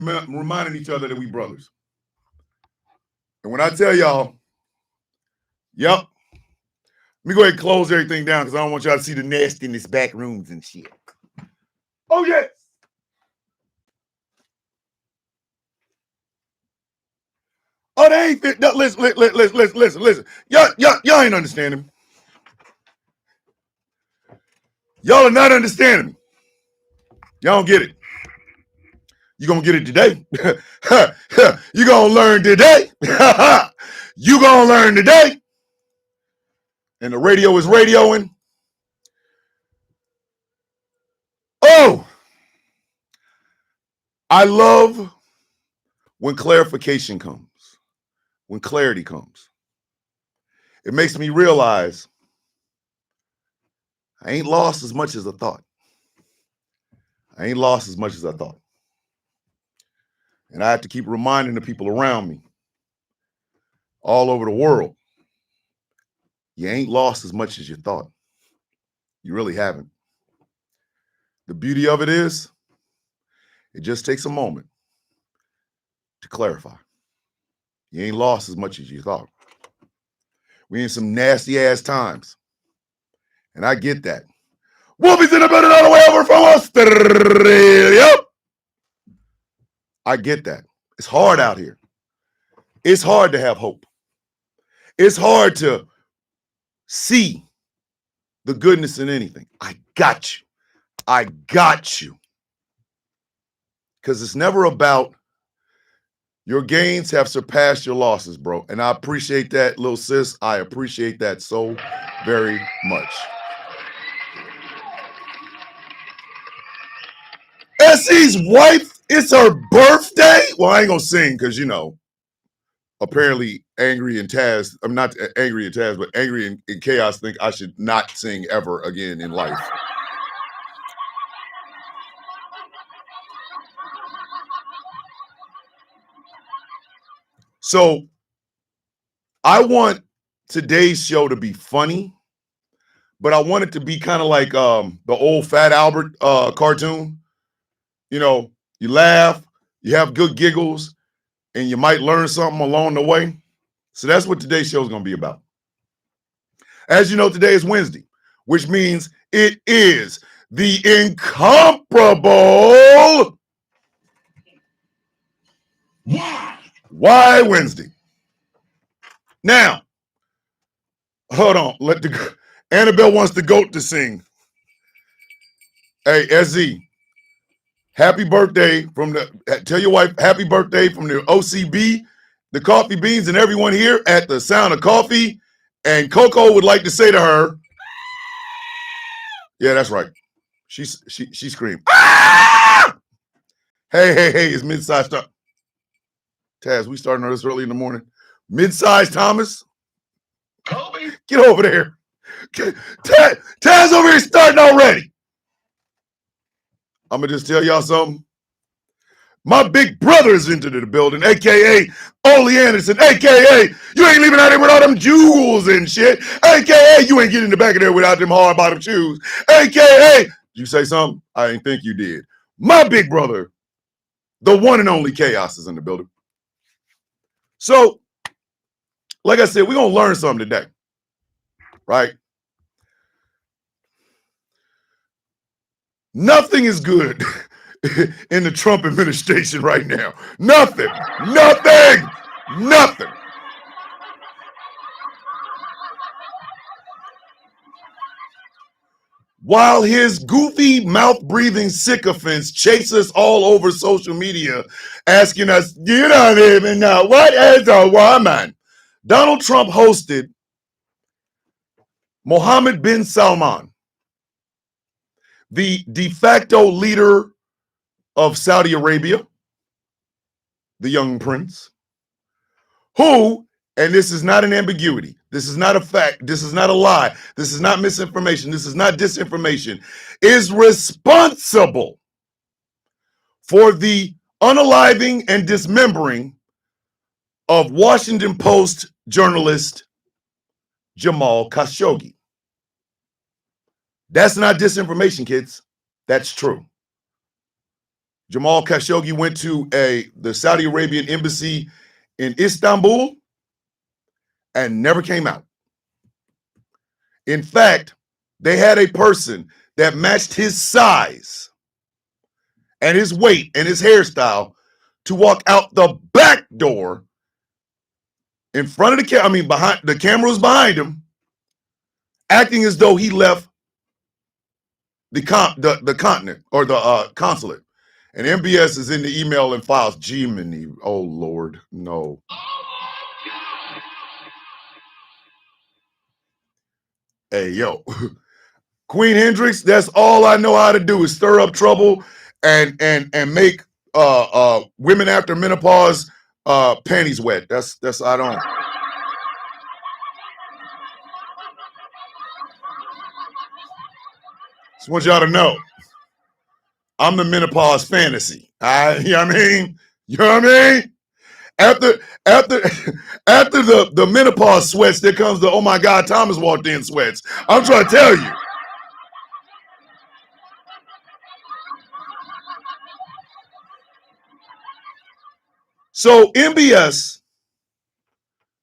reminding each other that we brothers. And when I tell y'all, yep, let me go ahead and close everything down because I don't want y'all to see the nastiness back rooms and shit. Oh, yes. Oh, they ain't fit. No, listen. Y'all ain't understanding me. Y'all are not understanding me. Y'all don't get it. You're going to get it today. You're going to learn today. You're going to learn today. And the radio is radioing. Oh, I love when clarification comes, when clarity comes. It makes me realize I ain't lost as much as I thought. I ain't lost as much as I thought. And I have to keep reminding the people around me all over the world, you ain't lost as much as you thought. You really haven't. The beauty of it is, it just takes a moment to clarify. You ain't lost as much as you thought. We in some nasty ass times. And I get that. Wolfie's in the building all the way over from Australia. I get that. It's hard out here. It's hard to have hope. It's hard to see the goodness in anything. I got you. I got you. Because it's never about your gains have surpassed your losses, bro. And I appreciate that, little sis. I appreciate that so very much. Essie's wife, it's her birthday. Well, I ain't going to sing because, you know, apparently Angry and Taz, I'm not Angry and Taz, but Angry and Chaos think I should not sing ever again in life. So I want today's show to be funny, but I want it to be kind of like the old Fat Albert cartoon. You know, you laugh, you have good giggles, and you might learn something along the way. So that's what today's show is going to be about. As you know, today is Wednesday, which means it is the incomparable Why Wednesday. Now, hold on. Annabelle wants the goat to sing. Hey, SZ, happy birthday from tell your wife happy birthday from the OCB, the Coffee Beans, and everyone here at the Sound of Coffee. And Coco would like to say to her, yeah, that's right. She screamed. Ah! Hey, it's mid-size stuff. Taz, we starting this early in the morning. Mid-size Thomas. Kobe. Get over there. Taz over here starting already. I'm going to just tell y'all something. My big brother's into the building, a.k.a. Ole Anderson, a.k.a. you ain't leaving out there with all them jewels and shit, a.k.a. you ain't getting in the back of there without them hard bottom shoes, a.k.a. you say something? I didn't think you did. My big brother, the one and only Chaos, is in the building. So, like I said, we're going to learn something today, right? Nothing is good in the Trump administration right now. Nothing. While his goofy mouth-breathing sycophants chase us all over social media, asking us, you don't even know what is a woman. Donald Trump hosted Mohammed bin Salman, the de facto leader of Saudi Arabia, the young prince, who, and this is not an ambiguity, this is not a fact, this is not a lie, this is not misinformation, this is not disinformation, is responsible for the unaliving and dismembering of Washington Post journalist Jamal Khashoggi. That's not disinformation, kids. That's true. Jamal Khashoggi went to the Saudi Arabian embassy in Istanbul and never came out. In fact, they had a person that matched his size and his weight and his hairstyle to walk out the back door in front of the camera. I mean, behind the camera was behind him, acting as though he left the continent or the consulate. And MBS is in the email and files. Gemini, oh Lord, no. Hey, yo, Queen Hendrix, that's all I know how to do is stir up trouble and make women after menopause panties wet. That's I don't. Just want y'all to know. I'm the menopause fantasy. You know what I mean? You know what I mean? After the menopause sweats, there comes the oh my God, Thomas walked in sweats. I'm trying to tell you. So MBS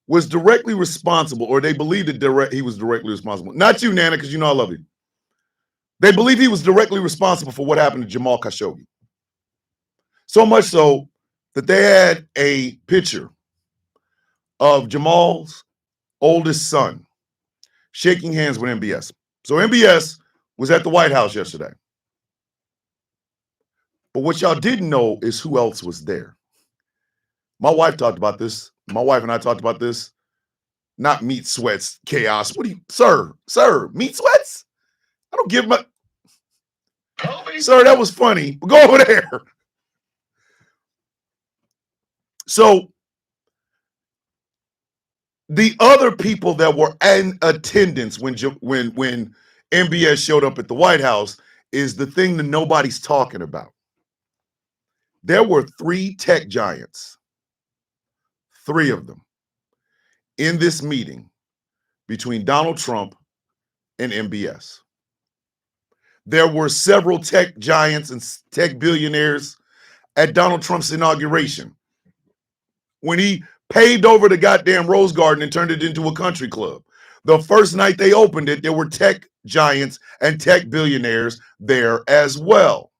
was directly responsible, or they believed that he was directly responsible. Not you, Nana, because you know I love you. They believe he was directly responsible for what happened to Jamal Khashoggi. So much so that they had a picture of Jamal's oldest son shaking hands with MBS. So MBS was at the White House yesterday. But what y'all didn't know is who else was there. My wife talked about this. My wife and I talked about this. Not meat sweats, chaos. What do you, sir, meat sweats? I don't give my, sir, that was funny. But go over there. So the other people that were in attendance when MBS showed up at the White House is the thing that nobody's talking about. There were 3 tech giants, 3 of them, in this meeting between Donald Trump and MBS. There were several tech giants and tech billionaires at Donald Trump's inauguration when he paved over the goddamn Rose Garden and turned it into a country club. The first night they opened it, there were tech giants and tech billionaires there as well.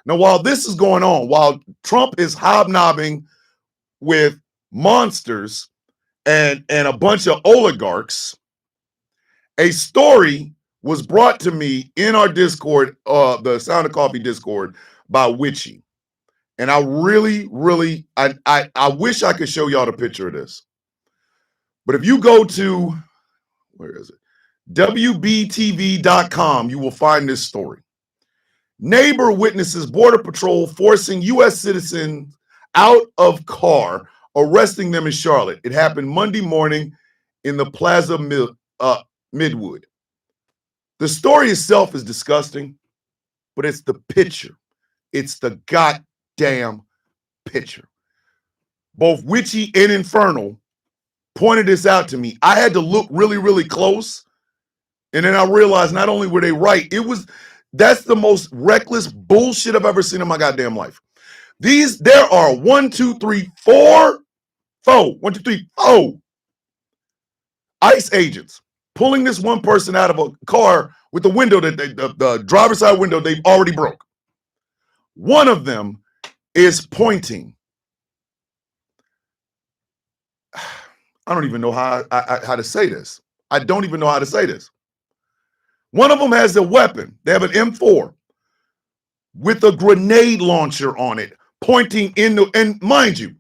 Now, while this is going on, while Trump is hobnobbing with monsters and a bunch of oligarchs, a story was brought to me in our Discord, the Sound of Coffee Discord, by Witchy. And I really, I wish I could show y'all the picture of this. But if you go to, where is it? WBTV.com, you will find this story. Neighbor witnesses Border Patrol forcing U.S. citizens out of car, arresting them in Charlotte. It happened Monday morning in the Plaza Midwood. The story itself is disgusting, but it's the picture. It's the goddamn picture. Both Witchy and Infernal pointed this out to me. I had to look really close, and then I realized not only were they right, that's the most reckless bullshit I've ever seen in my goddamn life. There are 1, 2, 3, 4 ICE agents pulling this one person out of a car with the window that the driver's side window they've already broke. One of them is pointing. I don't even know how to say this. I don't even know how to say this. One of them has a weapon. They have an M4 with a grenade launcher on it, pointing into, and mind you,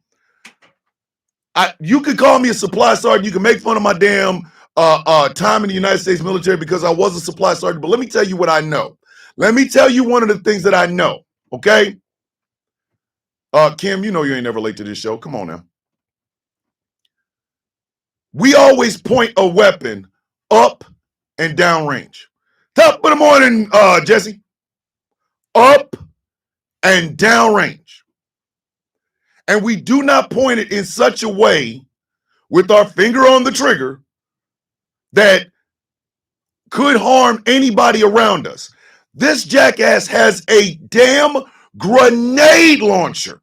you could call me a supply sergeant. You can make fun of my damn time in the United States military because I was a supply sergeant. But let me tell you what I know. Let me tell you one of the things that I know. Okay, Kim, you know you ain't never late to this show. Come on now. We always point a weapon up and down range. Top of the morning, Jesse. Up and down range. And we do not point it in such a way with our finger on the trigger that could harm anybody around us. This jackass has a damn grenade launcher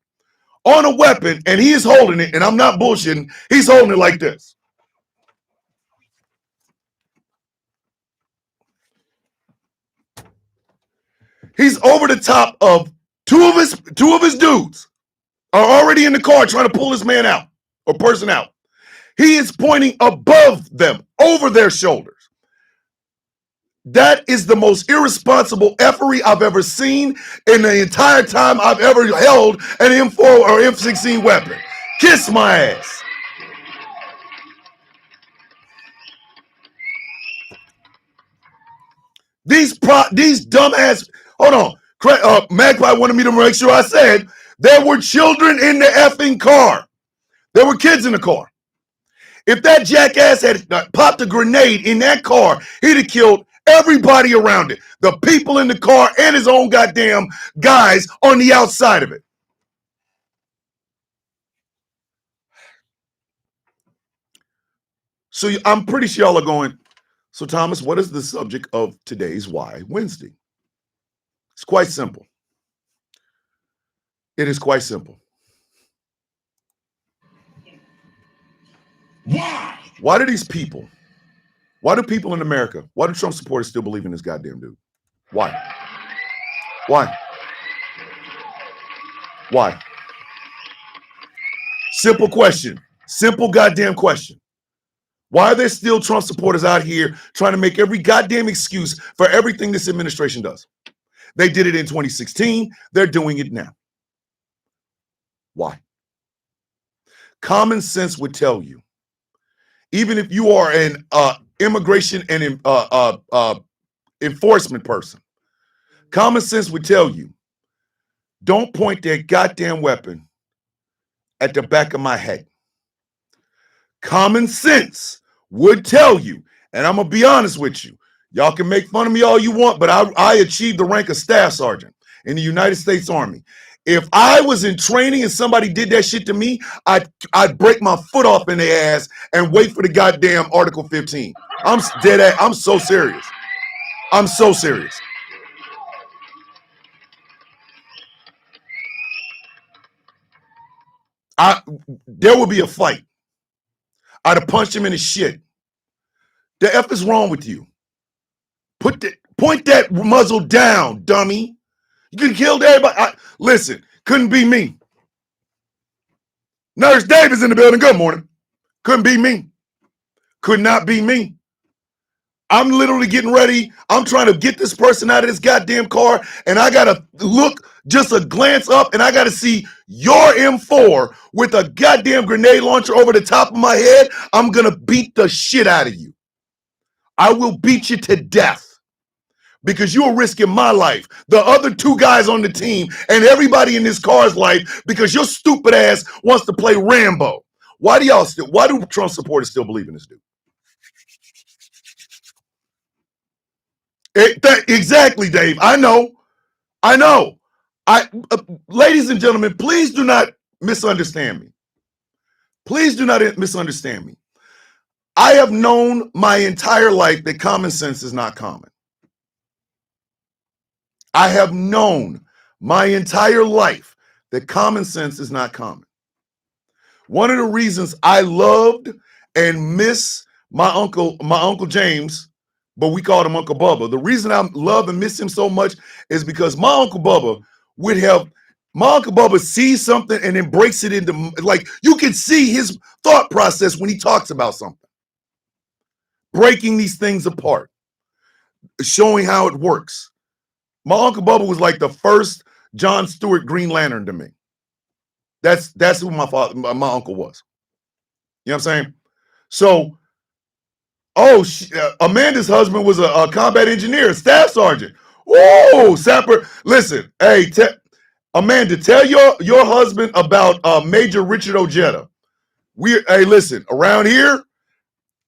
on a weapon, and he is holding it, and I'm not bullshitting, he's holding it like this. He's over the top of two of his dudes are already in the car trying to pull this man out or person out. He is pointing above them, over their shoulders. That is the most irresponsible effery I've ever seen in the entire time I've ever held an M4 or M16 weapon. Kiss my ass. These dumbass, hold on. Magpie wanted me to make sure I said there were children in the effing car. There were kids in the car. If that jackass had popped a grenade in that car, he'd have killed everybody around it. The people in the car and his own goddamn guys on the outside of it. So I'm pretty sure y'all are going, so Thomas, what is the subject of today's Why Wednesday? It's quite simple. It is quite simple. Why? Why do people in America, why do Trump supporters still believe in this goddamn dude? Why? Why? Why? Simple question. Simple goddamn question. Why are there still Trump supporters out here trying to make every goddamn excuse for everything this administration does? They did it in 2016. They're doing it now. Why? Common sense would tell you, even if you are an immigration and enforcement person, common sense would tell you, don't point that goddamn weapon at the back of my head. Common sense would tell you, and I'm going to be honest with you, y'all can make fun of me all you want, but I achieved the rank of staff sergeant in the United States Army. If I was in training and somebody did that shit to me, I'd break my foot off in their ass and wait for the goddamn Article 15. I'm dead ass. I'm so serious. I'm so serious. There would be a fight. I'd have punched him in his shit. The F is wrong with you? Point that muzzle down, dummy. You could have killed everybody. Listen, couldn't be me. Nurse Davis in the building. Good morning. Couldn't be me. Could not be me. I'm literally getting ready. I'm trying to get this person out of this goddamn car, and I got to look, just a glance up, and I got to see your M4 with a goddamn grenade launcher over the top of my head. I'm going to beat the shit out of you. I will beat you to death because you're risking my life, the other two guys on the team, and everybody in this car's life because your stupid ass wants to play Rambo. Why do Trump supporters still believe in this dude? Exactly, Dave. I know. Ladies and gentlemen, please do not misunderstand me. Please do not misunderstand me. I have known my entire life that common sense is not common. I have known my entire life that common sense is not common. One of the reasons I loved and miss my uncle James, but we called him Uncle Bubba. The reason I love and miss him so much is because my Uncle Bubba sees something and then breaks it into, like, you can see his thought process when he talks about something. Breaking these things apart, showing how it works. My Uncle Bubba was like the first John Stewart Green Lantern to me. That's who my uncle was. You know what I'm saying? So, Amanda's husband was a combat engineer, a staff sergeant. Oh, Sapper. Listen, hey, Amanda, tell your husband about Major Richard Ojeda. Hey, listen, around here,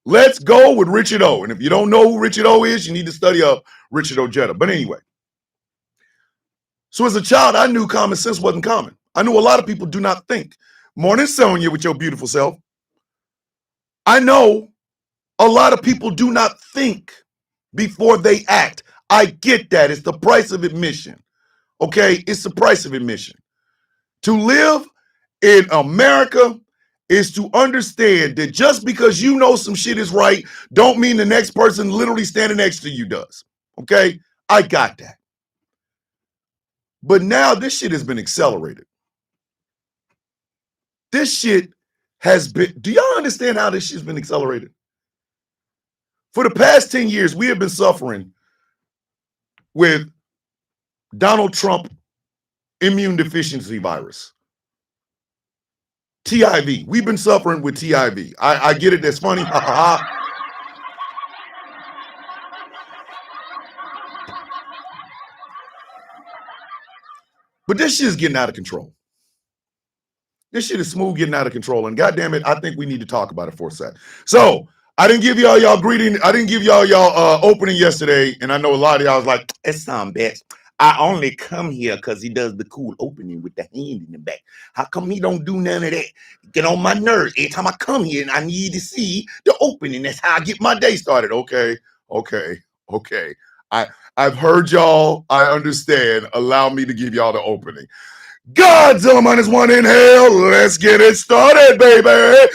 let's go with Richard O. And if you don't know who Richard O is, you need to study up Richard Ojeda. But anyway, so as a child, I knew common sense wasn't common. I knew a lot of people do not think. Morning, Sonia, with your beautiful self. I know a lot of people do not think before they act. I get that. It's the price of admission. Okay, it's the price of admission. To live in America is to understand that just because you know some shit is right, don't mean the next person literally standing next to you does. Okay, I got that. But now this shit has been accelerated. This shit has been, do y'all understand how this shit's been accelerated? For the past 10 years, we have been suffering with Donald Trump immune deficiency virus. TIV. We've been suffering with TIV. I get it. That's funny. But this shit is getting out of control. This shit is smooth getting out of control. And goddamn it, I think we need to talk about it for a sec. So I didn't give y'all greeting. I didn't give y'all opening yesterday. And I know a lot of y'all was like, it's some bitch. I only come here because he does the cool opening with the hand in the back. How come he don't do none of that? Get on my nerves. Every time I come here and I need to see the opening. That's how I get my day started. Okay. I've heard y'all. I understand. Allow me to give y'all the opening. Godzilla -1 inhale. Let's get it started, baby.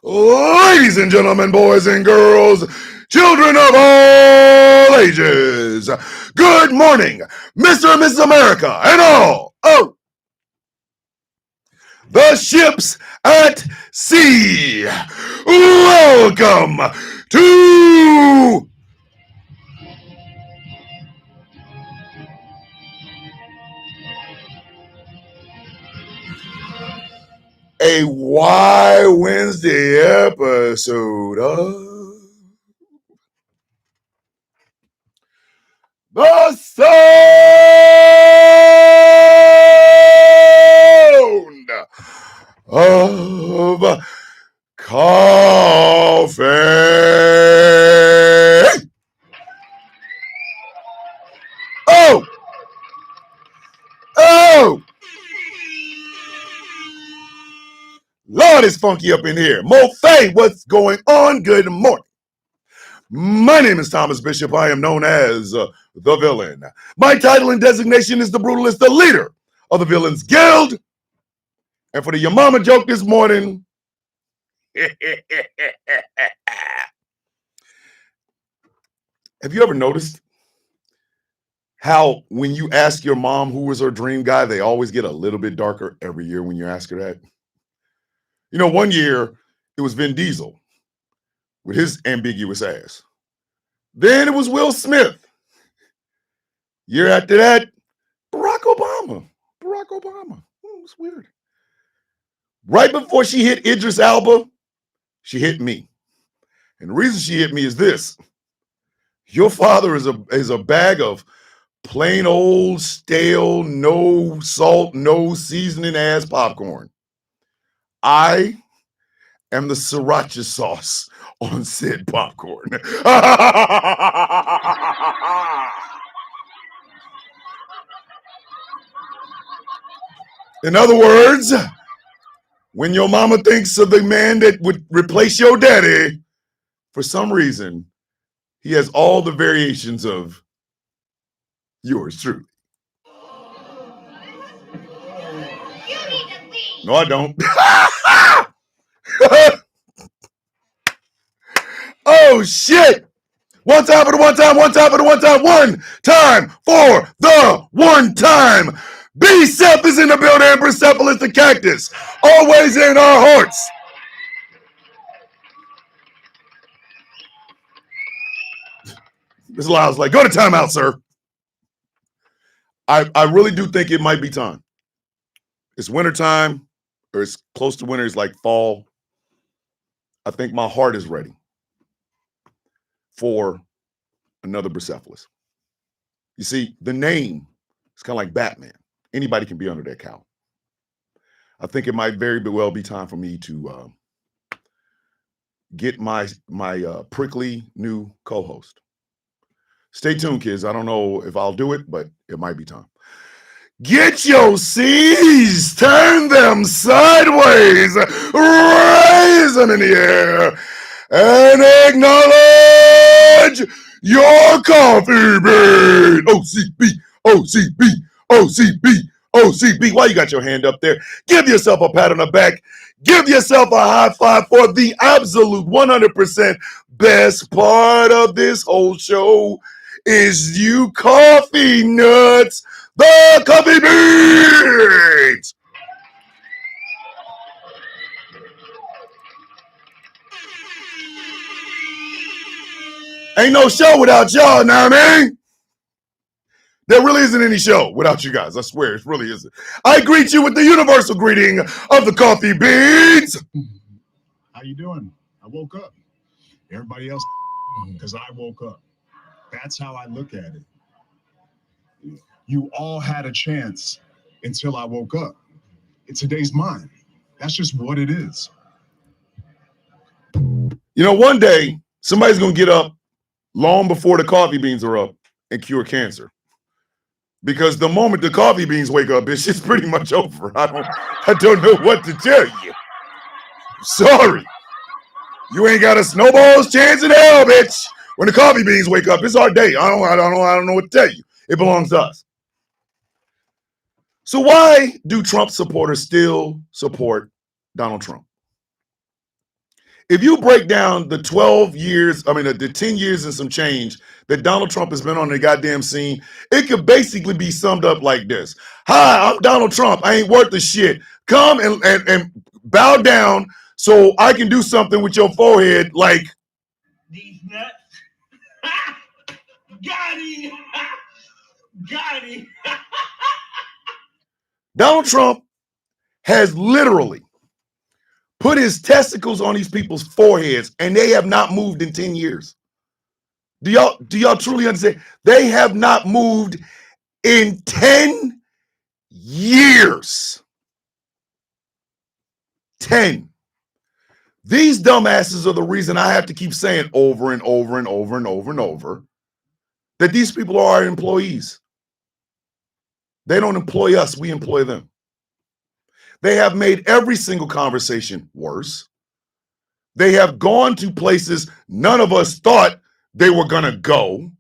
Ladies and gentlemen, boys and girls, children of all ages, good morning, Mr. and Mrs. America, and all of the ships at sea. Welcome to a Why Wednesday episode of the Sound of Coffee. Oh! Lord, it's funky up in here. Mofe, what's going on? Good morning. My name is Thomas Bishop. I am known as the Villain. My title and designation is the Brutalist, the leader of the Villains Guild. And for the Your Mama joke this morning, have you ever noticed how when you ask your mom who was her dream guy, they always get a little bit darker every year when you ask her that? You know, one year it was Vin Diesel with his ambiguous ass. Then it was Will Smith. Year after that, Barack Obama. It's weird. Right before she hit Idris Elba, she hit me. And the reason she hit me is this. Your father is a bag of plain old, stale, no salt, no seasoning ass popcorn. I am the sriracha sauce on said popcorn. In other words, when your mama thinks of the man that would replace your daddy, for some reason, he has all the variations of yours truly. No, I don't. Oh, shit. One time for the one time, one time for the one time, one time for the one time. B-Sep is in the building, and Persepolis the cactus, always in our hearts. Ms. Lyles like, go to timeout, sir. I really do think it might be time. It's wintertime, or it's close to winter. It's like fall. I think my heart is ready for another Persepolis. You see, the name is kind of like Batman. Anybody can be under that cowl. I think it might very well be time for me to get my prickly new co-host. Stay tuned, kids. I don't know if I'll do it, but it might be time. Get your C's, turn them sideways, raise them in the air, and acknowledge your coffee bean. OCB, OCB, OCB, OCB. Why you got your hand up there? Give yourself a pat on the back. Give yourself a high five for the absolute 100% best part of this whole show is you coffee nuts, the coffee beans. Ain't no show without y'all, now, man. There really isn't any show without you guys. I swear, it really isn't. I greet you with the universal greeting of the coffee beans. How you doing? I woke up. Everybody else, because I woke up. That's how I look at it. You all had a chance until I woke up. Today's mine. That's just what it is. You know, one day somebody's gonna get up long before the coffee beans are up and cure cancer. Because the moment the coffee beans wake up, it's just pretty much over. I don't know what to tell you. Sorry. You ain't got a snowball's chance in hell, bitch. When the coffee beans wake up, it's our day. I don't know what to tell you. It belongs to us. So why do Trump supporters still support Donald Trump? If you break down the 10 years and some change that Donald Trump has been on the goddamn scene, it could basically be summed up like this. Hi, I'm Donald Trump. I ain't worth the shit. Come and bow down so I can do something with your forehead like these nuts. Got him. Got him. Donald Trump has literally put his testicles on these people's foreheads, and they have not moved in 10 years. Do y'all truly understand? They have not moved in 10 years. 10. These dumbasses are the reason I have to keep saying over and over and over and over and over that these people are our employees. They don't employ us, we employ them. They have made every single conversation worse. They have gone to places none of us thought they were going to go.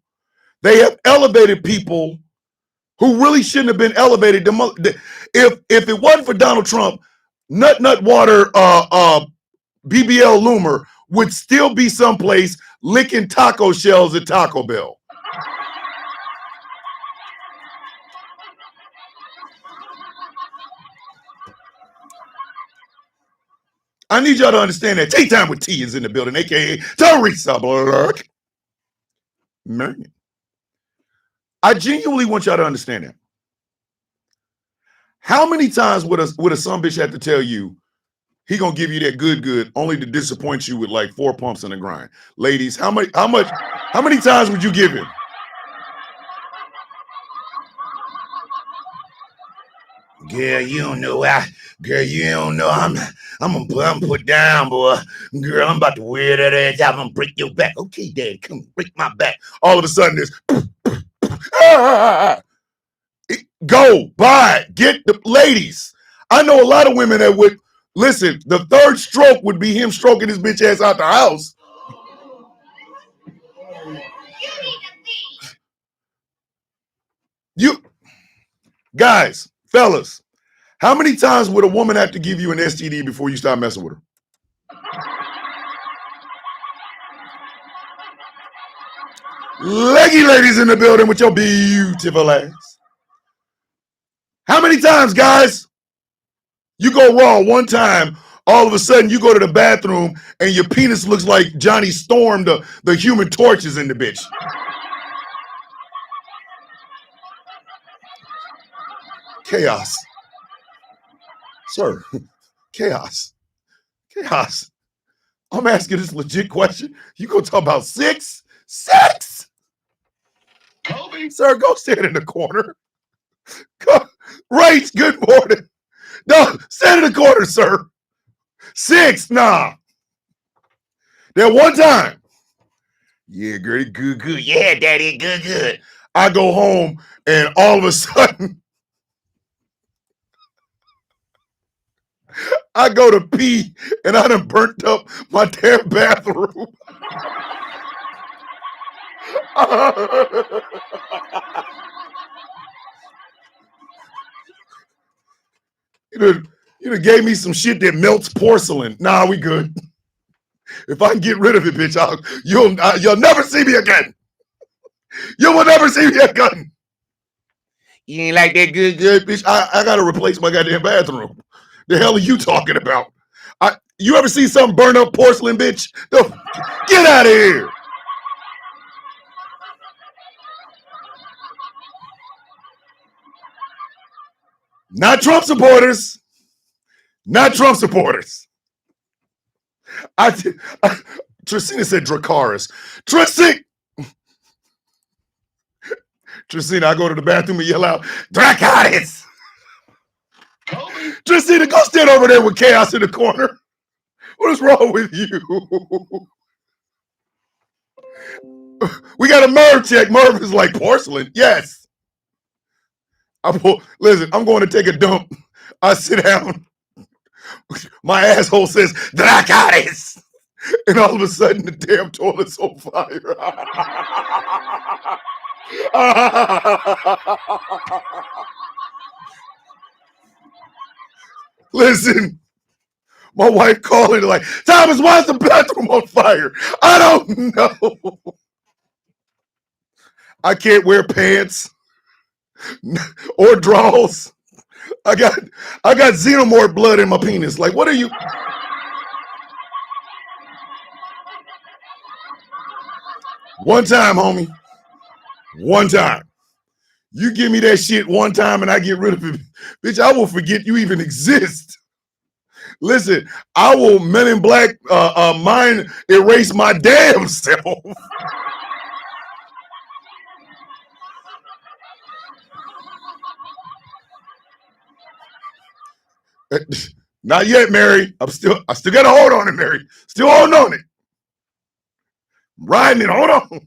They have elevated people who really shouldn't have been elevated. If it wasn't for Donald Trump, Nut Water, BBL Loomer would still be someplace licking taco shells at Taco Bell. I need y'all to understand that Tea Time with T is in the building, aka Teresa Black. Man. I genuinely want y'all to understand that. How many times would a son bitch have to tell you he gonna give you that good only to disappoint you with like 4 pumps in the grind? Ladies, how many times would you give him? Girl, you don't know. I'm gonna put down, boy. Girl, I'm about to wear that ass out. I'm gonna break your back. Okay, Daddy, come break my back. All of a sudden, this go buy, get the ladies. I know a lot of women that would listen. The third stroke would be him stroking his bitch ass out the house. You guys, fellas, how many times would a woman have to give you an STD before you start messing with her? Leggy ladies in the building with your beautiful ass. How many times, guys? You go raw one time, all of a sudden you go to the bathroom and your penis looks like Johnny Storm, the Human Torch is in the bitch. Chaos. Sir, chaos. Chaos. I'm asking this legit question. You gonna talk about sex? Sex? Kobe. Sir, go stand in the corner. Go. Right, good morning. No, stand in the corner, sir. 6, nah. That one time. Yeah, girl, good. Yeah, daddy, good. I go home and all of a sudden I go to pee and I done burnt up my damn bathroom. You done gave me some shit that melts porcelain. Nah, we good. If I can get rid of it, bitch, you'll never see me again. You will never see me again. You ain't like that good, bitch. I gotta replace my goddamn bathroom. The hell are you talking about? You ever see something burn up porcelain, bitch? Get out of here. Not Trump supporters. Not Trump supporters. Tristina said Dracarys. Tristina, I go to the bathroom and yell out, Dracarys. Tristina, go stand over there with Chaos in the corner. What is wrong with you? We got a Merv check. Merv is like porcelain. Yes. Listen, I'm going to take a dump. I sit down. My asshole says, Dracarys. And all of a sudden, the damn toilet's on fire. Listen, my wife called it like, Thomas, why is the bathroom on fire? I don't know. I can't wear pants or drawers. I got xenomorph blood in my penis. Like, what are you? One time, homie. One time. You give me that shit one time and I get rid of it. Bitch, I will forget you even exist. Listen, I will Men in Black mind erase my damn self. Not yet, Mary. I still got a hold on it, Mary. Still holding on it. Riding it, hold on.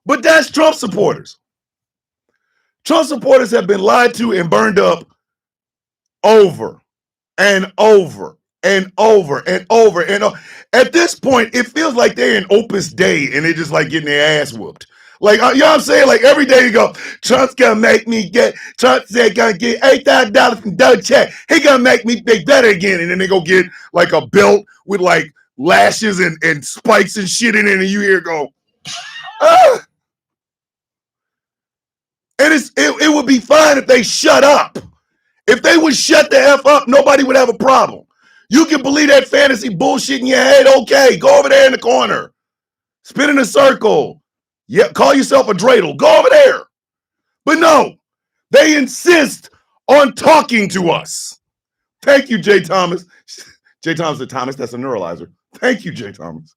But that's Trump supporters. Trump supporters have been lied to and burned up over and over and over and over and over. At this point, it feels like they're in Opus Dei and they're just like getting their ass whooped. Like, you know what I'm saying? Like every day you go, Trump's gonna make me Trump said gonna get $8,000 from Doug Check. He gonna make me big better again. And then they go get like a belt with like lashes and spikes and shit in it, and you hear go, ah. And it would be fine if they shut up. If they would shut the F up, nobody would have a problem. You can believe that fantasy bullshit in your head, okay, go over there in the corner. Spin in a circle. Yeah, call yourself a dreidel. Go over there. But no, they insist on talking to us. Thank you, Jay Thomas. Jay Thomas said, Thomas, that's a neuralizer. Thank you, Jay Thomas.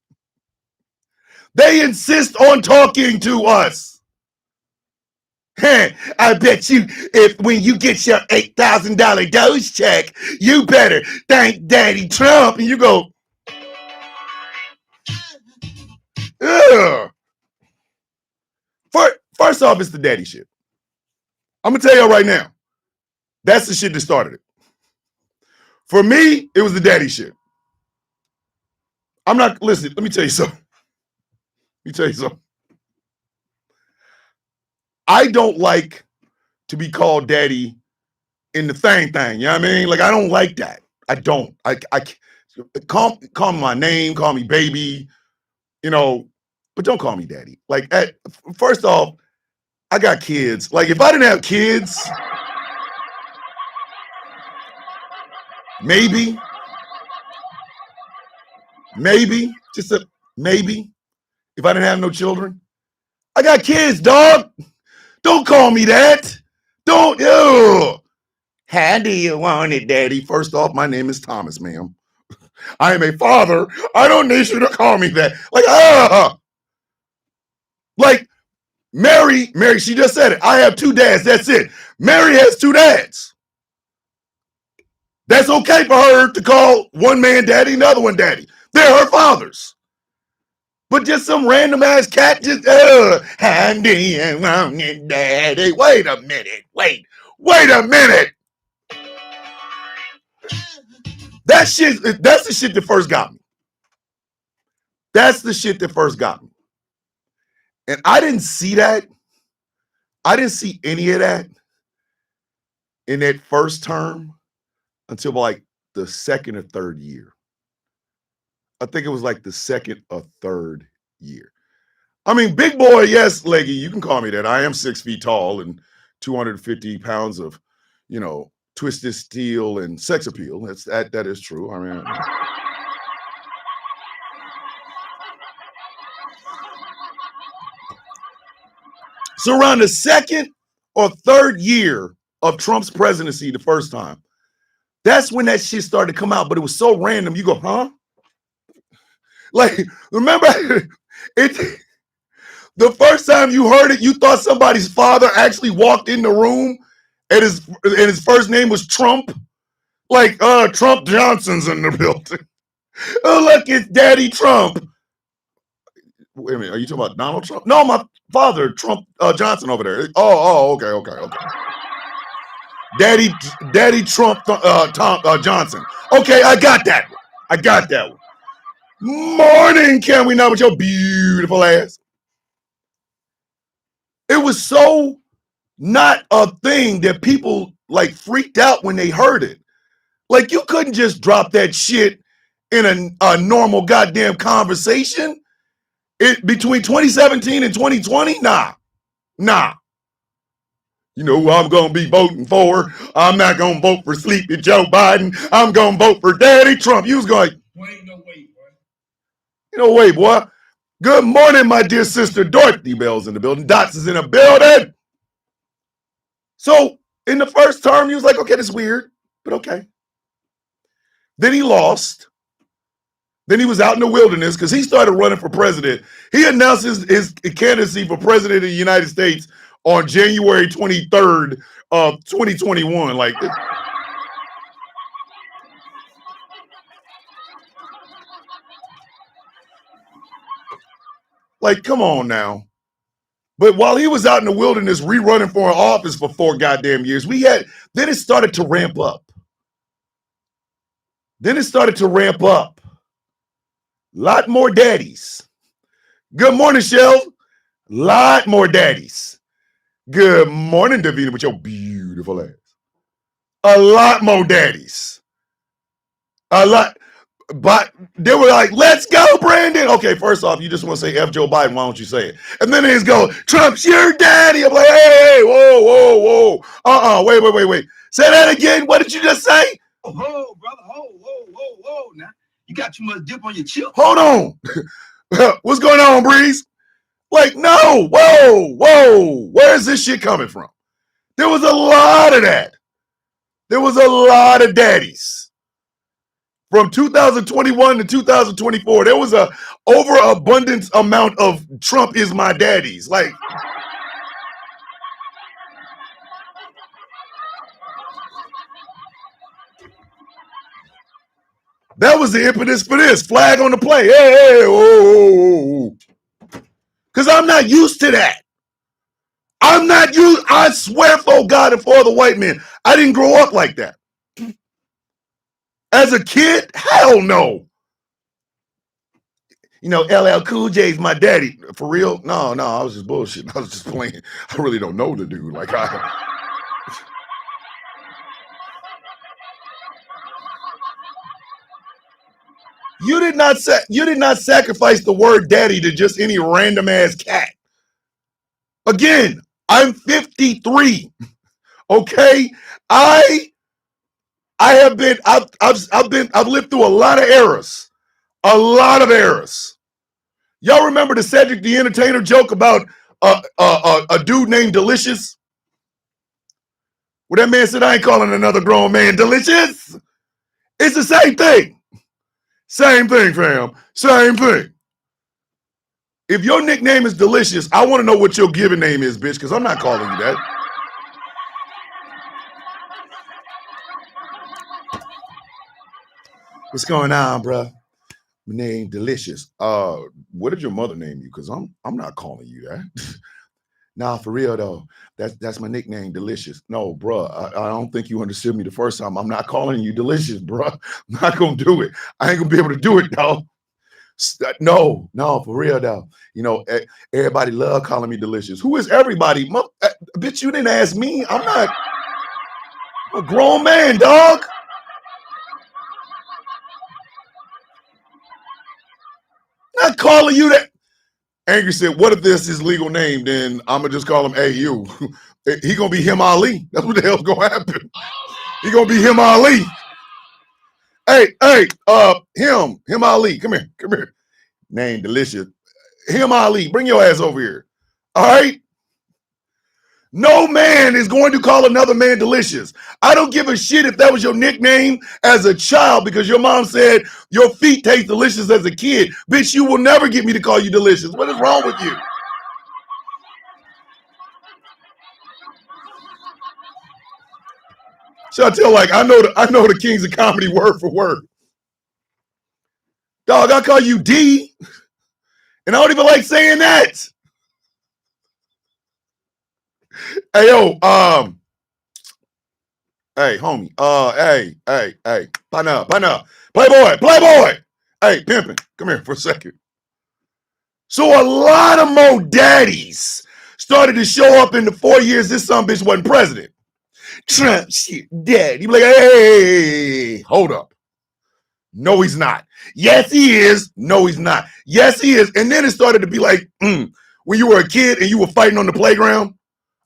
They insist on talking to us. Hey, I bet you when you get your $8,000 Doge check, you better thank Daddy Trump. And you go, ugh. First off, it's the daddy shit. I'm going to tell you right now. That's the shit that started it. For me, it was the daddy shit. Listen, let me tell you something. I don't like to be called daddy in the thing. You know what I mean? Like, I don't like that. I don't. I call me my name, call me baby, you know, but don't call me daddy. Like, first off, I got kids. Like, if I didn't have kids, maybe, just a maybe, if I didn't have no children. I got kids, dog. Don't call me that. Don't. Ew. How do you want it, Daddy? First off, my name is Thomas, ma'am. I am a father. I don't need you to call me that. Like Mary, she just said it. I have two dads. That's it. Mary has two dads. That's okay for her to call one man daddy, another one daddy. They're her fathers. But just some random ass cat just, handy and daddy. Wait a minute. Wait a minute. That's the shit that first got me. And I didn't see that. I didn't see any of that in that first term until like the second or third year. I think it was like the second or third year. I mean, big boy, yes, leggy, you can call me that. I am 6 feet tall and 250 pounds of, twisted steel and sex appeal. That is true. I mean, so around the second or third year of Trump's presidency, the first time, that's when that shit started to come out. But it was so random. You go, huh? Like, remember it? The first time you heard it, you thought somebody's father actually walked in the room and his first name was Trump. Like, Trump Johnson's in the building. Oh, look, it's Daddy Trump. Wait a minute, are you talking about Donald Trump? No, my father, Trump Johnson over there. Oh, okay. Daddy Trump Johnson. Okay, I got that one. Morning, can we not with your beautiful ass? It was so not a thing that people like freaked out when they heard it. Like, you couldn't just drop that shit in a normal goddamn conversation. Between 2017 and 2020, nah. You know who I'm gonna be voting for? I'm not gonna vote for sleepy Joe Biden. I'm gonna vote for Daddy Trump. You was going, Wait, no, wait, boy. Wait, boy. Good morning, my dear sister Dorothy Bell's in the building. Dots is in the building. So in the first term, he was like, okay, this is weird, but okay. Then he lost. Then he was out in the wilderness because he started running for president. He announced his candidacy for president of the United States on January 23rd of 2021. Like, come on now. But while he was out in the wilderness rerunning for an office for 4 goddamn years, then it started to ramp up. Lot more daddies. Good morning, Shell. Lot more daddies. Good morning, Davina, with your beautiful ass. A lot more daddies. A lot. But they were like, let's go, Brandon. Okay, first off, you just want to say F Joe Biden. Why don't you say it? And then they just go, Trump's your daddy. I'm like, hey, whoa. Wait. Say that again. What did you just say? Oh, brother. Whoa. Now, you got too much dip on your chip. Hold on. What's going on, Breeze? Like, no. Whoa. Where is this shit coming from? There was a lot of that. There was a lot of daddies. From 2021 to 2024, there was a overabundance amount of Trump is my daddies. Like, that was the impetus for this. Flag on the play. Hey, whoa. Because I'm not used to that. I swear for God and for the white man, I didn't grow up like that. As a kid, hell no. LL Cool J's my daddy. For real? No, I was just bullshitting. I was just playing. I really don't know the dude. Like, You did not sacrifice the word daddy to just any random ass cat. Again, I'm 53. Okay? I've lived through a lot of eras. Y'all remember the Cedric the Entertainer joke about a dude named Delicious? Where that man said, I ain't calling another grown man Delicious. It's the same thing. Same thing, fam. Same thing. If your nickname is Delicious, I want to know what your given name is, bitch, because I'm not calling you that. What's going on, bro? My name Delicious. What did your mother name you? Because I'm not calling you that. Nah, for real though. That's my nickname, Delicious. No, bro. I don't think you understood me the first time. I'm not calling you Delicious, bro. I'm not gonna do it. I ain't gonna be able to do it, though. No, for real though. You know, everybody love calling me delicious. Who is everybody? Bitch, you didn't ask me. I'm not a grown man, dog. Not calling you that. Angry said, what if this is his legal name? Then I'm going to just call him AU. He going to be him Ali. That's what the hell's going to happen. He going to be him Ali. Hey, him Ali. Come here. Name delicious. Him Ali. Bring your ass over here. All right? No man is going to call another man delicious. I don't give a shit if that was your nickname as a child because your mom said your feet taste delicious as a kid. Bitch, you will never get me to call you delicious. What is wrong with you? Chantel, like, I know the Kings of Comedy word for word. Dog, I call you D, and I don't even like saying that. Hey, yo, hey, homie, hey, partner, playboy, hey, pimpin', come here for a second. So a lot of more daddies started to show up in the 4 years this son bitch wasn't president. Trump shit, dad. You be like, hey, hold up. No, he's not. Yes, he is. No, he's not. Yes, he is. And then it started to be like, when you were a kid and you were fighting on the playground,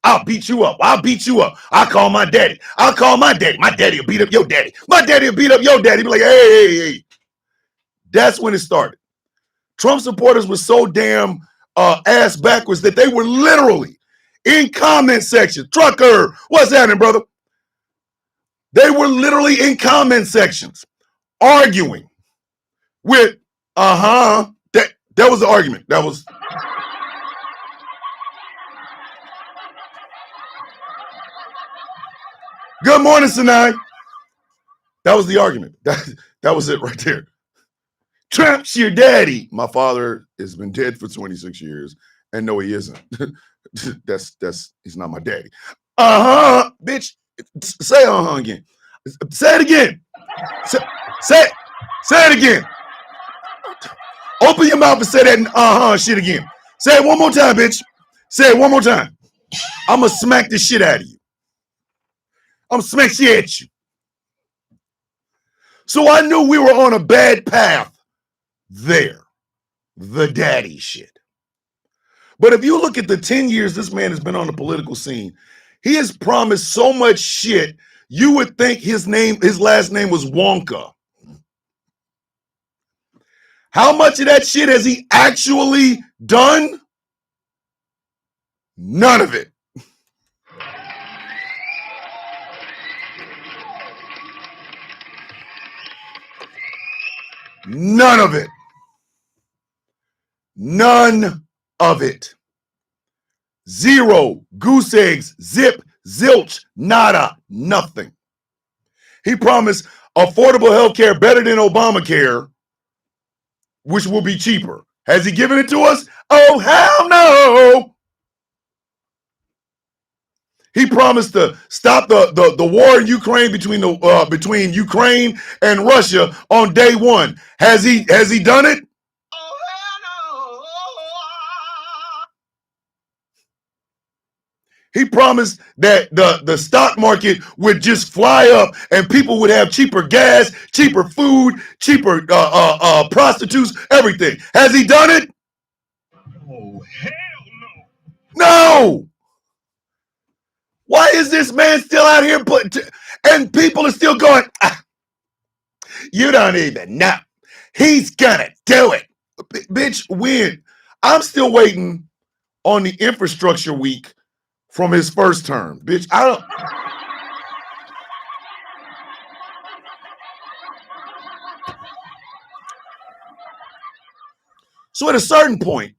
I'll beat you up. I'll call my daddy. My daddy will beat up your daddy. My daddy will beat up your daddy. Be like, hey. That's when it started. Trump supporters were so damn ass backwards that they were literally in comment section. Trucker, what's happening, brother? They were literally in comment sections arguing with, that was the argument. That was. Good morning, Sinai. That was the argument. That was it right there. Trump's your daddy. My father has been dead for 26 years. And no, he isn't. He's not my daddy. Bitch. Say again. Say it again. Say it again. Open your mouth and say that shit again. Say it one more time, bitch. Say it one more time. I'm going to smack the shit out of you. I'm going to smack shit at you. So I knew we were on a bad path there. The daddy shit. But if you look at the 10 years this man has been on the political scene, he has promised so much shit, you would think his last name was Wonka. How much of that shit has he actually done? None of it. None of it. None of it. Zero, goose eggs, zip, zilch, nada, nothing. He promised affordable health care better than Obamacare, which will be cheaper. Has he given it to us? Oh, hell no. He promised to stop the war in Ukraine between Ukraine and Russia on day one. Has he done it? Oh, hell no. He promised that the stock market would just fly up and people would have cheaper gas, cheaper food, cheaper prostitutes, everything. Has he done it? Oh, hell no. No. Why is this man still out here and people are still going, you don't even know. He's gonna do it. Bitch, when? I'm still waiting on the infrastructure week from his first term. Bitch, I don't. So at a certain point,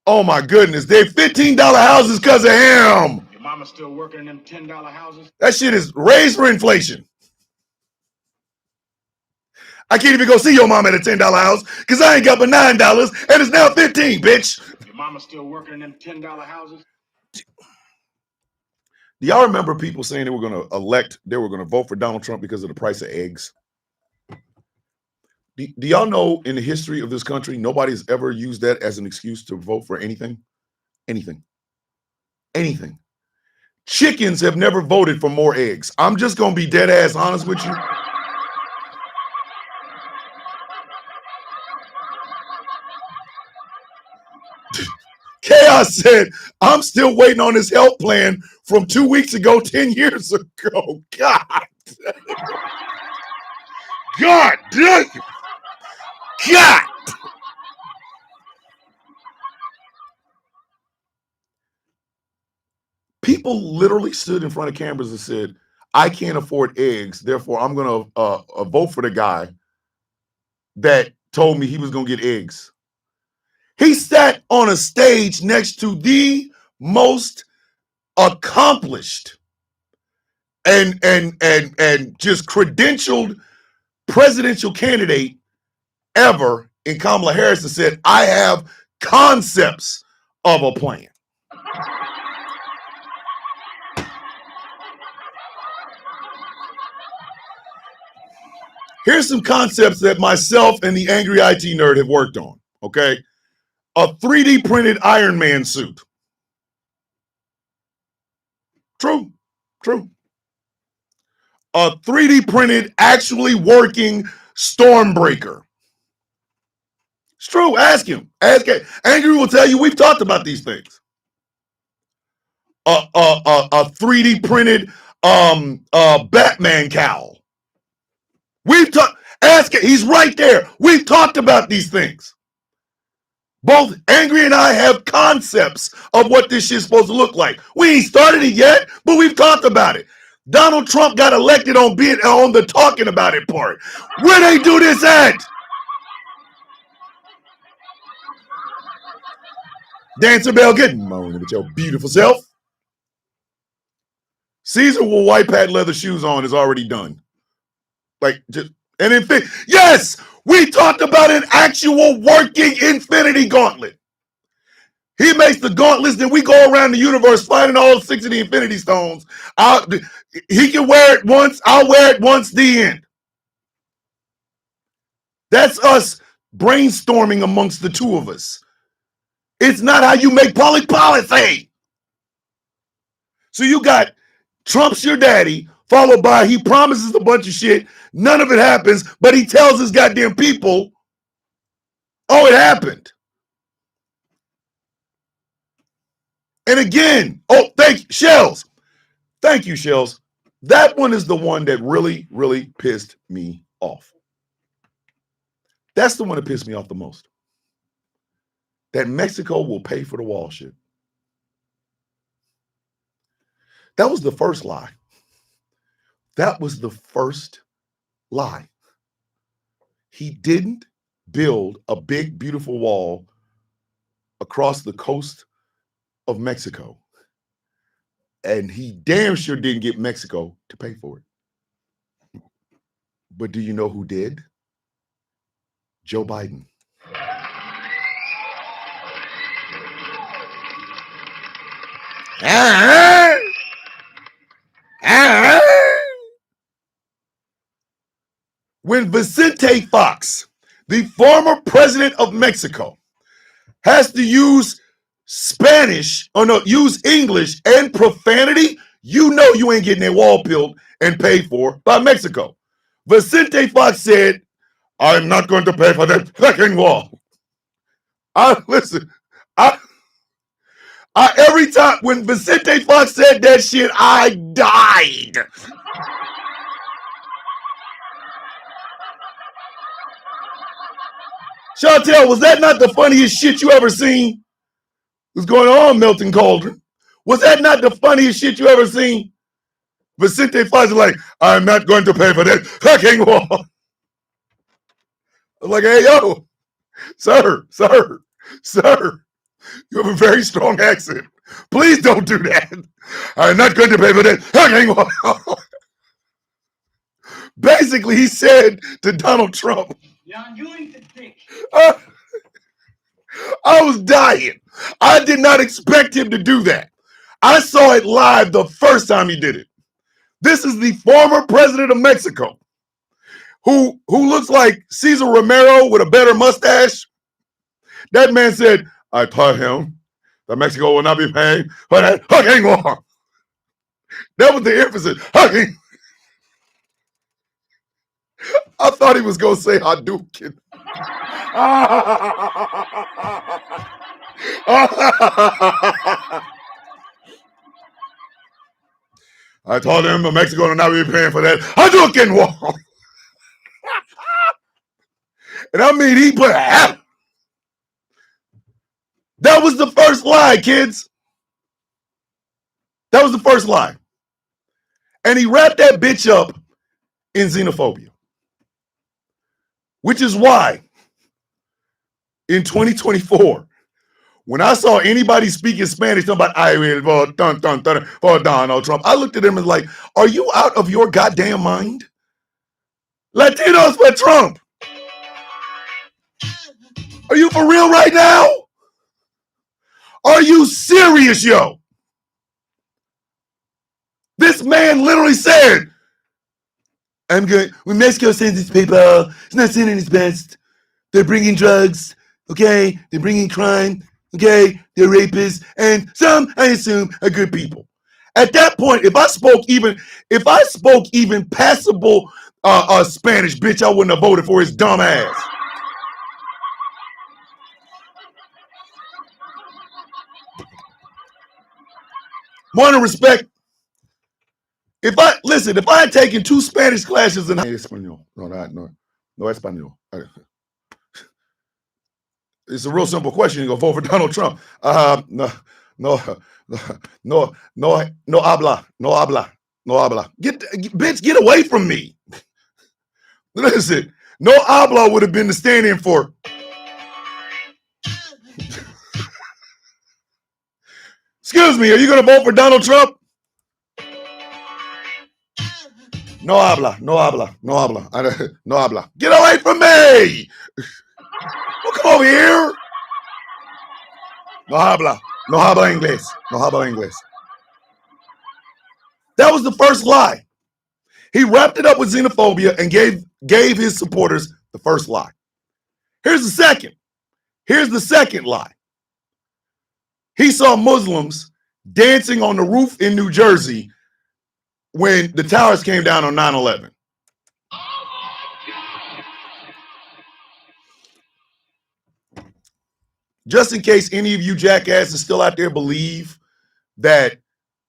oh my goodness, they're $15 houses because of him. Your mama still working in them $10 houses? That shit is raised for inflation. I can't even go see your mom at a $10 house because I ain't got but $9 and it's now $15, bitch. Your mama still working in them $10 houses? Do y'all remember people saying they were going to vote for Donald Trump because of the price of eggs? Do y'all know in the history of this country, nobody's ever used that as an excuse to vote for anything? Anything. Anything. Chickens have never voted for more eggs. I'm just going to be dead ass honest with you. Chaos said, I'm still waiting on his health plan from 2 weeks ago, 10 years ago. God. God damn you. God. People literally stood in front of cameras and said, I can't afford eggs, therefore I'm going to vote for the guy that told me he was going to get eggs. He sat on a stage next to the most accomplished and just credentialed presidential candidate ever in Kamala Harris and said, I have concepts of a plan. Here's some concepts that myself and the Angry IT Nerd have worked on, okay? A 3D printed Iron Man suit. True. A 3D printed, actually working Stormbreaker. It's true. Ask him. Angry will tell you we've talked about these things. A 3D printed Batman cowl. We've talked. Ask it. He's right there. We've talked about these things. Both Angry and I have concepts of what this shit's supposed to look like. We ain't started it yet, but we've talked about it. Donald Trump got elected on being on the talking about it part. Where they do this at? Dancer Bell, good morning with your beautiful self. Caesar with white pad leather shoes on is already done. Like, just an infinity. Yes, we talked about an actual working infinity gauntlet. He makes the gauntlets, then we go around the universe finding all 6 of the infinity stones. He can wear it once, I'll wear it once, the end. That's us brainstorming amongst the two of us. It's not how you make public policy. So you got Trump's your daddy, followed by he promises a bunch of shit. None of it happens, but he tells his goddamn people, oh, it happened. And again, oh, thank you, Shells. Thank you, Shells. That one is the one that really, really pissed me off. That's the one that pissed me off the most. That Mexico will pay for the wall shit. That was the first lie. That was the first lie. He didn't build a big, beautiful wall across the coast of Mexico. And he damn sure didn't get Mexico to pay for it. But do you know who did? Joe Biden. When Vicente Fox, the former president of Mexico, has to use use English and profanity, you know you ain't getting that wall built and paid for by Mexico. Vicente Fox said, I'm not going to pay for that fucking wall. Every time when Vicente Fox said that shit, I died. Chantel, was that not the funniest shit you ever seen? What's going on, Milton Cauldron? Was that not the funniest shit you ever seen? Vicente Fox is like, I'm not going to pay for that fucking wall. I was like, hey, yo, sir, you have a very strong accent. Please don't do that. I'm not going to pay for that fucking wall. Basically, he said to Donald Trump, You ain't the dick. I was dying. I did not expect him to do that. I saw it live the first time he did it. This is the former president of Mexico who looks like Cesar Romero with a better mustache. That man said, I taught him that Mexico will not be paying for that hugging war. That was the emphasis. Hugging. I thought he was going to say Hadouken. I told him Mexico will not be paying for that Hadouken war. And I mean, he put a That was the first lie, kids. That was the first lie. And he wrapped that bitch up in xenophobia. Which is why in 2024, when I saw anybody speaking Spanish talking about I will vote for Donald Trump, I looked at him and like, are you out of your goddamn mind? Latinos for Trump. Are you for real right now? Are you serious, yo? This man literally said, I'm good. When Mexico sends its people, it's not sending its best. They're bringing drugs, okay? They're bringing crime, okay? They're rapists, and some, I assume, are good people. At that point, if I spoke even passable Spanish, bitch, I wouldn't have voted for his dumb ass. Want to respect. If I had taken 2 Spanish classes in Espanol, no Espanol. It's a real simple question. You go vote for Donald Trump. No habla. Bitch, get away from me. Listen, no habla would have been the stand-in for. Excuse me, are you going to vote for Donald Trump? No habla. Get away from me! Don't come over here. No habla inglés. That was the first lie. He wrapped it up with xenophobia and gave his supporters the first lie. Here's the second lie. He saw Muslims dancing on the roof in New Jersey when the towers came down on 9/11. Just in case any of you jackasses still out there believe that,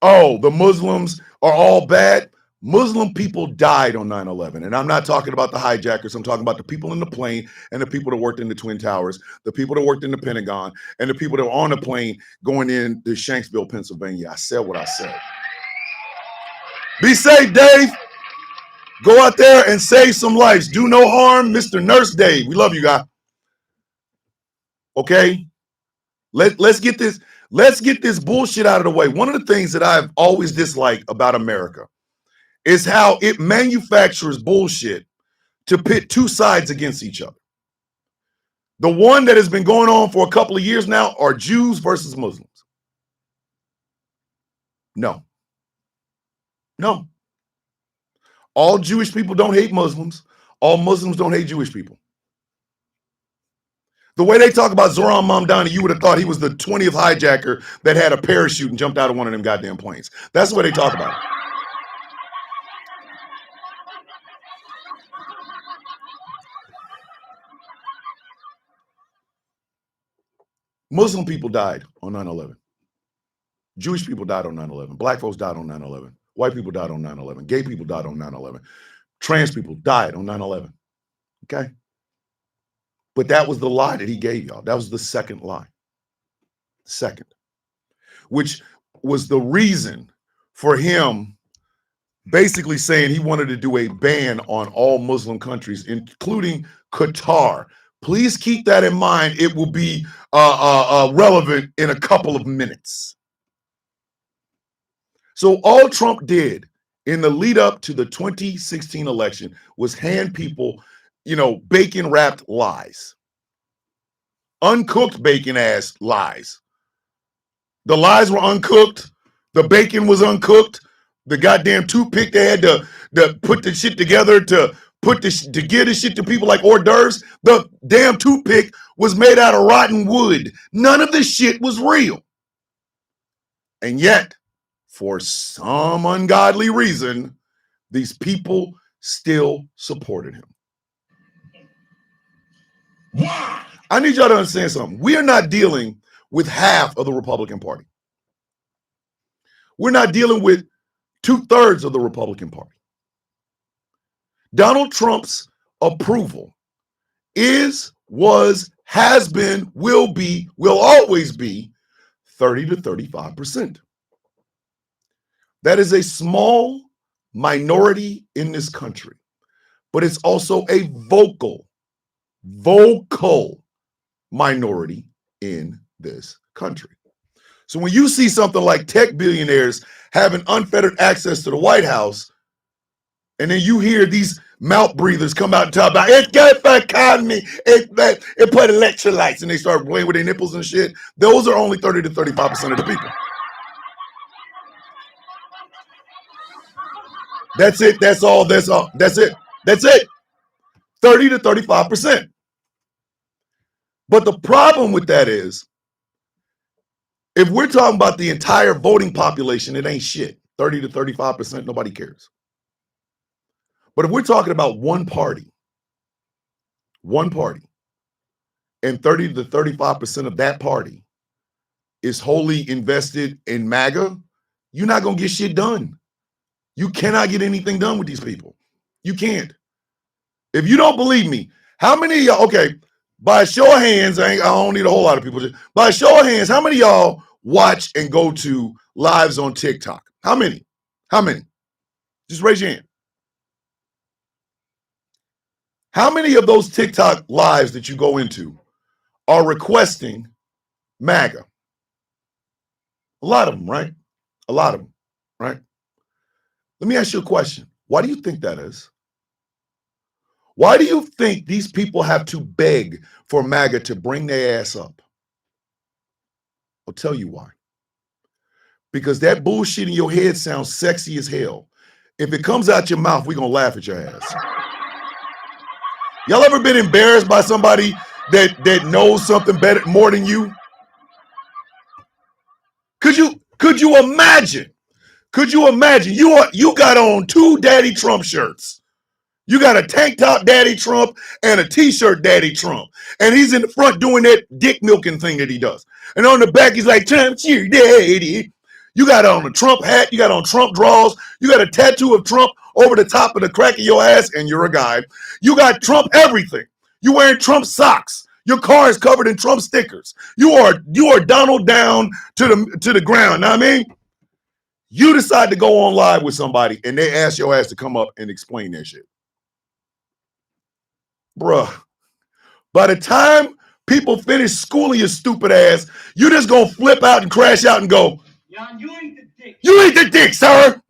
oh, the Muslims are all bad. Muslim people died on 9/11. And I'm not talking about the hijackers. I'm talking about the people in the plane and the people that worked in the Twin Towers, the people that worked in the Pentagon, and the people that were on the plane going in to Shanksville, Pennsylvania. I said what I said. Be safe, Dave. Go out there and save some lives. Do no harm, Mr. Nurse Dave. We love you, guy. Okay? Let's get this bullshit out of the way. One of the things that I've always disliked about America is how it manufactures bullshit to pit 2 sides against each other. The one that has been going on for a couple of years now are Jews versus Muslims. No. All Jewish people don't hate Muslims. All Muslims don't hate Jewish people. The way they talk about Zoran Mamdani, you would have thought he was the 20th hijacker that had a parachute and jumped out of one of them goddamn planes. That's the way they talk about it. Muslim people died on 9/11. Jewish people died on 9/11. Black folks died on 9/11. White people died on 9/11. Gay people died on 9/11. Trans people died on 9/11. Okay? But that was the lie that he gave y'all. That was the second lie. Second. Which was the reason for him basically saying he wanted to do a ban on all Muslim countries, including Qatar. Please keep that in mind. It will be relevant in a couple of minutes. So all Trump did in the lead up to the 2016 election was hand people, bacon wrapped lies, uncooked bacon ass lies. The lies were uncooked. The bacon was uncooked. The goddamn toothpick they had to put the shit together to to give this shit to people like hors d'oeuvres, the damn toothpick was made out of rotten wood. None of this shit was real. And yet, for some ungodly reason, these people still supported him. Why? I need y'all to understand something. We are not dealing with half of the Republican Party. We're not dealing with 2/3 of the Republican Party. Donald Trump's approval is, was, has been, will be, will always be 30 to 35%. That is a small minority in this country, but it's also a vocal minority in this country. So when you see something like tech billionaires having unfettered access to the White House, and then you hear these mouth breathers come out and talk about it's good for economy, it put electrolytes, and they start playing with their nipples and shit, those are only 30 to 35% of the people. That's it. That's all. That's all. That's it. That's it. 30 to 35%. But the problem with that is, if we're talking about the entire voting population, it ain't shit. 30 to 35%, nobody cares. But if we're talking about one party, and 30 to 35% of that party is wholly invested in MAGA, you're not going to get shit done. You cannot get anything done with these people. You can't. If you don't believe me, how many of y'all, okay, by a show of hands, I don't need a whole lot of people. By a show of hands, how many of y'all watch and go to lives on TikTok? How many? How many? Just raise your hand. How many of those TikTok lives that you go into are requesting MAGA? A lot of them, right? A lot of them, right? Let me ask you a question. Why do you think that is? Why do you think these people have to beg for MAGA to bring their ass up? I'll tell you why. Because that bullshit in your head sounds sexy as hell. If it comes out your mouth, we're going to laugh at your ass. Y'all ever been embarrassed by somebody that knows something better, more than you? Could you imagine? Could you imagine? You got on 2 Daddy Trump shirts. You got a tank top Daddy Trump and a t-shirt Daddy Trump. And he's in the front doing that dick milking thing that he does. And on the back, he's like, Trump's your daddy. You got on a Trump hat. You got on Trump drawers. You got a tattoo of Trump over the top of the crack of your ass, and you're a guy. You got Trump everything. You wearing Trump socks. Your car is covered in Trump stickers. You are Donald down to the ground. Know what I mean? You decide to go on live with somebody, and they ask your ass to come up and explain that shit. Bruh, by the time people finish schooling your stupid ass, you just gonna flip out and crash out and go, Jan, you ain't the dick. You ain't the dick, sir.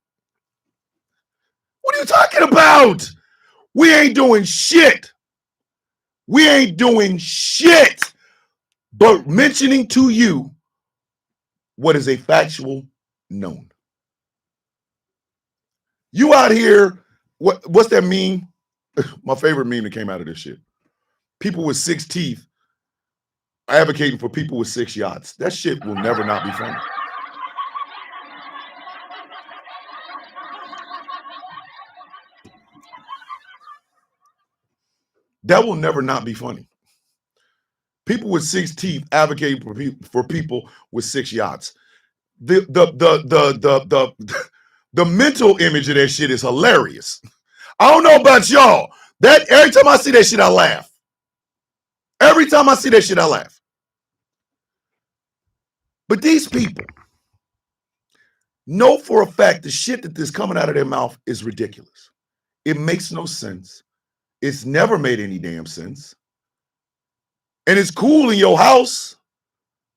What are you talking about? We ain't doing shit. We ain't doing shit but mentioning to you what is a factual known. You out here, what's that meme? My favorite meme that came out of this shit. People with 6 teeth advocating for people with 6 yachts. That shit will never not be funny. That will never not be funny. People with 6 teeth advocating for people with 6 yachts. The mental image of that shit is hilarious. I don't know about y'all. That every time I see that shit, I laugh. Every time I see that shit, I laugh. But these people know for a fact the shit that is coming out of their mouth is ridiculous. It makes no sense. It's never made any damn sense. And it's cool in your house.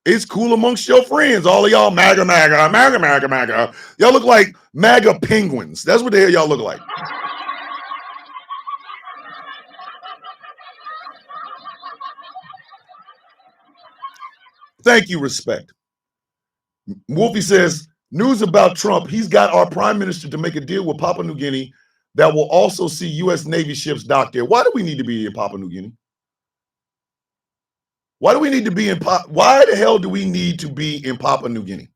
It's cool amongst your friends. All of y'all MAGA, MAGA, MAGA, MAGA, MAGA. Y'all look like MAGA penguins. That's what the hell y'all look like. Thank you, respect. Wolfie says, news about Trump. He's got our prime minister to make a deal with Papua New Guinea that will also see U.S. Navy ships docked there. Why do we need to be in Papua New Guinea? Why do we need to be in why the hell do we need to be in Papua New Guinea?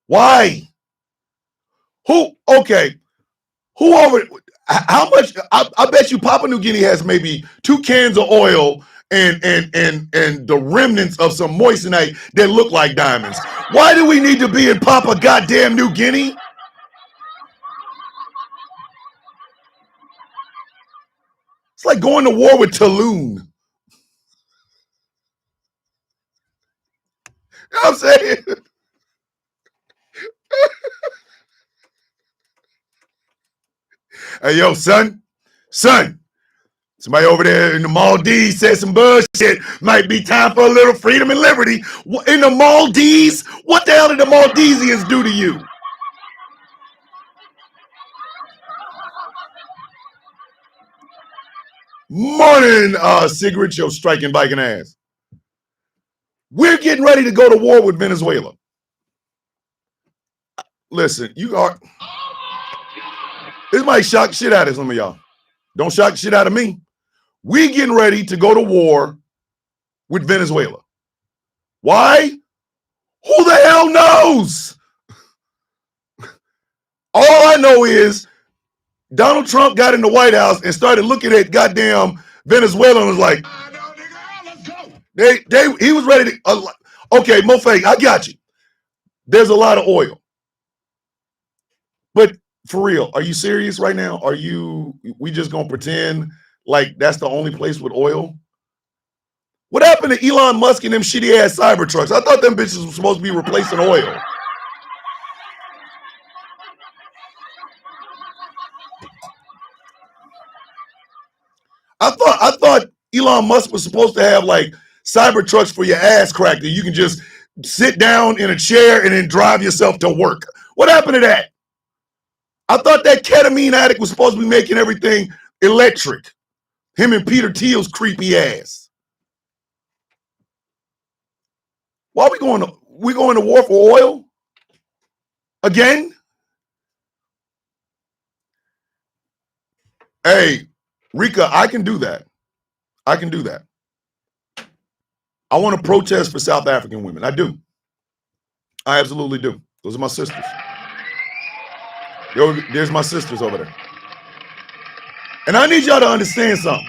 Why? Okay. Who over how much I bet you Papua New Guinea has maybe 2 cans of oil and the remnants of some moissanite that look like diamonds. Why do we need to be in Papua goddamn New Guinea? It's like going to war with Tulun. You know what I'm saying? Hey, yo, son, somebody over there in the Maldives said some bullshit. Might be time for a little freedom and liberty. In the Maldives? What the hell did the Maldesians do to you? Morning, Sigrid, your striking biking ass. We're getting ready to go to war with Venezuela. Listen, this might shock shit out of some of y'all. Don't shock shit out of me. We getting ready to go to war with Venezuela. Why? Who the hell knows? All I know is Donald Trump got in the White House and started looking at goddamn Venezuela and was like, he was ready to, okay, Mofay, I got you. There's a lot of oil. But for real, are you serious right now? We just gonna pretend like that's the only place with oil? What happened to Elon Musk and them shitty ass Cybertrucks? I thought them bitches were supposed to be replacing oil. I thought Elon Musk was supposed to have like Cybertrucks for your ass crack that you can just sit down in a chair and then drive yourself to work. What happened to that? I thought that ketamine addict was supposed to be making everything electric. Him and Peter Thiel's creepy ass. Why are we going to war for oil? Again? Hey, Rika, I can do that. I can do that. I want to protest for South African women. I do. I absolutely do. Those are my sisters. There's my sisters over there. And I need y'all to understand something.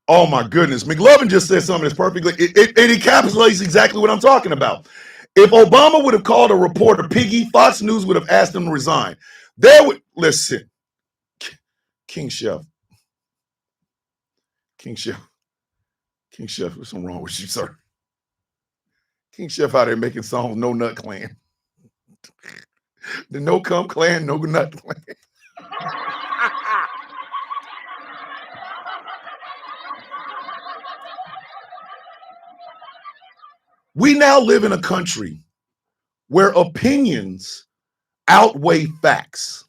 Oh my goodness. McLovin just said something that's perfectly, it encapsulates exactly what I'm talking about. If Obama would have called a reporter piggy, Fox News would have asked him to resign. Listen, King Chef, what's something wrong with you, sir? King Chef out there making songs, No Nut Clan. The No Cum Clan, No Nut Clan. We now live in a country where opinions outweigh facts.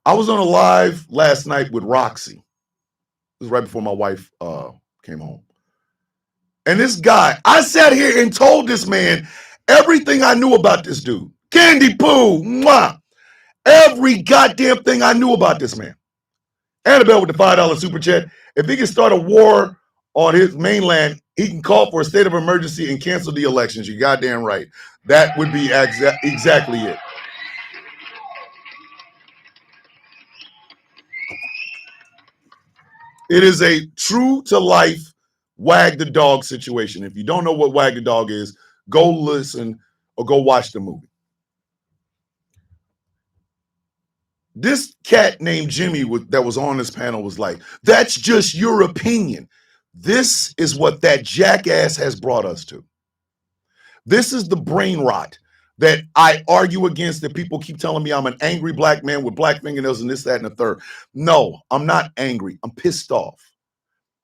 I was on a live last night with Roxy. It was right before my wife came home. And this guy, I sat here and told this man everything I knew about this dude. Candy Poo, mwah. Every goddamn thing I knew about this man. Annabelle with the $5 super chat. If he can start a war on his mainland, he can call for a state of emergency and cancel the elections. You're goddamn right. That would be exactly it. It is a true to life wag the dog situation. If you don't know what wag the dog is, go listen or go watch the movie. This cat named Jimmy that was on this panel was like, that's just your opinion. This is what that jackass has brought us to. This is the brain rot that I argue against, that people keep telling me I'm an angry black man with black fingernails and this, that, and the third. No, I'm not angry. I'm pissed off.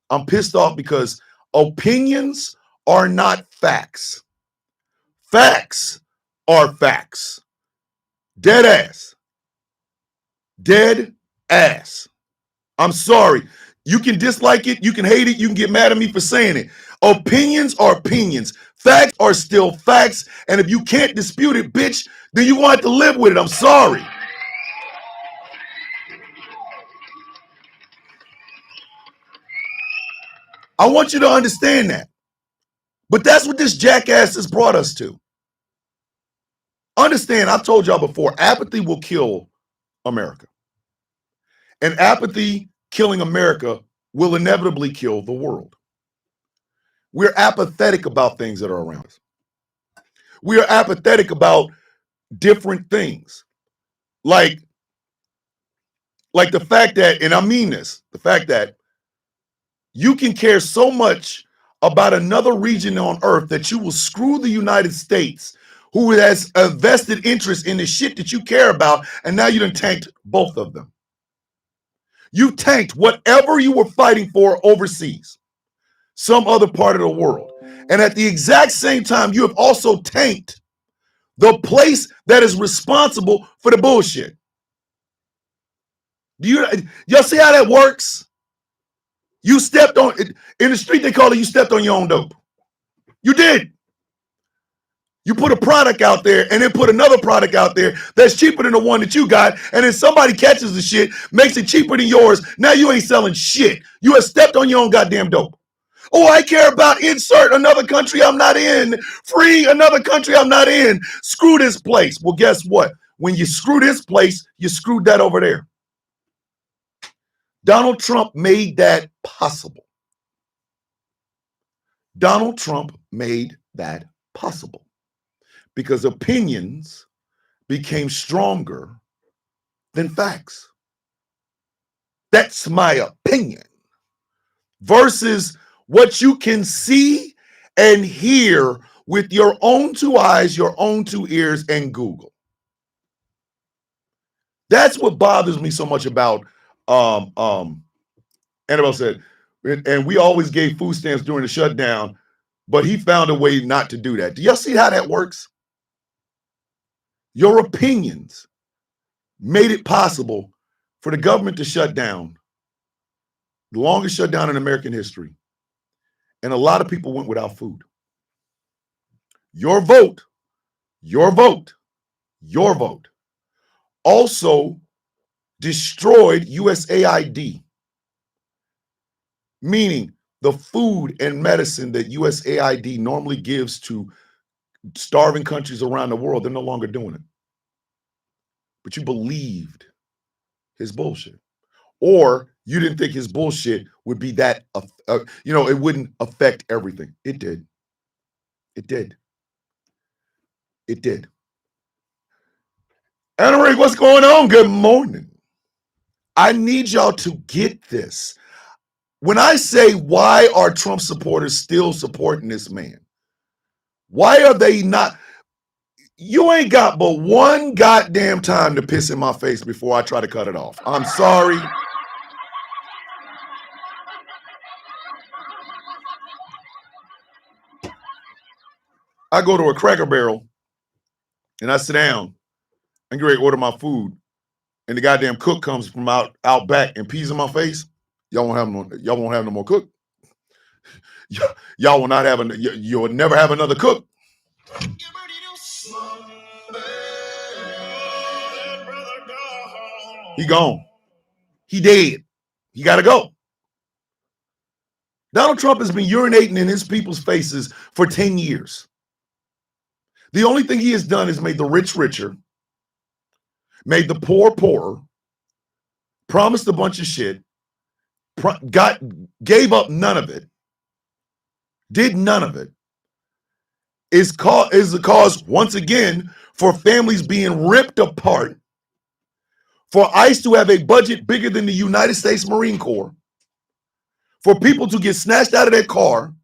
I'm pissed off because opinions are not facts. Facts are facts. Dead ass. Dead ass. I'm sorry. You can dislike it. You can hate it. You can get mad at me for saying it. Opinions are opinions. Facts are still facts. And if you can't dispute it, bitch, then you're going to have to live with it. I'm sorry. I want you to understand that. But that's what this jackass has brought us to. Understand, I've told y'all before, apathy will kill America. And apathy killing America will inevitably kill the world. We're apathetic about things that are around us. We are apathetic about different things. Like the fact that, and I mean this, the fact that you can care so much about another region on earth that you will screw the United States, who has a vested interest in the shit that you care about, and now you done tanked both of them. You tanked whatever you were fighting for overseas, some other part of the world. And at the exact same time, you have also tanked the place that is responsible for the bullshit. Y'all see how that works? You stepped on, in the street they call it, you stepped on your own dope. You did. You put a product out there and then put another product out there that's cheaper than the one that you got, and then somebody catches the shit, makes it cheaper than yours. Now you ain't selling shit. You have stepped on your own goddamn dope. Oh, I care about insert another country I'm not in. Free another country I'm not in. Screw this place. Well, guess what? When you screw this place, you screwed that over there. Donald Trump made that possible. Donald Trump made that possible because opinions became stronger than facts. That's my opinion. Versus what you can see and hear with your own two eyes, your own two ears, and Google. That's what bothers me so much about Annabelle said, and we always gave food stamps during the shutdown, but he found a way not to do that. Do y'all see how that works? Your opinions made it possible for the government to shut down, the longest shutdown in American history. And a lot of people went without food. Your vote also destroyed USAID, meaning the food and medicine that USAID normally gives to starving countries around the world. They're no longer doing it. But you believed his bullshit. Or you didn't think his bullshit would be that, it wouldn't affect everything. It did. It did. It did. Anna Ray, what's going on? Good morning. I need y'all to get this. When I say, why are Trump supporters still supporting this man? Why are they not? You ain't got but one goddamn time to piss in my face before I try to cut it off. I'm sorry. I go to a Cracker Barrel and I sit down and get ready to order my food, and the goddamn cook comes from out back and pees in my face. Y'all won't have no more cook. Y'all will not have you'll never have another cook. He gone. He dead. He got to go. Donald Trump has been urinating in his people's faces for 10 years. The only thing he has done is made the rich richer, made the poor poorer, promised a bunch of shit, gave up none of it, did none of it, is the cause, once again, for families being ripped apart, for ICE to have a budget bigger than the United States Marine Corps, for people to get snatched out of their car,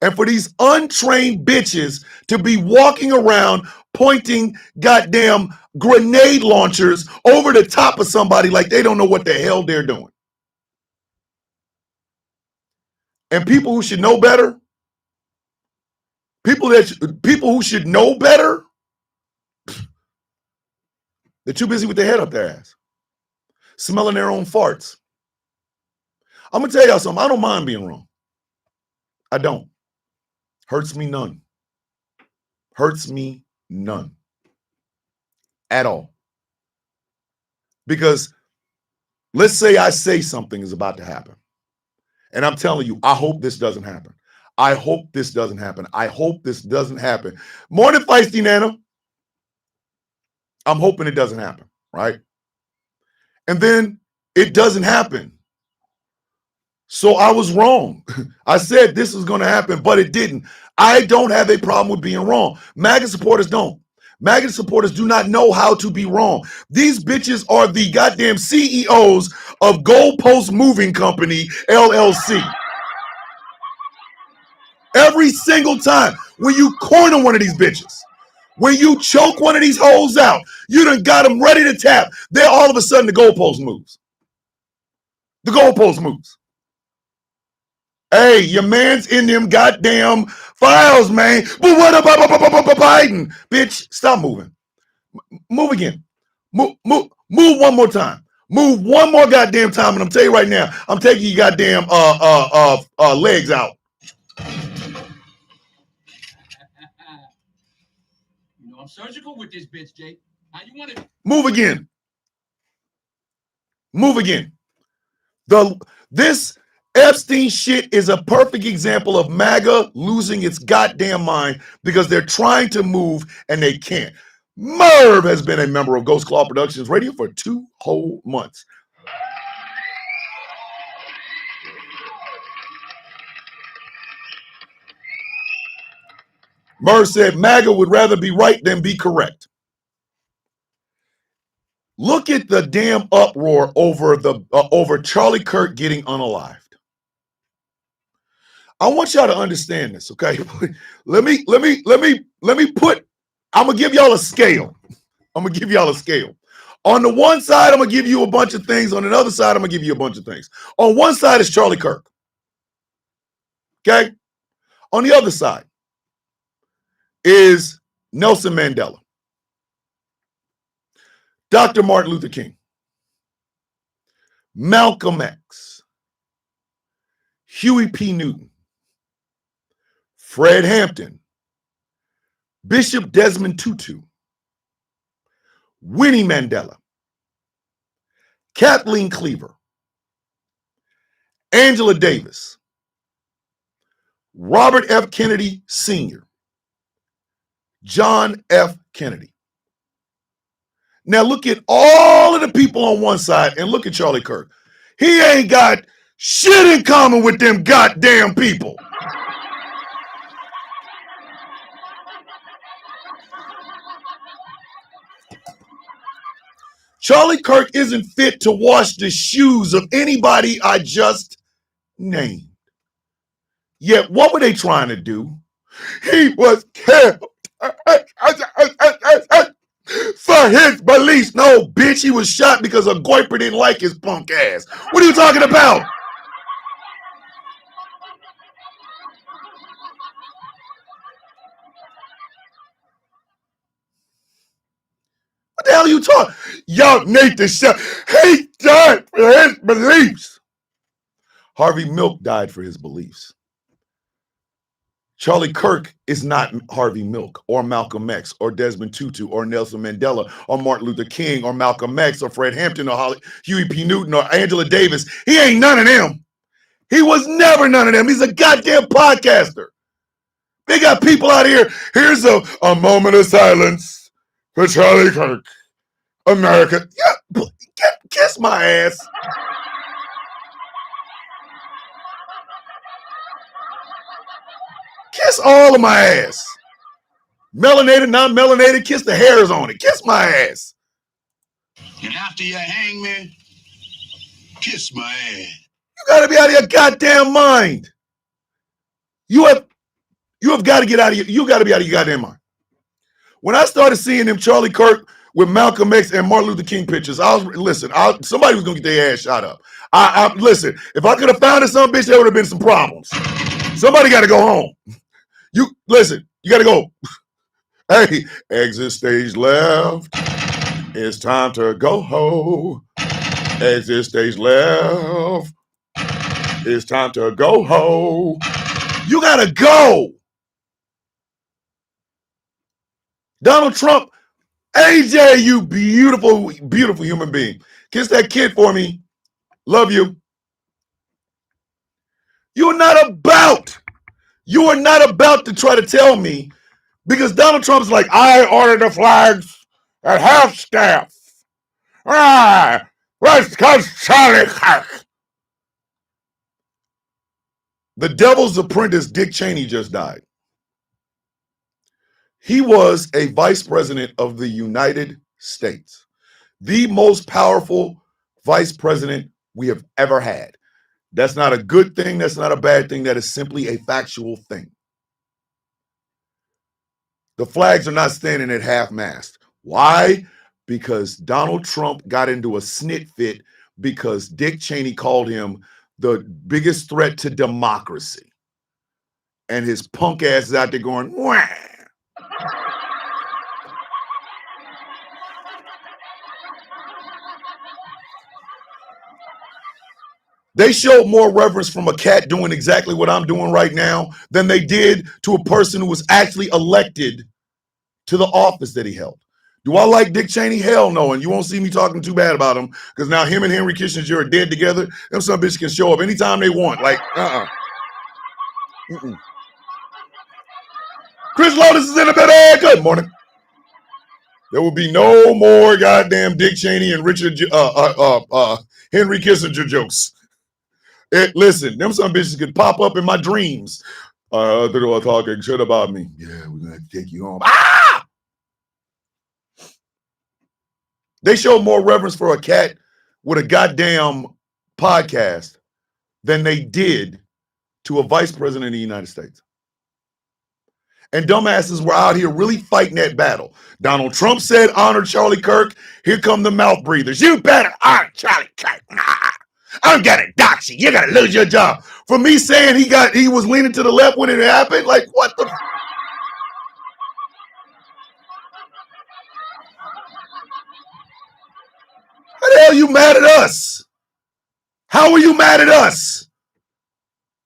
and for these untrained bitches to be walking around pointing goddamn grenade launchers over the top of somebody like they don't know what the hell they're doing. And people who should know better, people who should know better, they're too busy with their head up their ass, smelling their own farts. I'm gonna tell y'all something. I don't mind being wrong. I don't. Hurts me none. Hurts me none. At all. Because let's say I say something is about to happen. And I'm telling you, I hope this doesn't happen. I hope this doesn't happen. I hope this doesn't happen. Morning, Feisty Nana. I'm hoping it doesn't happen, right? And then it doesn't happen. So I was wrong. I said this was going to happen, but it didn't. I don't have a problem with being wrong. MAGA supporters don't. MAGA supporters do not know how to be wrong. These bitches are the goddamn CEOs of Goalpost Moving Company, LLC. Every single time when you corner one of these bitches, when you choke one of these hoes out, you done got them ready to tap. Then all of a sudden the goalpost moves. The goalpost moves. Hey, your man's in them goddamn files, man. But what about Biden? Bitch, stop moving. Move again. Move one more time. Move one more goddamn time, and I'm telling you right now, I'm taking your goddamn legs out. You know I'm surgical with this bitch, Jake. How you want it? Move again. Move again. This Epstein shit is a perfect example of MAGA losing its goddamn mind because they're trying to move and they can't. Merv has been a member of Ghost Claw Productions Radio for 2 whole months. Merv said MAGA would rather be right than be correct. Look at the damn uproar over Charlie Kirk getting unalived. I want y'all to understand this, okay? Let me put, I'm gonna give y'all a scale. I'm gonna give y'all a scale. On the one side, I'm gonna give you a bunch of things. On the other side, I'm gonna give you a bunch of things. On one side is Charlie Kirk. Okay? On the other side is Nelson Mandela, Dr. Martin Luther King, Malcolm X, Huey P. Newton, Fred Hampton, Bishop Desmond Tutu, Winnie Mandela, Kathleen Cleaver, Angela Davis, Robert F. Kennedy Sr., John F. Kennedy. Now look at all of the people on one side and look at Charlie Kirk. He ain't got shit in common with them goddamn people. Charlie Kirk isn't fit to wash the shoes of anybody I just named. Yet what were they trying to do? He was killed for his beliefs. No, bitch, he was shot because a goiper didn't like his punk ass. What are you talking about? What the hell are you talking? Y'all need to shut. He died for his beliefs. Harvey Milk died for his beliefs. Charlie Kirk is not Harvey Milk or Malcolm X or Desmond Tutu or Nelson Mandela or Martin Luther King or Malcolm X or Fred Hampton or Huey P. Newton or Angela Davis. He ain't none of them. He was never none of them. He's a goddamn podcaster. They got people out here. Here's a moment of silence for Charlie Kirk. America. Yeah, kiss my ass. Kiss all of my ass. Melanated, not melanated, kiss the hairs on it. Kiss my ass. And after you hang me, kiss my ass. You gotta be out of your goddamn mind. You have got to get out of you got to be out of your goddamn mind. When I started seeing them Charlie Kirk with Malcolm X and Martin Luther King pictures, somebody was gonna get their ass shot up. Listen, if I could have found it, some bitch, there would have been some problems. Somebody got to go home. You got to go. Hey, exit stage left. It's time to go home. Exit stage left. It's time to go home. You got to go. Donald Trump, AJ, you beautiful, beautiful human being. Kiss that kid for me. Love you. You are not about to try to tell me, because Donald Trump's like, I ordered the flags at half staff. Let's go, Charlie Kirk. The devil's apprentice, Dick Cheney, just died. He was a vice president of the United States, the most powerful vice president we have ever had. That's not a good thing. That's not a bad thing. That is simply a factual thing. The flags are not standing at half-mast. Why? Because Donald Trump got into a snit fit because Dick Cheney called him the biggest threat to democracy. And his punk ass is out there going, wah. They showed more reverence from a cat doing exactly what I'm doing right now than they did to a person who was actually elected to the office that he held. Do I like Dick Cheney? Hell no. And you won't see me talking too bad about him, because now him and Henry Kissinger are dead together. Them some bitches can show up anytime they want. Like, Chris Lotus is in the bed. Good morning. There will be no more goddamn Dick Cheney and Henry Kissinger jokes. Listen, them some bitches could pop up in my dreams. They were talking shit about me. Yeah, we're gonna take you home. They show more reverence for a cat with a goddamn podcast than they did to a vice president of the United States. And dumbasses were out here really fighting that battle. Donald Trump said, honor Charlie Kirk. Here come the mouth breathers. You better honor Charlie Kirk. I'm gonna dox you. You're gonna lose your job. For me saying he was leaning to the left when it happened, like what the? How the hell you mad at us? How are you mad at us?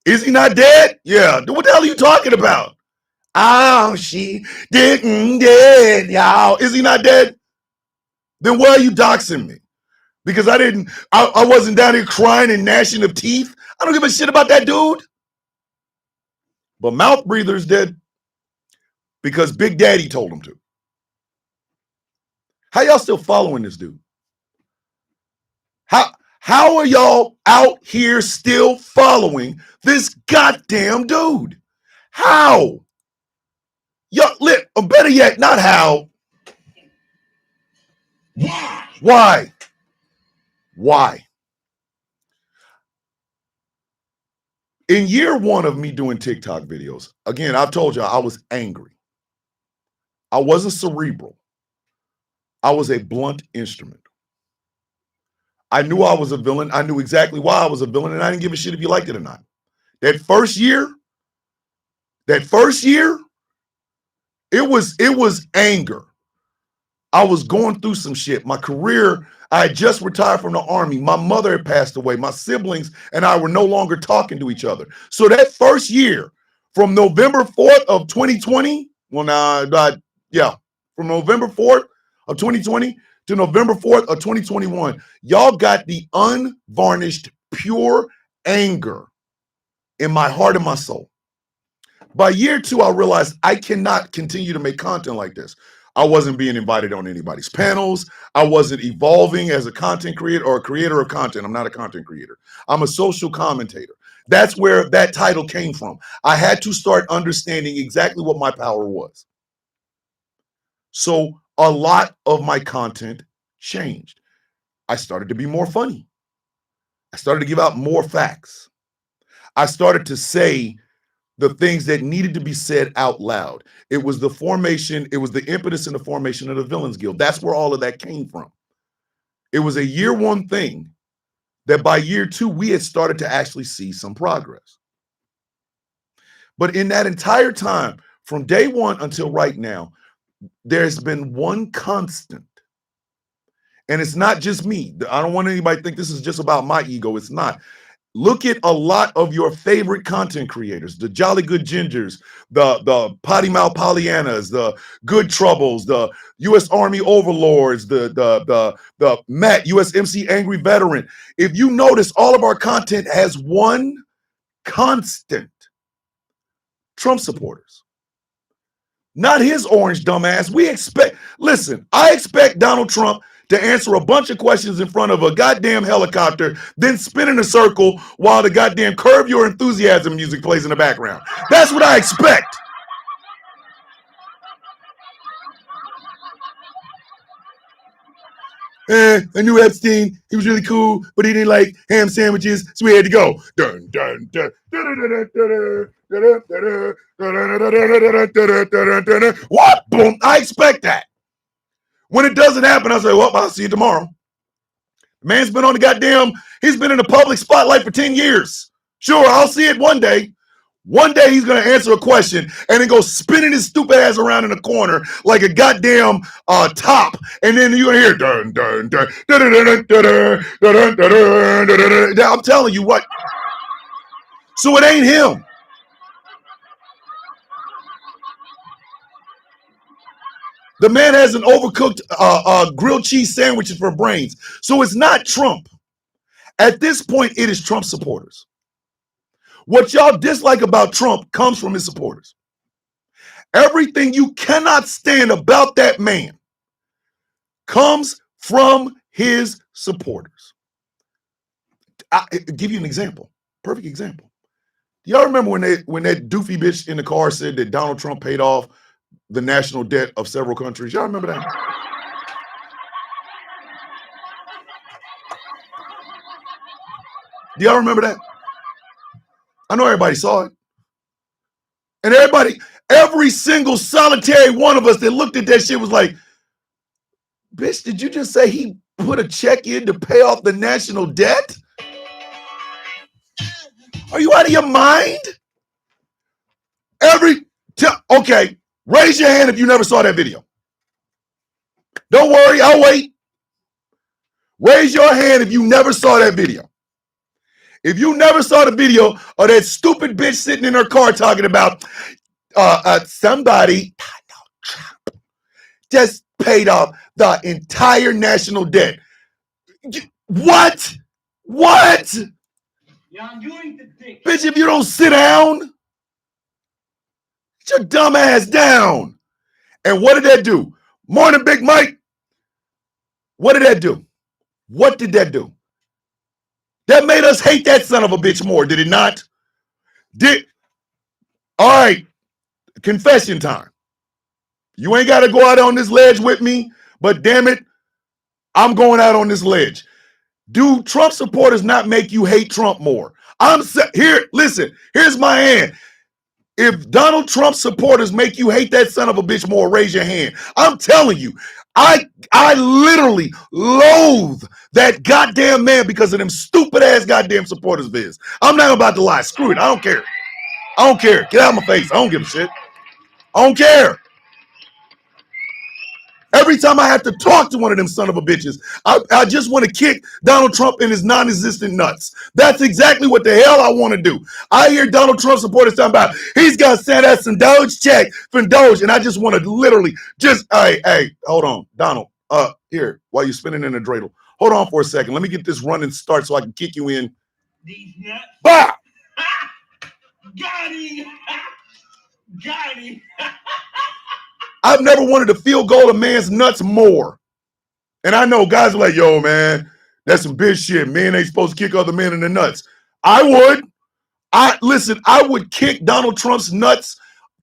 Is he not dead? Yeah. What the hell are you talking about? Oh, she didn't dead, y'all. Is he not dead? Then why are you doxing me? Because I wasn't down here crying and gnashing of teeth. I don't give a shit about that dude. But mouth breathers did, because Big Daddy told him to. How y'all still following this dude? How are y'all out here still following this goddamn dude? How? Y'all, or better yet, not how. Why? Why? In year one of me doing TikTok videos, again, I've told you I was angry. I wasn't cerebral. I was a blunt instrument. I knew I was a villain. I knew exactly why I was a villain, and I didn't give a shit if you liked it or not. That first year, it was anger. I was going through some shit. My career, I had just retired from the Army. My mother had passed away. My siblings and I were no longer talking to each other. So that first year, from November 4th of 2020, from November 4th of 2020 to November 4th of 2021, y'all got the unvarnished, pure anger in my heart and my soul. By year two, I realized I cannot continue to make content like this. I wasn't being invited on anybody's panels. I wasn't evolving as a content creator or a creator of content. I'm not a content creator. I'm a social commentator. That's where that title came from. I had to start understanding exactly what my power was. So a lot of my content changed. I started to be more funny. I started to give out more facts. I started to say the things that needed to be said out loud. It was the formation, it was the impetus in the formation of the Villains Guild. That's where all of that came from. It was a year one thing that by year two, we had started to actually see some progress. But in that entire time, from day one until right now, there's been one constant. And it's not just me. I don't want anybody to think this is just about my ego. It's not. look at a lot of your favorite content creators, the Jolly Good Gingers, the Potty Mouth Pollyannas, the Good Troubles, the U.S. Army Overlords, the Matt, USMC Angry Veteran. If you notice, all of our content has one constant: Trump supporters. Not his orange dumbass. Listen, I expect Donald Trump to answer a bunch of questions in front of a goddamn helicopter, then spin in a circle while the goddamn Curb Your Enthusiasm music plays in the background. That's what I expect. I knew Epstein. He was really cool, but he didn't like ham sandwiches, so we had to go. Dun, dun, dun, what? Boom. I expect that. When it doesn't happen, I say, well, I'll see you tomorrow. The man's been on the goddamn, he's been in the public spotlight for 10 years. Sure, I'll see it one day. One day he's going to answer a question and then go spinning his stupid ass around in the corner like a goddamn top. And then you're going to hear, dun, dun, dun, dun, dun, dun, dun, dun, dun, dun, dun. I'm telling you what. So it ain't him. The man has an overcooked grilled cheese sandwiches for brains. So it's not Trump. At this point, it is Trump supporters. What y'all dislike about Trump comes from his supporters. Everything you cannot stand about that man comes from his supporters. I'll give you an example. Perfect example. Y'all remember when that doofy bitch in the car said that Donald Trump paid off the national debt of several countries? Y'all remember that? Do y'all remember that? I know everybody saw it. And every single solitary one of us that looked at that shit was like, bitch, did you just say he put a check in to pay off the national debt? Are you out of your mind? Okay, raise your hand if you never saw that video. Don't worry, I'll wait. Raise your hand if you never saw that video. If you never saw the video of that stupid bitch sitting in her car talking about somebody just paid off the entire national debt. What? What? Bitch, if you don't sit down, get your dumb ass down. And what did that do? Morning, Big Mike. What did that do? What did that do? That made us hate that son of a bitch more, did it not? All right, confession time. You ain't got to go out on this ledge with me, but damn it, I'm going out on this ledge. Do Trump supporters not make you hate Trump more? Listen, here's my hand. If Donald Trump supporters make you hate that son of a bitch more, raise your hand. I'm telling you, I literally loathe that goddamn man because of them stupid ass goddamn supporters of his. I'm not about to lie. Screw it. I don't care. I don't care. Get out of my face. I don't give a shit. I don't care. Every time I have to talk to one of them son of a bitches, I just want to kick Donald Trump in his non-existent nuts. That's exactly what the hell I want to do. I hear Donald Trump supporters talking about he's going to send us some Doge check from Doge, and I just want to literally just, hey, hold on, Donald, here, while you're spinning in the dreidel, hold on for a second. Let me get this running start so I can kick you in. These nuts. Bah! Got him. Got him. I've never wanted to field goal a man's nuts more. And I know guys are like, yo, man, that's some bitch shit. Men ain't supposed to kick other men in the nuts. I would. I would kick Donald Trump's nuts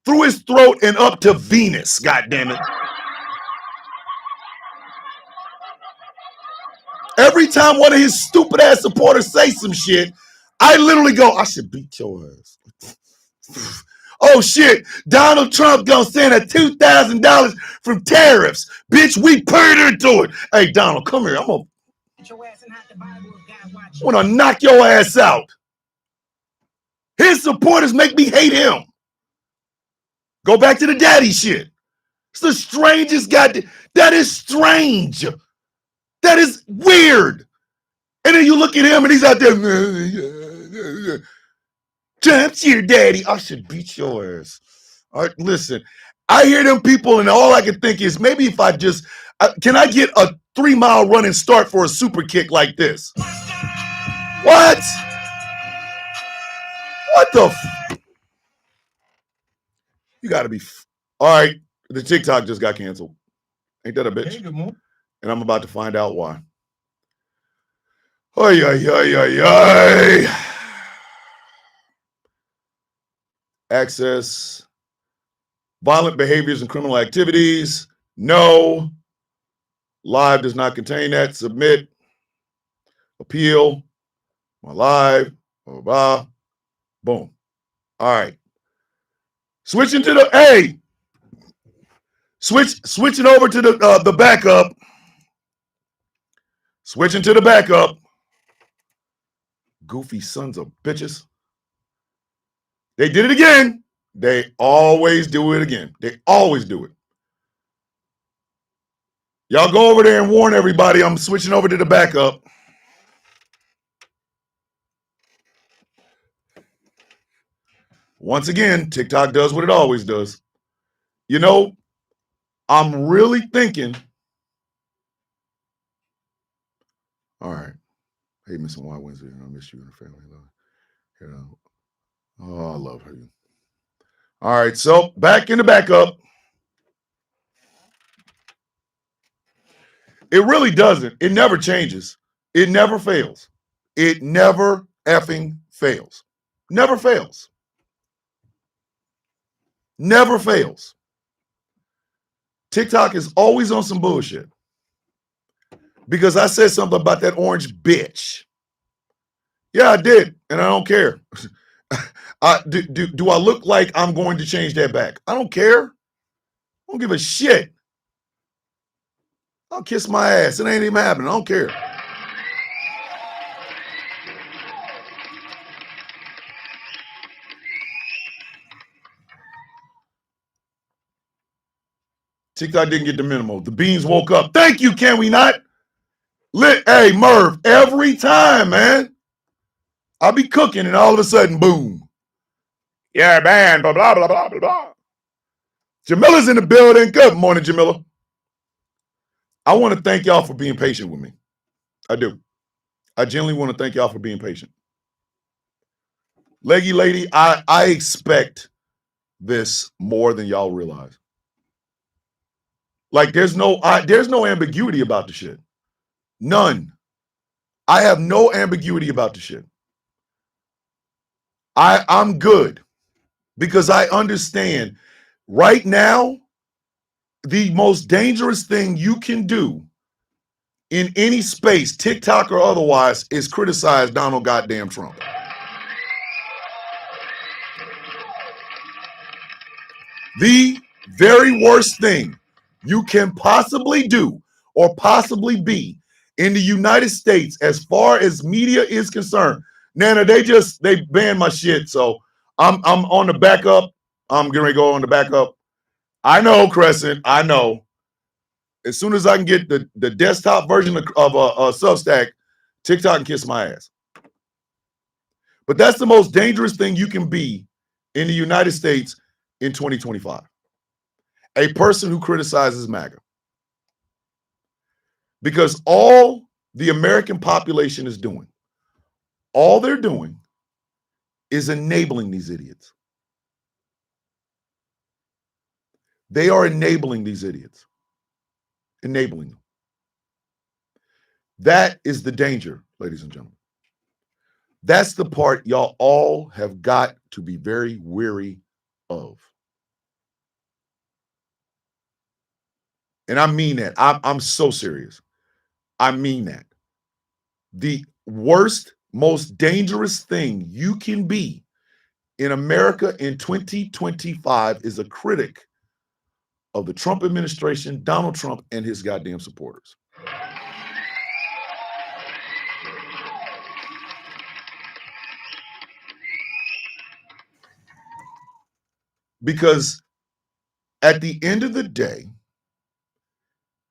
through his throat and up to Venus, goddammit. Every time one of his stupid ass supporters say some shit, I literally go, I should beat your ass. Oh shit, Donald Trump gonna send a $2,000 from tariffs. Bitch, we paid into it. Hey, Donald, come here. I'm gonna knock your ass out. His supporters make me hate him. Go back to the daddy shit. It's the strangest goddamn. That is strange. That is weird. And then you look at him and he's out there. Jumps your daddy. I should beat your ass. All right, listen. I hear them people, and all I can think is maybe if I just can I get a 3-mile running start for a super kick like this? What? What the? You got to be. All right, the TikTok just got canceled. Ain't that a bitch? Hey, good morning. And I'm about to find out why. Ay, ay, ay, ay, ay. Access. Violent behaviors and criminal activities. No. Live does not contain that. Submit. Appeal. My live. Blah, blah, blah. Boom. All right. Switching to the A. Switching over to the backup. Switching to the backup. Goofy sons of bitches. They did it again. They always do it again. They always do it. Y'all go over there and warn everybody I'm switching over to the backup. Once again, TikTok does what it always does. You know, I'm really thinking. All right. Hey, Missing Wild Wednesday. I miss you and the family. You know. Oh, I love her. All right. So back in the backup. It really doesn't. It never changes. It never fails. It never effing fails. Never fails. Never fails. TikTok is always on some bullshit. Because I said something about that orange bitch. Yeah, I did. And I don't care. Do I look like I'm going to change that back? I don't care. I don't give a shit. I'll kiss my ass. It ain't even happening. I don't care. TikTok didn't get the memo. The beans woke up. Thank you, can we not? Hey, Merv, every time, man. I'll be cooking and all of a sudden, boom. Yeah, man, blah, blah, blah, blah, blah, blah. Jamila's in the building. Good morning, Jamila. I want to thank y'all for being patient with me. I do. I genuinely want to thank y'all for being patient. Leggy lady, I expect this more than y'all realize. Like there's no ambiguity about the shit. None. I have no ambiguity about the shit. I'm good because I understand right now the most dangerous thing you can do in any space, TikTok or otherwise, is criticize Donald goddamn Trump. The very worst thing you can possibly do or possibly be in the United States as far as media is concerned. Nana, they banned my shit, so I'm on the backup. I'm gonna go on the backup. I know, Crescent. I know. As soon as I can get the desktop version of Substack, TikTok can kiss my ass. But that's the most dangerous thing you can be in the United States in 2025. A person who criticizes MAGA. Because all the American population is doing, all they're doing is enabling these idiots. They are enabling these idiots. Enabling them. That is the danger, ladies and gentlemen. That's the part y'all all have got to be very wary of. And I mean that. I'm so serious. I mean that. The worst, most dangerous thing you can be in America in 2025 is a critic of the Trump administration, Donald Trump, and his goddamn supporters. Because at the end of the day,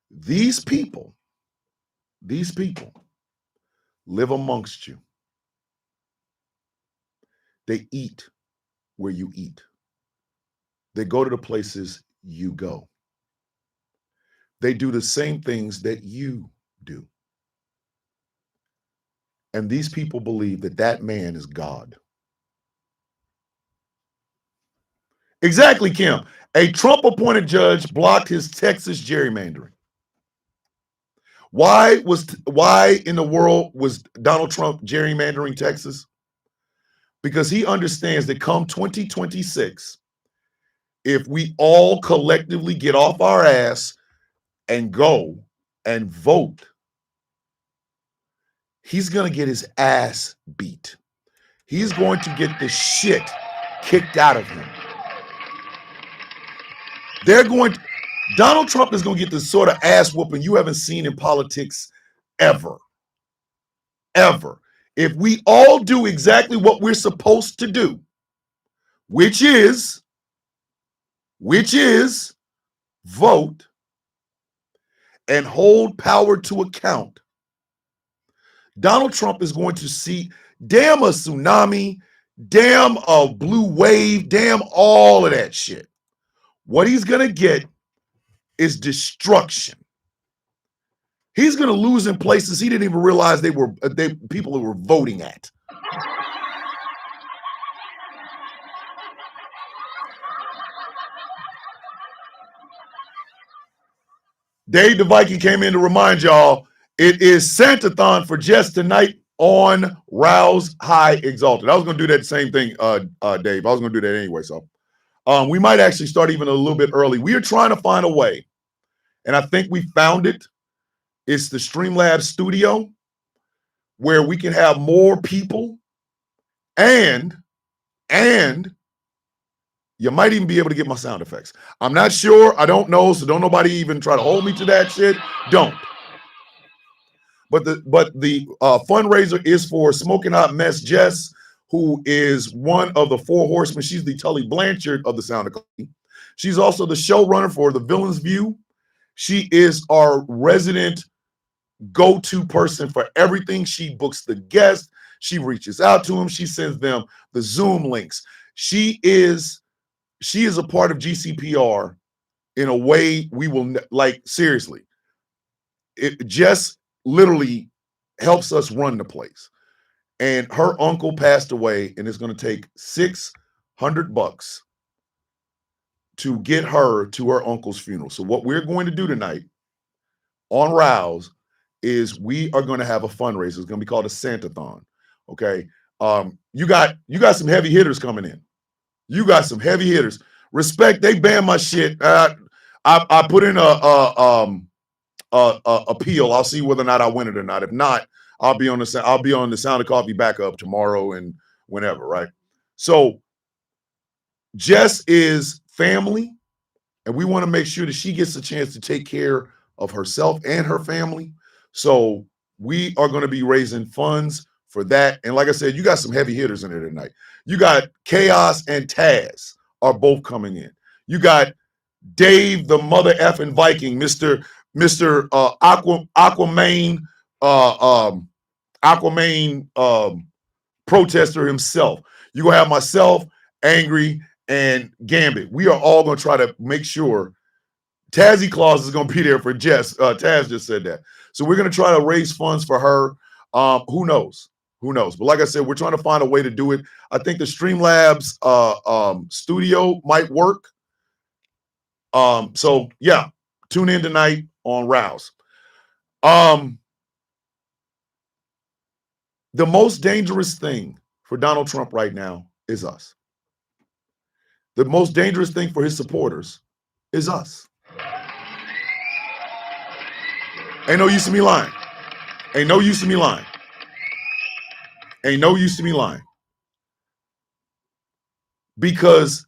these people live amongst you. They eat where you eat. They go to the places you go. They do the same things that you do. And these people believe that that man is God. Exactly, Kim. A Trump-appointed judge blocked his Texas gerrymandering. Why in the world was Donald Trump gerrymandering Texas? Because he understands that come 2026, if we all collectively get off our ass and go and vote, he's going to get his ass beat. He's going to get the shit kicked out of him. Donald Trump is going to get the sort of ass whooping you haven't seen in politics ever. Ever. If we all do exactly what we're supposed to do, which is vote and hold power to account, Donald Trump is going to see, damn a tsunami, damn a blue wave, damn all of that shit. What he's going to get is destruction. He's going to lose in places he didn't even realize people who were voting at. Dave the Viking came in to remind y'all it is Santathon for Jess tonight on Rouse High Exalted. I was going to do that same thing, Dave. I was going to do that anyway. So we might actually start even a little bit early. We are trying to find a way, and I think we found it. It's the Streamlabs studio where we can have more people, and you might even be able to get my sound effects. I'm not sure. I don't know. So don't nobody even try to hold me to that shit. Don't. But the fundraiser is for Smoking Hot Mess Jess, who is one of the four horsemen. She's the Tully Blanchard of the Sound of Clean. She's also the showrunner for The Villain's View. She is our resident go-to person for everything. She books the guests. She reaches out to them. She sends them the Zoom links. She is a part of GCPR in a way we will, like, seriously. It just literally helps us run the place. And her uncle passed away, and it's going to take $600 to get her to her uncle's funeral. So what we're going to do tonight on Rouse is we are going to have a fundraiser. It's going to be called a Santathon. Okay. You got some heavy hitters coming in. You got some heavy hitters. Respect. They banned my shit. I put in a appeal. I'll see whether or not I win it or not. If not, I'll be on the Sound of Coffee backup tomorrow and whenever. Right. So Jess is family, and we want to make sure that she gets a chance to take care of herself and her family. So we are going to be raising funds for that. And like I said, you got some heavy hitters in there tonight. You got Chaos and Taz are both coming in. You got Dave, the mother effing Viking, Mr. Aquaman, protester himself. You're going to have myself, Angry, and Gambit. We are all going to try to make sure Tazzy Claus is going to be there for Jess. Taz just said that. So we're going to try to raise funds for her. Who knows? Who knows? But like I said, we're trying to find a way to do it. I think the Streamlabs studio might work. So yeah, tune in tonight on Rouse. The most dangerous thing for Donald Trump right now is us. The most dangerous thing for his supporters is us. Ain't no use to me lying. Ain't no use to me lying. Ain't no use to me lying. Because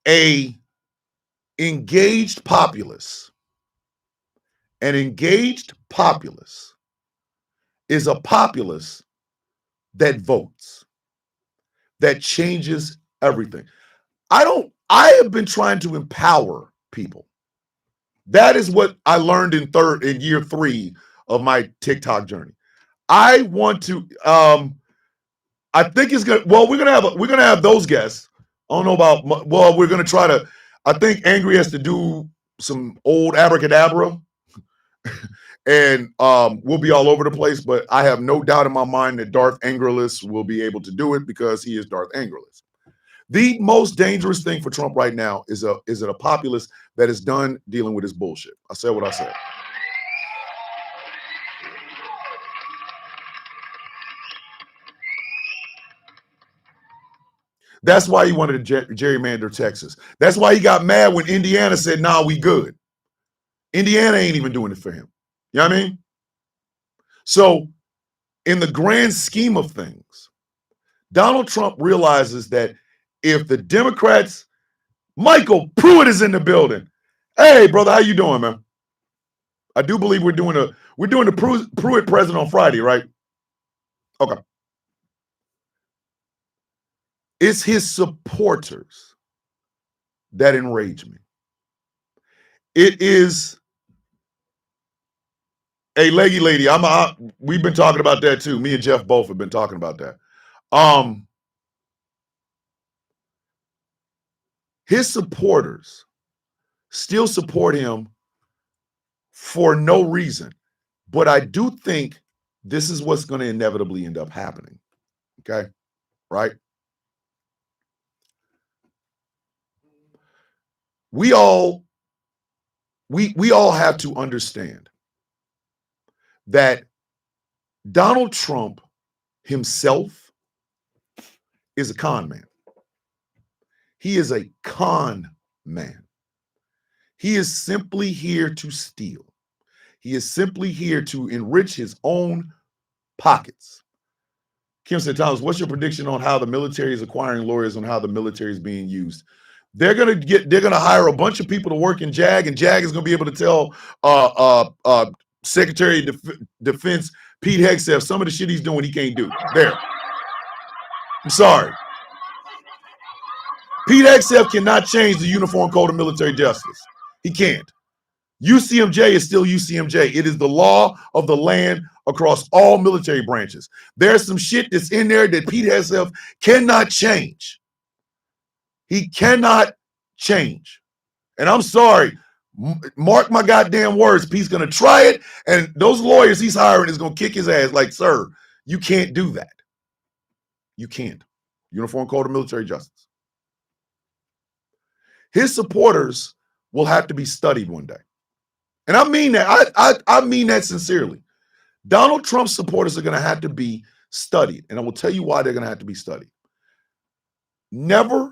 an engaged populace is a populace that votes, that changes everything. I have been trying to empower people. That is what I learned in year 3 of my TikTok journey. I want to, I think it's gonna. Well, we're gonna have those guests. I don't know about. Well, we're gonna try to. I think Angry has to do some old abracadabra, and we'll be all over the place. But I have no doubt in my mind that Darth Angerless will be able to do it because he is Darth Angerless. The most dangerous thing for Trump right now is a populace that is done dealing with his bullshit. I said what I said. That's why he wanted to gerrymander Texas. That's why he got mad when Indiana said, nah, we good. Indiana ain't even doing it for him. You know what I mean? So in the grand scheme of things, Donald Trump realizes that if the Democrats, Michael Pruitt is in the building. Hey, brother, how you doing, man? I do believe we're doing the Pruitt president on Friday, right? Okay. It's his supporters that enrage me. It is a leggy lady. We've been talking about that too. Me and Jeff both have been talking about that. His supporters still support him for no reason. But I do think this is what's going to inevitably end up happening. Okay? Right? We all have to understand that Donald Trump himself is a con man. He is a con man. He is simply here to steal. He is simply here to enrich his own pockets. Kim said, Thomas, what's your prediction on how the military is acquiring lawyers, on how the military is being used? They're gonna hire a bunch of people to work in JAG, and JAG is gonna be able to tell Secretary of Defense Pete Hegseth some of the shit he's doing he can't do. There. I'm sorry. Pete Hegseth cannot change the Uniform Code of Military Justice. He can't. UCMJ is still UCMJ. It is the law of the land across all military branches. There's some shit that's in there that Pete Hegseth cannot change. He cannot change. And I'm sorry. Mark my goddamn words. Pete's going to try it. And those lawyers he's hiring is going to kick his ass like, sir, you can't do that. You can't. Uniform Code of Military Justice. His supporters will have to be studied one day. And I mean that. I mean that sincerely. Donald Trump's supporters are going to have to be studied. And I will tell you why they're going to have to be studied. Never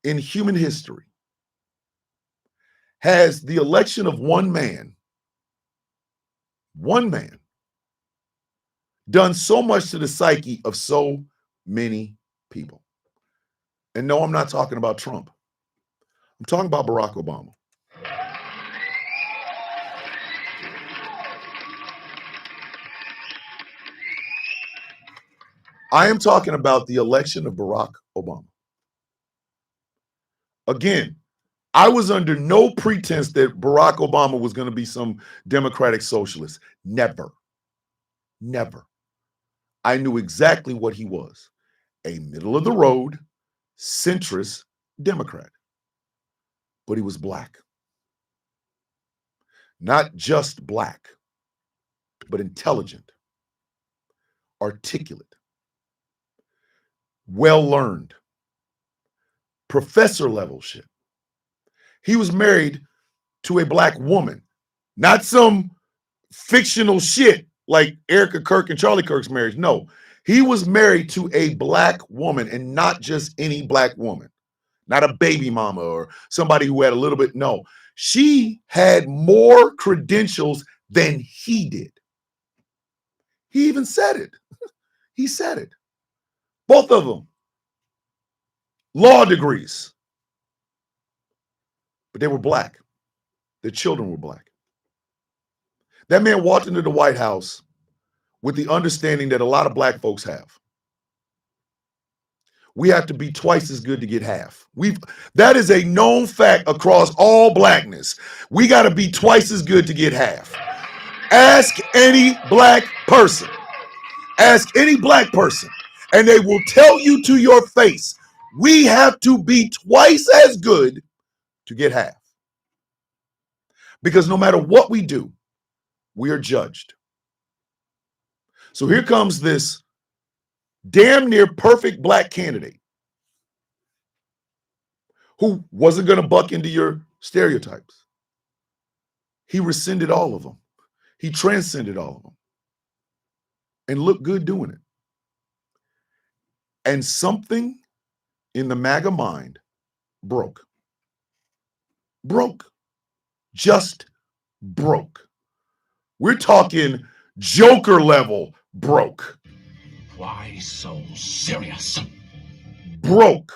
in human history has the election of one man done so much to the psyche of so many people. And no, I'm not talking about Trump. I'm talking about Barack Obama. I am talking about the election of Barack Obama. Again, I was under no pretense that Barack Obama was going to be some democratic socialist. Never. Never. I knew exactly what he was. A middle-of-the-road, centrist Democrat. But he was black. Not just black, but intelligent, articulate, well-learned, professor-level shit. He was married to a black woman, not some fictional shit like Erica Kirk and Charlie Kirk's marriage. No, he was married to a black woman, and not just any black woman, not a baby mama or somebody who had a little bit. No, she had more credentials than he did. He even said it. He said it. Both of them. Law degrees. But they were black. Their children were black. That man walked into the White House with the understanding that a lot of black folks have. We have to be twice as good to get half. That is a known fact across all blackness. We got to be twice as good to get half. Ask any black person. Ask any black person. And they will tell you to your face, we have to be twice as good to get half. Because no matter what we do, we are judged. So here comes this damn near perfect black candidate who wasn't going to buck into your stereotypes. He rescinded all of them. He transcended all of them and looked good doing it. And something in the MAGA mind broke. Just broke. We're talking Joker level broke. Why so serious? Broke.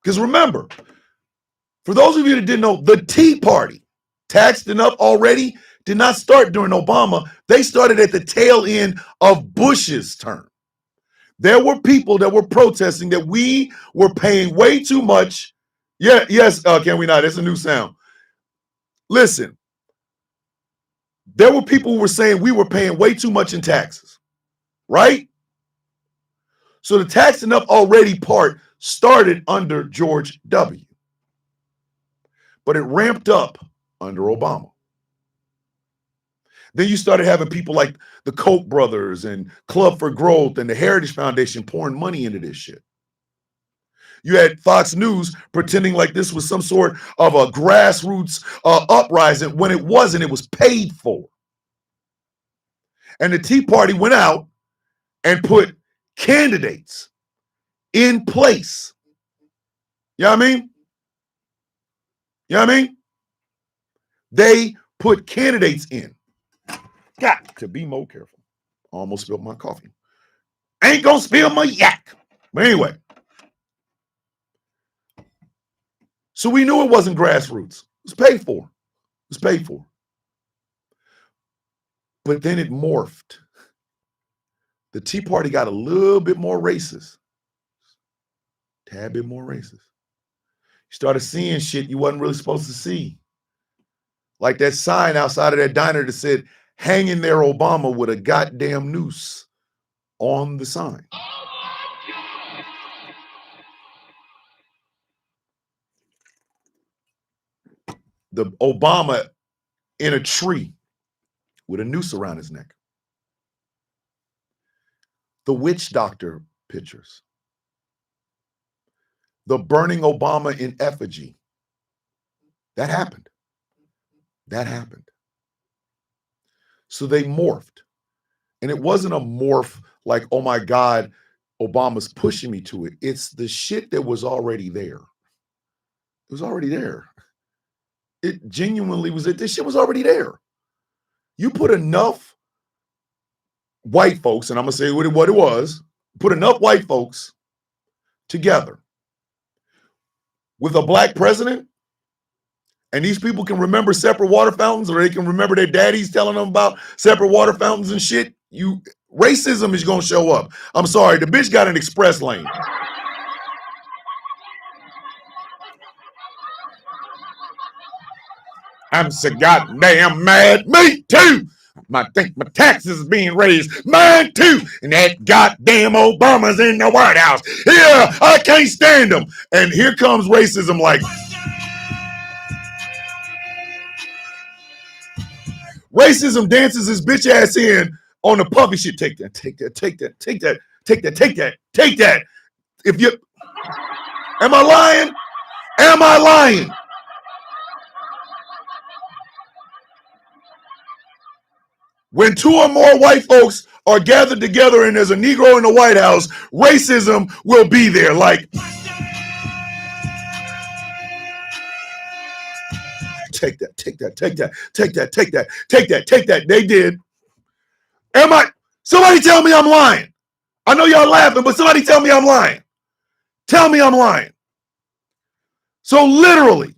Because remember, for those of you that didn't know, the Tea Party, taxed enough already, did not start during Obama. They started at the tail end of Bush's term. There were people that were protesting that we were paying way too much. Yeah, yes, can we not? It's a new sound. Listen, there were people who were saying we were paying way too much in taxes, right? So the tax enough already part started under George W. But it ramped up under Obama. Then you started having people like the Koch brothers and Club for Growth and the Heritage Foundation pouring money into this shit. You had Fox News pretending like this was some sort of a grassroots uprising when it wasn't. It was paid for. And the Tea Party went out and put candidates in place. You know what I mean? You know what I mean? They put candidates in. Got to be more careful. Almost spilled my coffee. Ain't gonna spill my yak. But anyway. So we knew it wasn't grassroots. It was paid for. It was paid for. But then it morphed. The Tea Party got a little bit more racist. Tad bit more racist. You started seeing shit you wasn't really supposed to see. Like that sign outside of that diner that said, hang in there, Obama, with a goddamn noose on the sign. The Obama in a tree with a noose around his neck. The witch doctor pictures. The burning Obama in effigy. That happened. That happened. So they morphed. And it wasn't a morph like, oh my God, Obama's pushing me to it. It's the shit that was already there. It was already there. It genuinely was it. This shit was already there. You put enough white folks, and I'm going to say what it was, put enough white folks together with a black president, and these people can remember separate water fountains, or they can remember their daddies telling them about separate water fountains and shit. Racism is going to show up. I'm sorry, the bitch got an express lane. I'm so goddamn mad. Me too. I think my taxes is being raised. Mine too. And that goddamn Obama's in the White House. Yeah, I can't stand him. And here comes racism like, racism dances his bitch ass in on the puffy shit. Take that, take that, take that, take that, take that, take that, take that. If you, am I lying? Am I lying? When two or more white folks are gathered together and there's a Negro in the White House, racism will be there. Like, take that, take that, take that, take that, take that, take that, take that. They did. Somebody tell me I'm lying. I know y'all laughing, but somebody tell me I'm lying. Tell me I'm lying. So literally,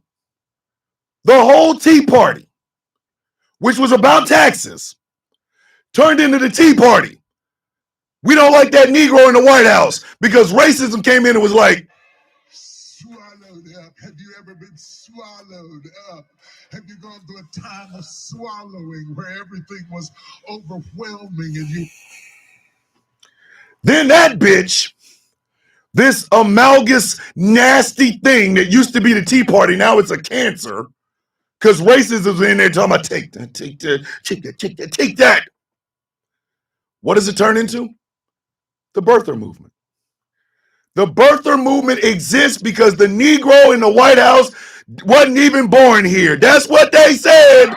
the whole Tea Party, which was about taxes, turned into the Tea Party. We don't like that Negro in the White House because racism came in and was like, swallowed up. Have you ever been swallowed up? Have you gone through a time of swallowing where everything was overwhelming and you? Then that bitch, this amalgamous nasty thing that used to be the Tea Party, now it's a cancer because racism's in there talking about take that, take that, take that, take that, take that. What does it turn into? The birther movement. The birther movement exists because the Negro in the White House wasn't even born here. That's what they said.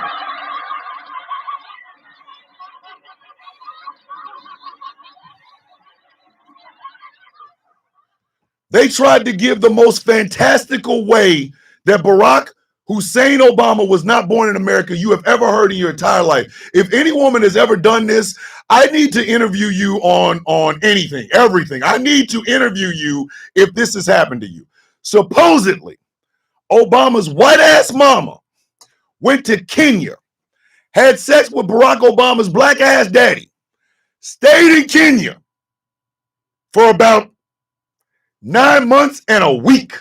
They tried to give the most fantastical way that Barack Hussein Obama was not born in America you have ever heard in your entire life. If any woman has ever done this, I need to interview you on anything, everything. I need to interview you if this has happened to you. Supposedly, Obama's white ass mama went to Kenya, had sex with Barack Obama's black ass daddy, stayed in Kenya for about 9 months and a week.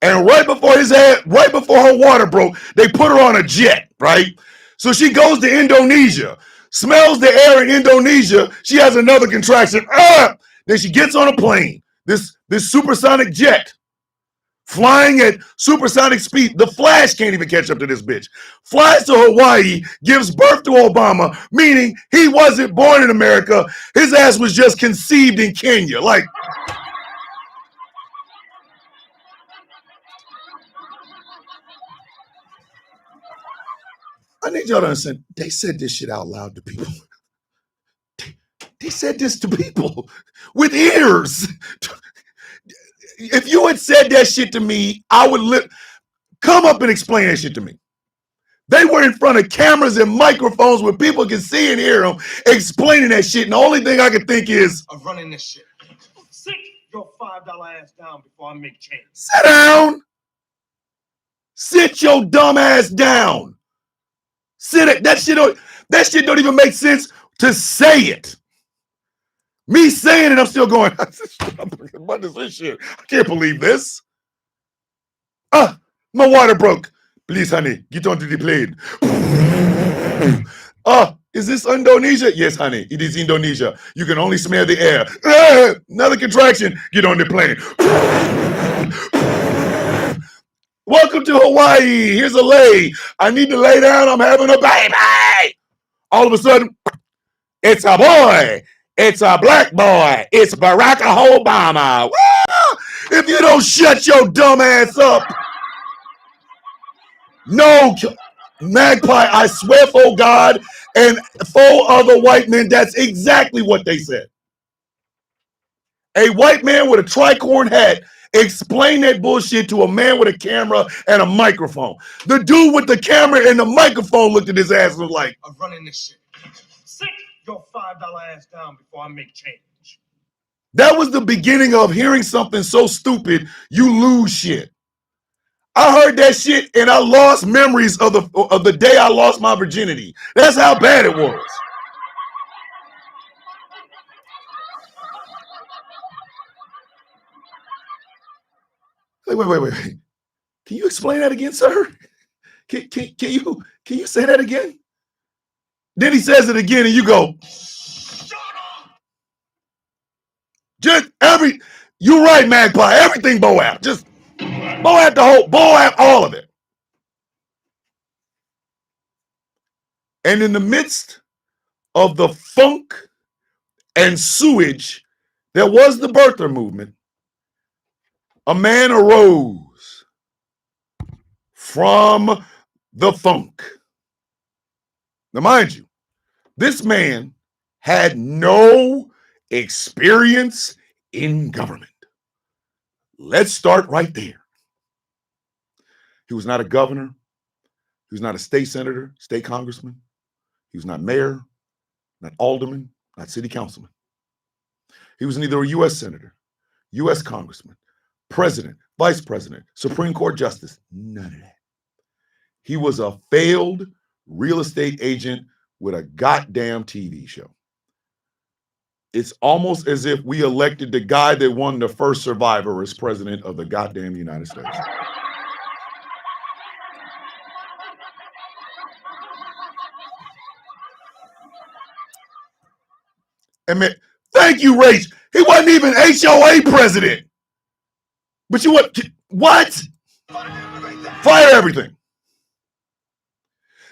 And right before her water broke, they put her on a jet, right? So she goes to Indonesia, smells the air in Indonesia. She has another contraction. Then she gets on a plane, this supersonic jet, flying at supersonic speed. The Flash can't even catch up to this bitch. Flies to Hawaii, gives birth to Obama, meaning he wasn't born in America. His ass was just conceived in Kenya. Like, I need y'all to understand, they said this shit out loud to people. They said this to people with ears. If you had said that shit to me, I would come up and explain that shit to me. They were in front of cameras and microphones where people can see and hear them explaining that shit. And the only thing I can think is, I'm running this shit. Sit your $5 ass down before I make change. Sit down. Sit your dumb ass down. Sit it. That shit don't even make sense to say it. Me saying it, I'm still going, what is this shit? I can't believe this. My water broke. Please, honey, get onto the plane. Is this Indonesia? Yes, honey, it is Indonesia. You can only smell the air. Another contraction. Get on the plane. Welcome to Hawaii. Here's a lay. I need to lay down. I'm having a baby. All of a sudden, it's a boy. It's a black boy. It's Barack Obama. Woo! If you don't shut your dumb ass up. No, Magpie, I swear for God and for other white men, that's exactly what they said. A white man with a tricorn hat explain that bullshit to a man with a camera and a microphone. The dude with the camera and the microphone looked at his ass and was like, I'm running this shit. Sit your $5 ass down before I make change. That was the beginning of hearing something so stupid, you lose shit. I heard that shit and I lost memories of the day I lost my virginity. That's how bad it was. Wait. Can you explain that again, sir? Can you say that again? Then he says it again and you go, shut up. You're right, Magpie. Everything Boab. Just Boab all of it. And in the midst of the funk and sewage that was the birther movement, a man arose from the funk. Now, mind you, this man had no experience in government. Let's start right there. He was not a governor. He was not a state senator, state congressman. He was not mayor, not alderman, not city councilman. He was neither a U.S. senator, U.S. congressman, president, vice president, Supreme Court justice, none of that. He was a failed real estate agent with a goddamn TV show. It's almost as if we elected the guy that won the first Survivor as president of the goddamn United States. And man, Thank you, Rach. He wasn't even HOA president. But you what? Fire everything.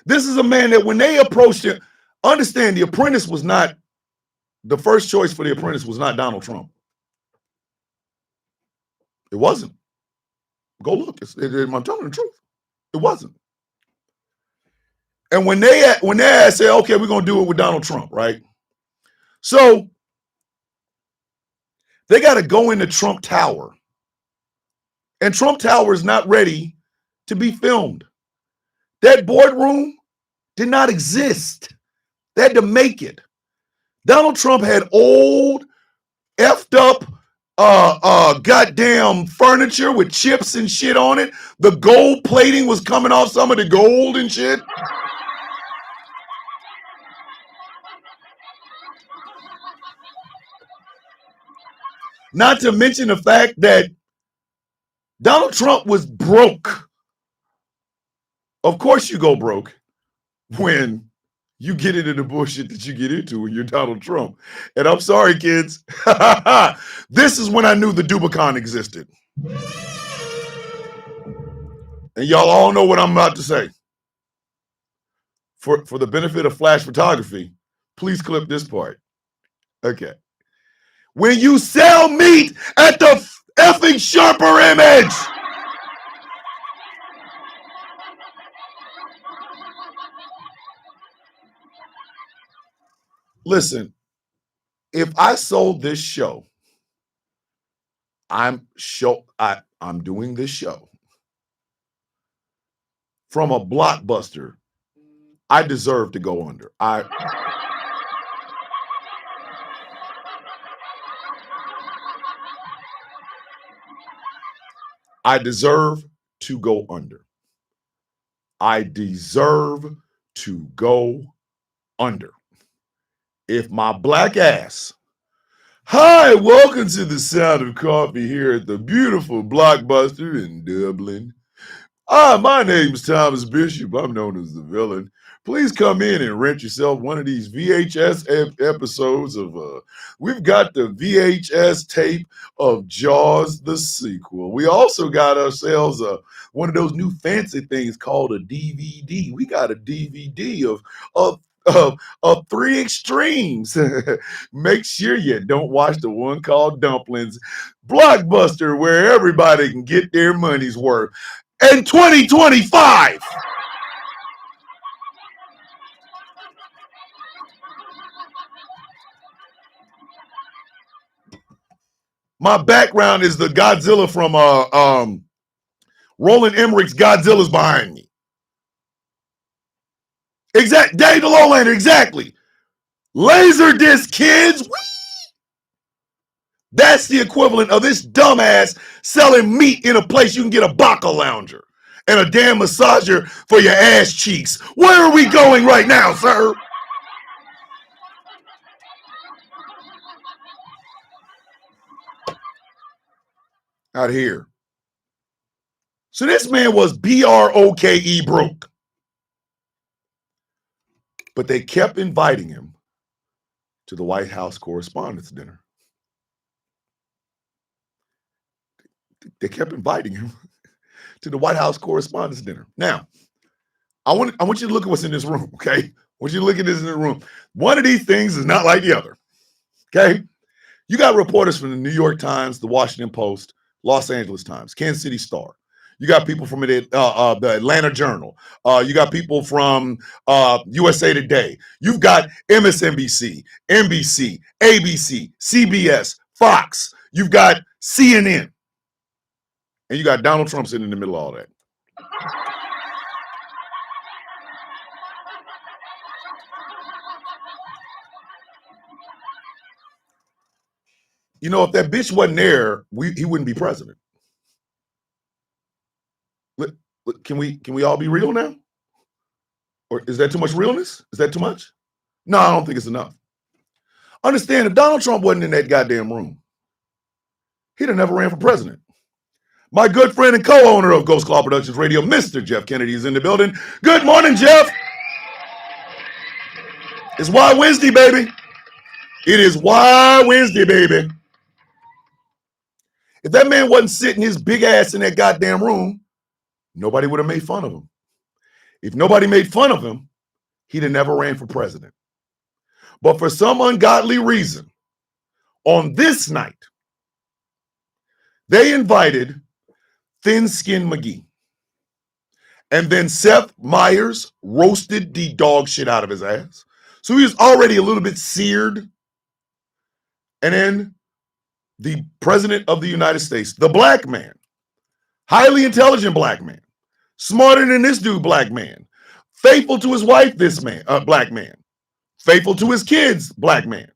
This is a man that when they approached him, understand The Apprentice was not, the first choice for The Apprentice was not Donald Trump. It wasn't. Go look. I'm telling the truth. It wasn't. And when they said, okay, we're going to do it with Donald Trump, right? So they got to go into Trump Tower. And Trump Tower is not ready to be filmed. That boardroom did not exist. They had to make it. Donald Trump had old, effed up, goddamn furniture with chips and shit on it. The gold plating was coming off some of the gold and shit. Not to mention the fact that Donald Trump was broke. Of course you go broke when you get into the bullshit that you get into when you're Donald Trump. And I'm sorry, kids. This is when I knew the Dubicon existed. And y'all all know what I'm about to say. For the benefit of flash photography, please clip this part. Okay. When you sell meat at the effing Sharper Image. Listen, if I sold this show, I'm doing this show from a Blockbuster, I deserve to go under. I deserve to go under. I deserve to go under. If my black ass, hi, welcome to the Sound of Coffee here at the beautiful Blockbuster in Dublin. My name's Thomas Bishop. I'm known as the villain. Please come in and rent yourself one of these VHS episodes of, we've got the VHS tape of Jaws, the sequel. We also got ourselves one of those new fancy things called a DVD. We got a DVD of Three Extremes. Make sure you don't watch the one called Dumplings. Blockbuster, where everybody can get their money's worth. And 2025. My background is the Godzilla from Roland Emmerich's Godzilla's behind me. Exact, Dave the Lowlander, exactly. Laserdisc, kids. Whee! That's the equivalent of this dumbass selling meat in a place you can get a Baca lounger and a damn massager for your ass cheeks. Where are we going right now, sir? Out here. So this man was BROKE broke. But they kept inviting him to the White House Correspondents' Dinner. They kept inviting him to the White House Correspondents' Dinner. Now, I want you to look at what's in this room, okay? I want you to look at this in the room. One of these things is not like the other, okay? You got reporters from the New York Times, the Washington Post, Los Angeles Times, Kansas City Star. You got people from the Atlanta Journal. You got people from USA Today. You've got MSNBC, NBC, ABC, CBS, Fox. You've got CNN. And you got Donald Trump sitting in the middle of all that. You know, if that bitch wasn't there, he wouldn't be president. Can we all be real now? Or is that too much realness? Is that too much? No, I don't think it's enough. Understand, if Donald Trump wasn't in that goddamn room, he'd have never ran for president. My good friend and co-owner of Ghost Claw Productions Radio, Mr. Jeff Kennedy, is in the building. Good morning, Jeff. It's Wild Wednesday, baby. It is Why Wednesday, baby. If that man wasn't sitting his big ass in that goddamn room, nobody would have made fun of him. If nobody made fun of him, he'd have never ran for president. But for some ungodly reason, on this night, they invited Thin Skin McGee. And then Seth Meyers roasted the dog shit out of his ass. So he was already a little bit seared. And then the president of the United States, the black man, highly intelligent black man, smarter than this dude, black man, faithful to his wife, this man, black man, faithful to his kids, black man,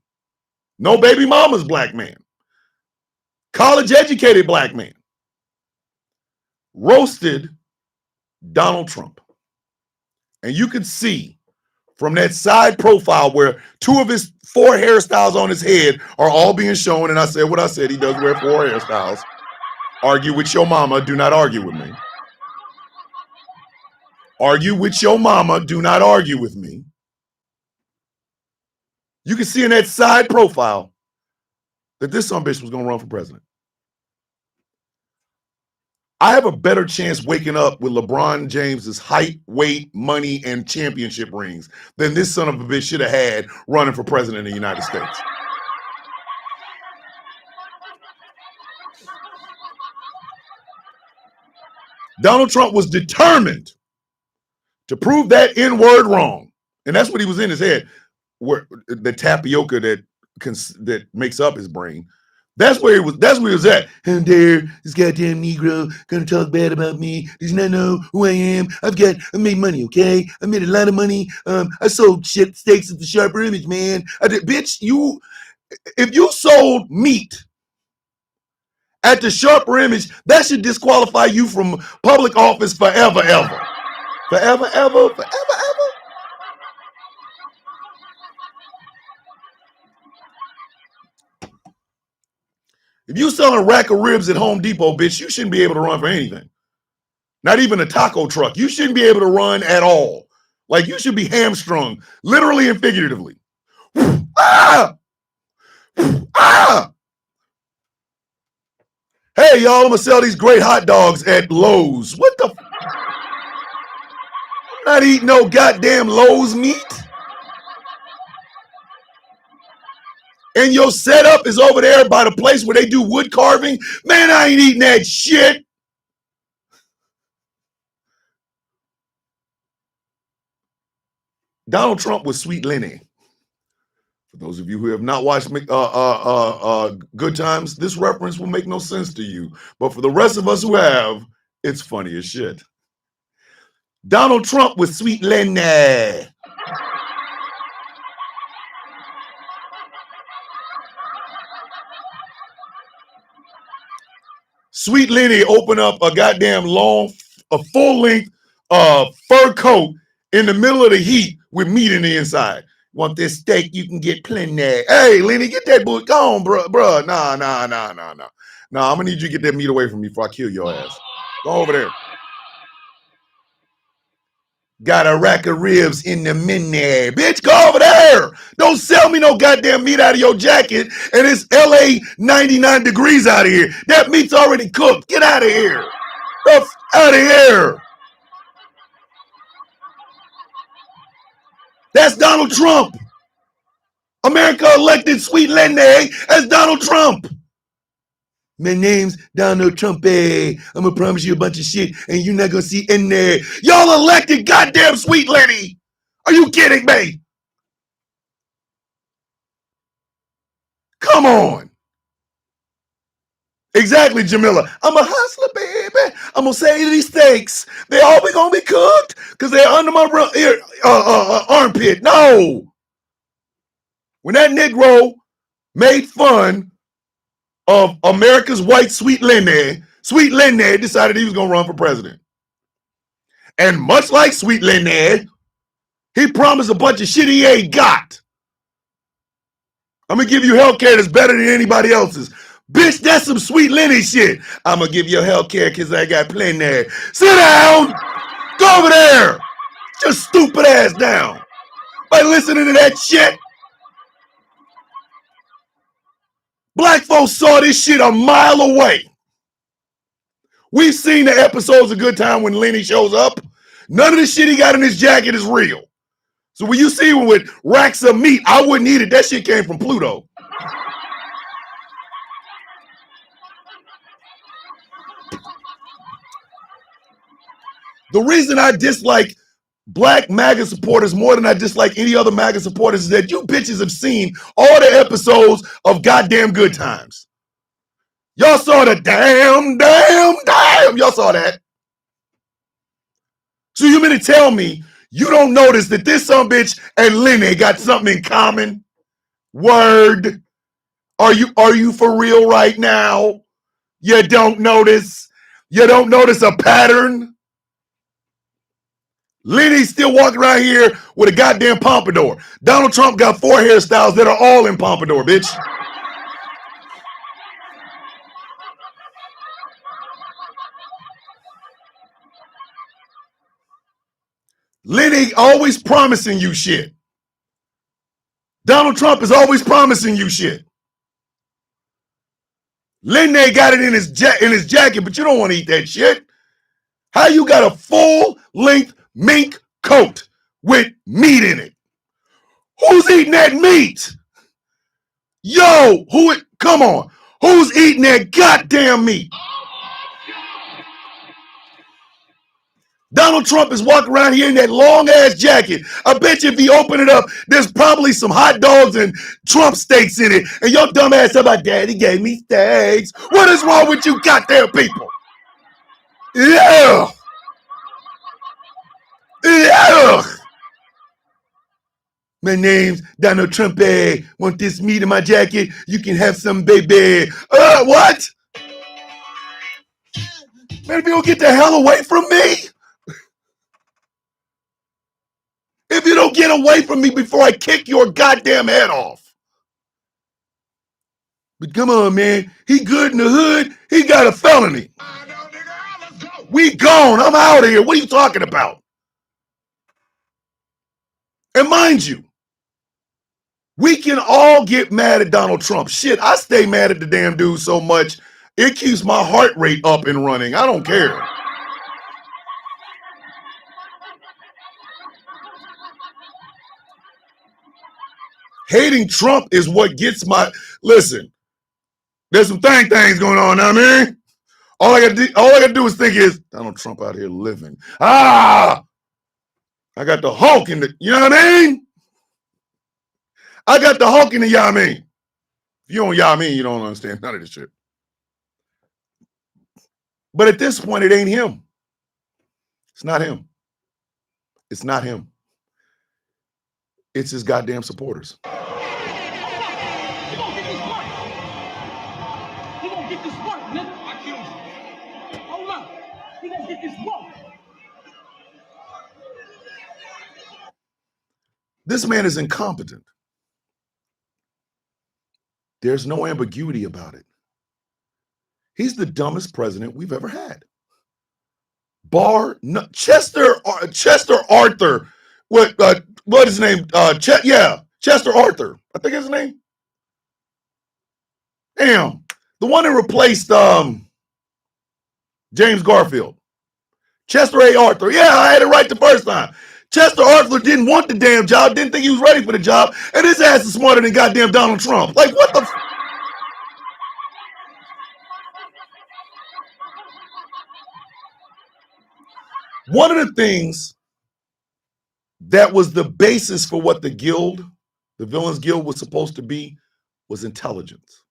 no baby mamas, black man, college educated black man, roasted Donald Trump. And you can see from that side profile where two of his 4 hairstyles on his head are all being shown. And I said what I said. He does wear 4 hairstyles. Argue with your mama. Do not argue with me. Argue with your mama. Do not argue with me. You can see in that side profile that this son bitch was going to run for president. I have a better chance waking up with LeBron James's height, weight, money, and championship rings than this son of a bitch should have had running for president of the United States. Donald Trump was determined to prove that N-word wrong. And that's what he was in his head, where the tapioca that makes up his brain. That's where he was. That's where he was at. And there, this goddamn Negro gonna talk bad about me. Does not know who I am. I made money. Okay, I made a lot of money. I sold shit steaks at the Sharper Image, man. I did, bitch. If you sold meat at the Sharper Image, that should disqualify you from public office forever, ever, forever, ever, forever, ever. If you sell a rack of ribs at Home Depot, bitch, you shouldn't be able to run for anything. Not even a taco truck. You shouldn't be able to run at all. Like, you should be hamstrung, literally and figuratively. Ah! Ah! Hey, y'all, I'm going to sell these great hot dogs at Lowe's. What the? I'm not eating no goddamn Lowe's meat. And your setup is over there by the place where they do wood carving. Man, I ain't eating that shit. Donald Trump was Sweet Lenny. For those of you who have not watched Good Times, this reference will make no sense to you. But for the rest of us who have, it's funny as shit. Donald Trump was Sweet Lenny. Sweet Lenny opened up a goddamn full-length fur coat in the middle of the heat with meat in the inside. Want this steak? You can get plenty. Hey, Lenny, get that boot. Go on, bro. Nah. Nah, I'm gonna need you to get that meat away from me before I kill your ass. Go over there. Got a rack of ribs in the mini. Bitch, go over there. Don't sell me no goddamn meat out of your jacket. And it's LA 99 degrees out of here. That meat's already cooked. Get out of here. Get out of here. That's Donald Trump. America elected Sweet Lenny as Donald Trump. My name's Donald Trump. I'm gonna promise you a bunch of shit, and you're not gonna see in there. Y'all elected goddamn Sweet Lenny. Are you kidding me? Come on. Exactly, Jamila. I'm a hustler, baby. I'm gonna say these steaks. They all be gonna be cooked because they're under my armpit. No. When that Negro made fun of America's white Sweet Lenny decided he was going to run for president. And much like Sweet Lenny, he promised a bunch of shit he ain't got. I'm going to give you health care that's better than anybody else's. Bitch, that's some Sweet Lenny shit. I'm going to give you health care because I got plenty. Sit down. Go over there. Just stupid ass down. By listening to that shit. Black folks saw this shit a mile away. We've seen the episodes of Good Time when Lenny shows up. None of the shit he got in his jacket is real. So when you see him with racks of meat, I wouldn't eat it. That shit came from Pluto. The reason I dislike Black MAGA supporters more than I dislike any other MAGA supporters is that you bitches have seen all the episodes of goddamn Good Times. Y'all saw the damn. Y'all saw that. So you mean to tell me you don't notice that this son bitch and Lenny got something in common? Word. Are you for real right now? You don't notice? You don't notice a pattern? Lenny's still walking around here with a goddamn pompadour. Donald Trump got 4 hairstyles that are all in pompadour, bitch. Lenny always promising you shit. Donald Trump is always promising you shit. Lenny got it in his jacket, but you don't want to eat that shit. How you got a full-length mink coat with meat in it? Who's eating that meat? Yo, come on. Who's eating that goddamn meat? Donald Trump is walking around here in that long-ass jacket. I bet you if he open it up, there's probably some hot dogs and Trump steaks in it. And your dumb ass about, Daddy gave me steaks. What is wrong with you goddamn people? Yeah. Yeah. My name's Donald Trump. Want this meat in my jacket? You can have some, baby. What? Man, if you don't get the hell away from me. If you don't get away from me before I kick your goddamn head off. But come on, man. He good in the hood. He got a felony. We gone. I'm out of here. What are you talking about? And mind you, we can all get mad at Donald Trump. Shit, I stay mad at the damn dude so much, it keeps my heart rate up and running. I don't care. Hating Trump is what gets my, listen, there's some things going on now, man. All I gotta do is think is Donald Trump out here living. I got the Hulk in the, you know what I mean? I got the Hulk in the Yamin. If you don't Yamin, you don't understand none of this shit. But at this point, it ain't him. It's not him. It's not him. It's his goddamn supporters. This man is incompetent. There's no ambiguity about it. He's the dumbest president we've ever had. Chester Arthur. What is his name? Chester Arthur. I think his name. Damn, the one that replaced James Garfield. Chester A. Arthur. Yeah, I had it right the first time. Chester Arthur didn't want the damn job, didn't think he was ready for the job, and his ass is smarter than goddamn Donald Trump. Like, what the One of the things that was the basis for what the Villains Guild was supposed to be, was intelligence.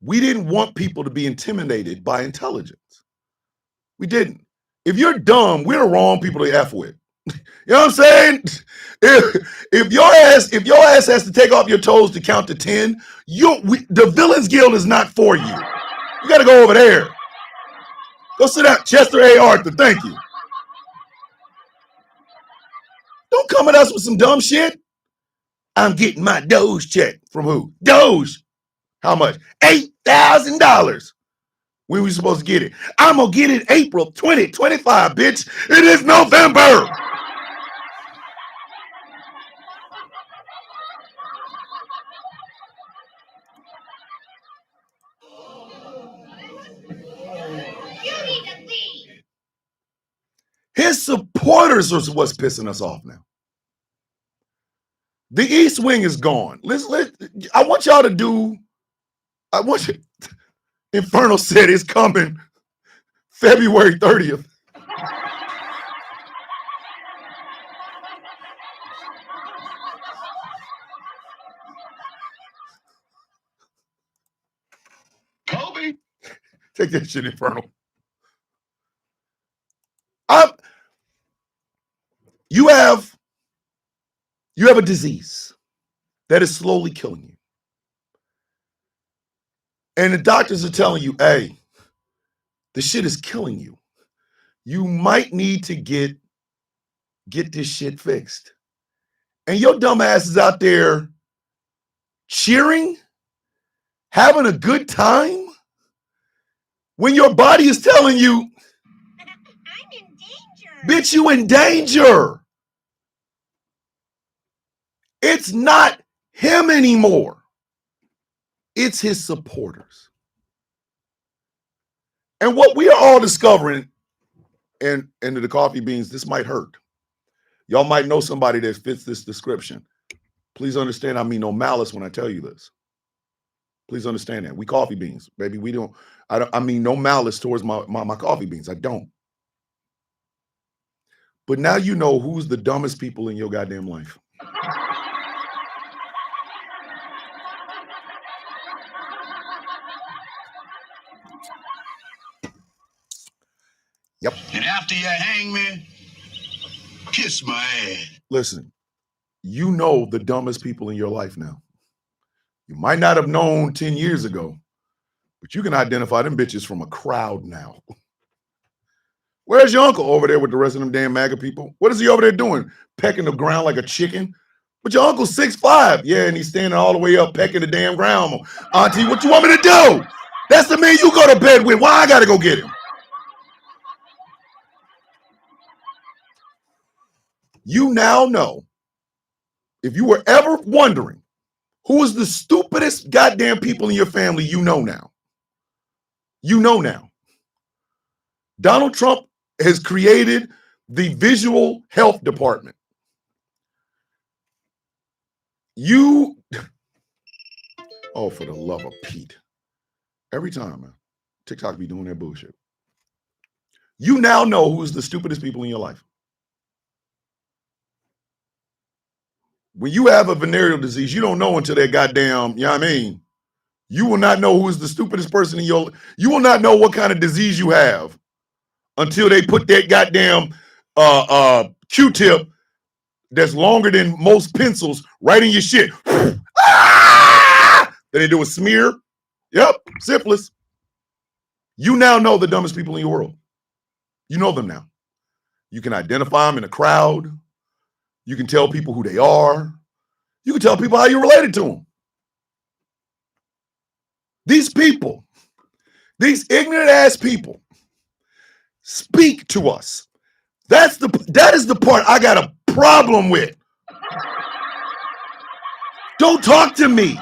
We didn't want people to be intimidated by intelligence. We didn't. If you're dumb, we're the wrong people to F with. You know what I'm saying? If your ass has to take off your toes to count to 10, the Villains Guild is not for you. You got to go over there. Go sit down. Chester A. Arthur, thank you. Don't come at us with some dumb shit. I'm getting my Doge check. From who? Doge. How much? $8,000. When we supposed to get it? I'm going to get it April 2025, bitch. It is November. supporters are what's pissing us off now. The East Wing is gone. I want y'all to do. I want you. Inferno said it's coming February 30th. Kobe. Take that shit, Inferno. You have a disease that is slowly killing you. And the doctors are telling you, hey, the shit is killing you. You might need to get this shit fixed. And your dumb ass is out there cheering, having a good time, when your body is telling you, I'm in danger. Bitch, you in danger. It's not him anymore. It's his supporters. And what we are all discovering, and the coffee beans, this might hurt. Y'all might know somebody that fits this description. Please understand, I mean no malice when I tell you this. Please understand that. We coffee beans, baby. I mean no malice towards my coffee beans. I don't. But now you know who's the dumbest people in your goddamn life. Yep. And after you hang me, kiss my ass. Listen, you know the dumbest people in your life now. You might not have known 10 years ago, but you can identify them bitches from a crowd now. Where's your uncle over there with the rest of them damn MAGA people? What is he over there doing? Pecking the ground like a chicken? But your uncle's 6'5". Yeah, and he's standing all the way up pecking the damn ground. Auntie, what you want me to do? That's the man you go to bed with. Why I gotta go get him? You now know, if you were ever wondering who is the stupidest goddamn people in your family, you know now. You know now. Donald Trump has created the visual health department. Oh, for the love of Pete. Every time, man, TikTok be doing that bullshit. You now know who's the stupidest people in your life. When you have a venereal disease, you don't know until that goddamn, you know what I mean? You will not know who is the stupidest person in your life. You will not know what kind of disease you have until they put that goddamn Q-tip that's longer than most pencils right in your shit. Ah! Then they do a smear. Yep, syphilis. You now know the dumbest people in your world. You know them now. You can identify them in a crowd. You can tell people who they are. You can tell people how you're related to them. These people, these ignorant ass people, speak to us. That is the part I got a problem with. Don't talk to me.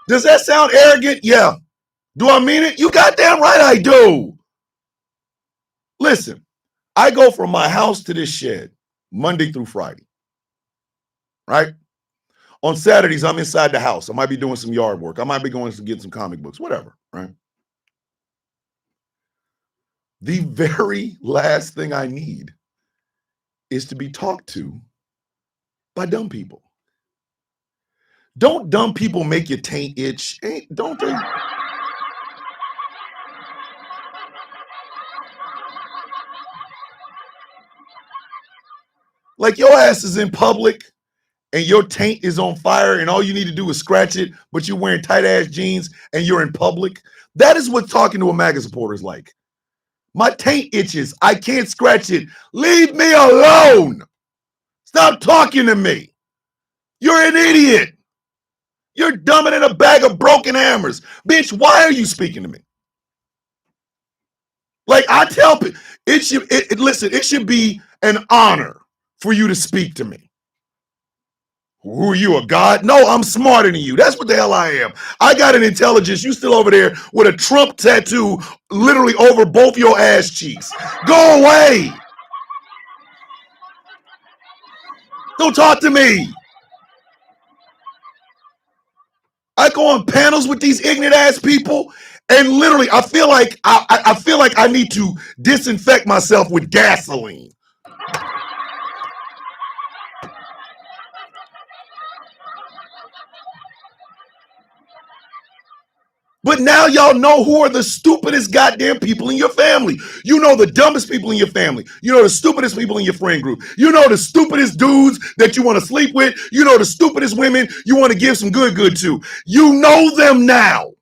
Does that sound arrogant? Yeah. Do I mean it? You goddamn right I do. Listen, I go from my house to this shed Monday through Friday, right? On Saturdays, I'm inside the house. I might be doing some yard work. I might be going to get some comic books, whatever, right? The very last thing I need is to be talked to by dumb people. Don't dumb people make your taint itch? Don't they? Like your ass is in public and your taint is on fire and all you need to do is scratch it, but you're wearing tight ass jeans and you're in public. That is what talking to a MAGA supporter is like. My taint itches. I can't scratch it. Leave me alone. Stop talking to me. You're an idiot. You're dumber than a bag of broken hammers. Bitch, why are you speaking to me? Like I tell people, listen, it should be an honor for you to speak to me. Who are you, a god? No, I'm smarter than you. That's what the hell I am. I got an intelligence. You still over there with a Trump tattoo literally over both your ass cheeks. Go away. Don't talk to me. I go on panels with these ignorant ass people, and literally I feel like I feel like I need to disinfect myself with gasoline. But now y'all know who are the stupidest goddamn people in your family. You know the dumbest people in your family. You know the stupidest people in your friend group. You know the stupidest dudes that you want to sleep with. You know the stupidest women you want to give some good to. You know them now.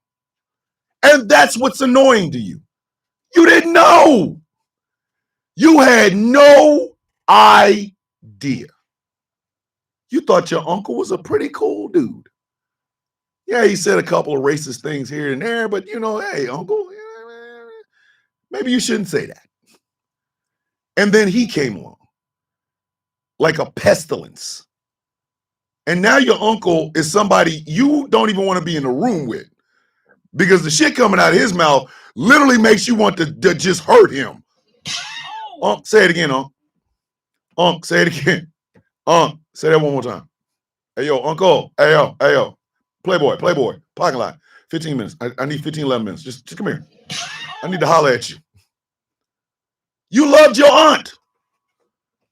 And that's what's annoying to you. You didn't know. You had no idea. You thought your uncle was a pretty cool dude. Yeah, he said a couple of racist things here and there, but you know, hey, uncle, maybe you shouldn't say that. And then he came along like a pestilence. And now your uncle is somebody you don't even want to be in the room with because the shit coming out of his mouth literally makes you want to just hurt him. Unc, say it again, Unc. Unc, say it again. Unc, say that one more time. Hey, yo, uncle. Hey, yo. Playboy, parking lot. 15 minutes. I need 15, 11 minutes. Just come here. I need to holler at you. You loved your aunt.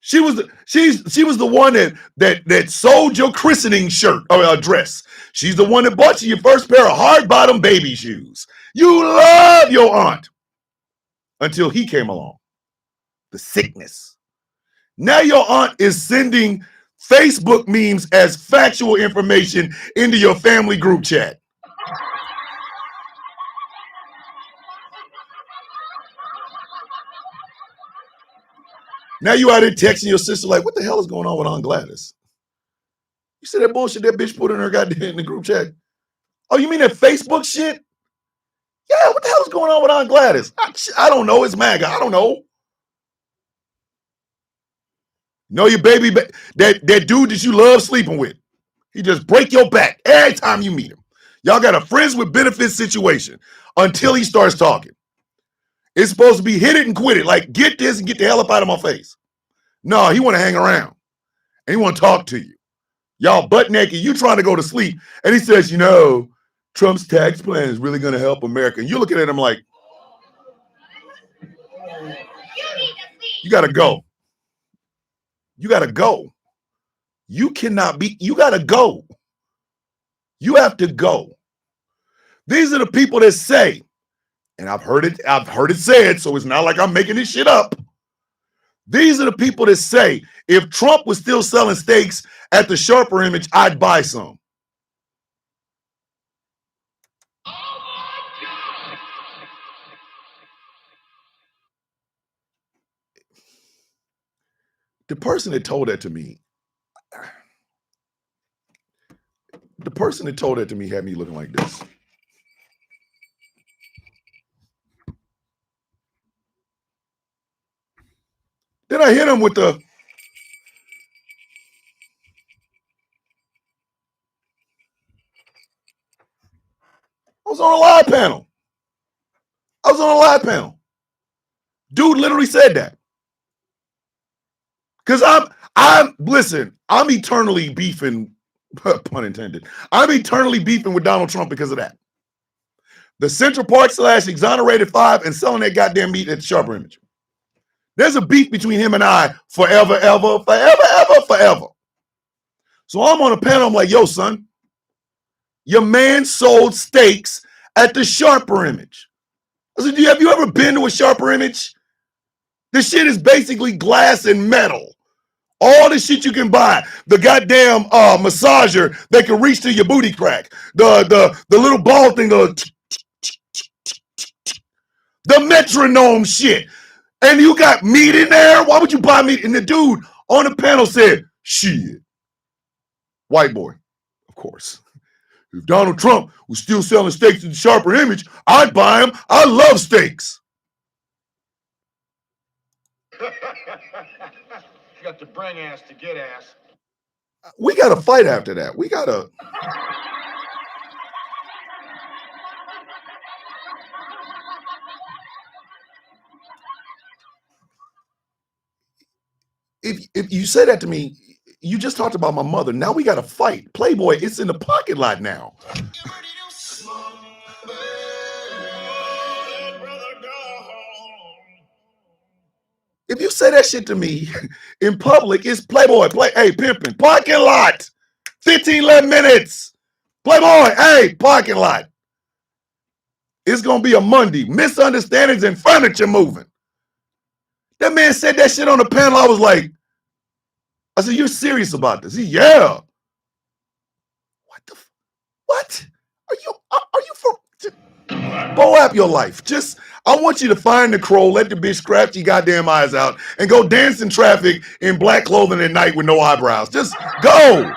She was the one that sold your christening shirt or dress. She's the one that bought you your first pair of hard bottom baby shoes. You love your aunt until he came along. The sickness. Now your aunt is sending Facebook memes as factual information into your family group chat. Now you out there texting your sister like, what the hell is going on with Aunt Gladys? You see that bullshit that bitch put in her goddamn in the group chat? Oh, you mean that Facebook shit? Yeah, what the hell is going on with Aunt Gladys? I don't know. It's MAGA. I don't know. Know your baby, that dude that you love sleeping with. He just break your back every time you meet him. Y'all got a friends with benefits situation until he starts talking. It's supposed to be hit it and quit it. Like, get this and get the hell up out of my face. No, he want to hang around. And he want to talk to you. Y'all butt naked. You trying to go to sleep. And he says, you know, Trump's tax plan is really going to help America. And you're looking at him like, you got to go. You got to go. You cannot be, you got to go. You have to go. These are the people that say, and I've heard it said, so it's not like I'm making this shit up. These are the people that say, if Trump was still selling steaks at the Sharper Image, I'd buy some. The person that told that to me, had me looking like this. Then I hit him with the, I was on a live panel. Dude literally said that. Because I'm eternally beefing, pun intended. I'm eternally beefing with Donald Trump because of that. The Central Park / Exonerated 5 and selling that goddamn meat at the Sharper Image. There's a beef between him and I forever. So I'm on a panel. I'm like, yo, son, your man sold steaks at the Sharper Image. I said, have you ever been to a Sharper Image? This shit is basically glass and metal. All the shit you can buy. The goddamn massager that can reach to your booty crack. The little ball thing. The metronome shit. And you got meat in there? Why would you buy meat? And the dude on the panel said, shit. White boy, of course. If Donald Trump was still selling steaks at the Sharper Image, I'd buy them. I love steaks. You got to bring ass to get ass. We got to fight after that. We got to. If you say that to me, you just talked about my mother. Now we got to fight. Playboy, it's in the parking lot now. If you say that shit to me in public, it's Playboy, hey, pimping, parking lot, 15, 11 minutes. Playboy, hey, parking lot. It's going to be a Monday. Misunderstandings and furniture moving. That man said that shit on the panel. I was like, I said, you're serious about this? He, yeah. What? Are you for blow up your life? Just, I want you to find the crow, let the bitch scratch your goddamn eyes out, and go dance in traffic in black clothing at night with no eyebrows. Just go.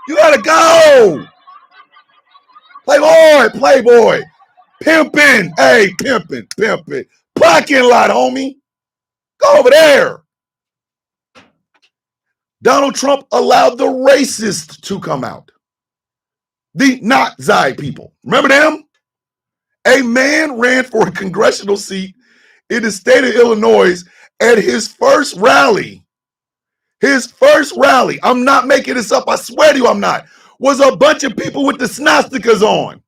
You gotta go. Playboy. Pimping. Hey, pimping. Parking lot, homie. Go over there. Donald Trump allowed the racists to come out. The Nazi people. Remember them? A man ran for a congressional seat in the state of Illinois at his first rally. I'm not making this up. I swear to you I'm not. Was a bunch of people with the swastikas on.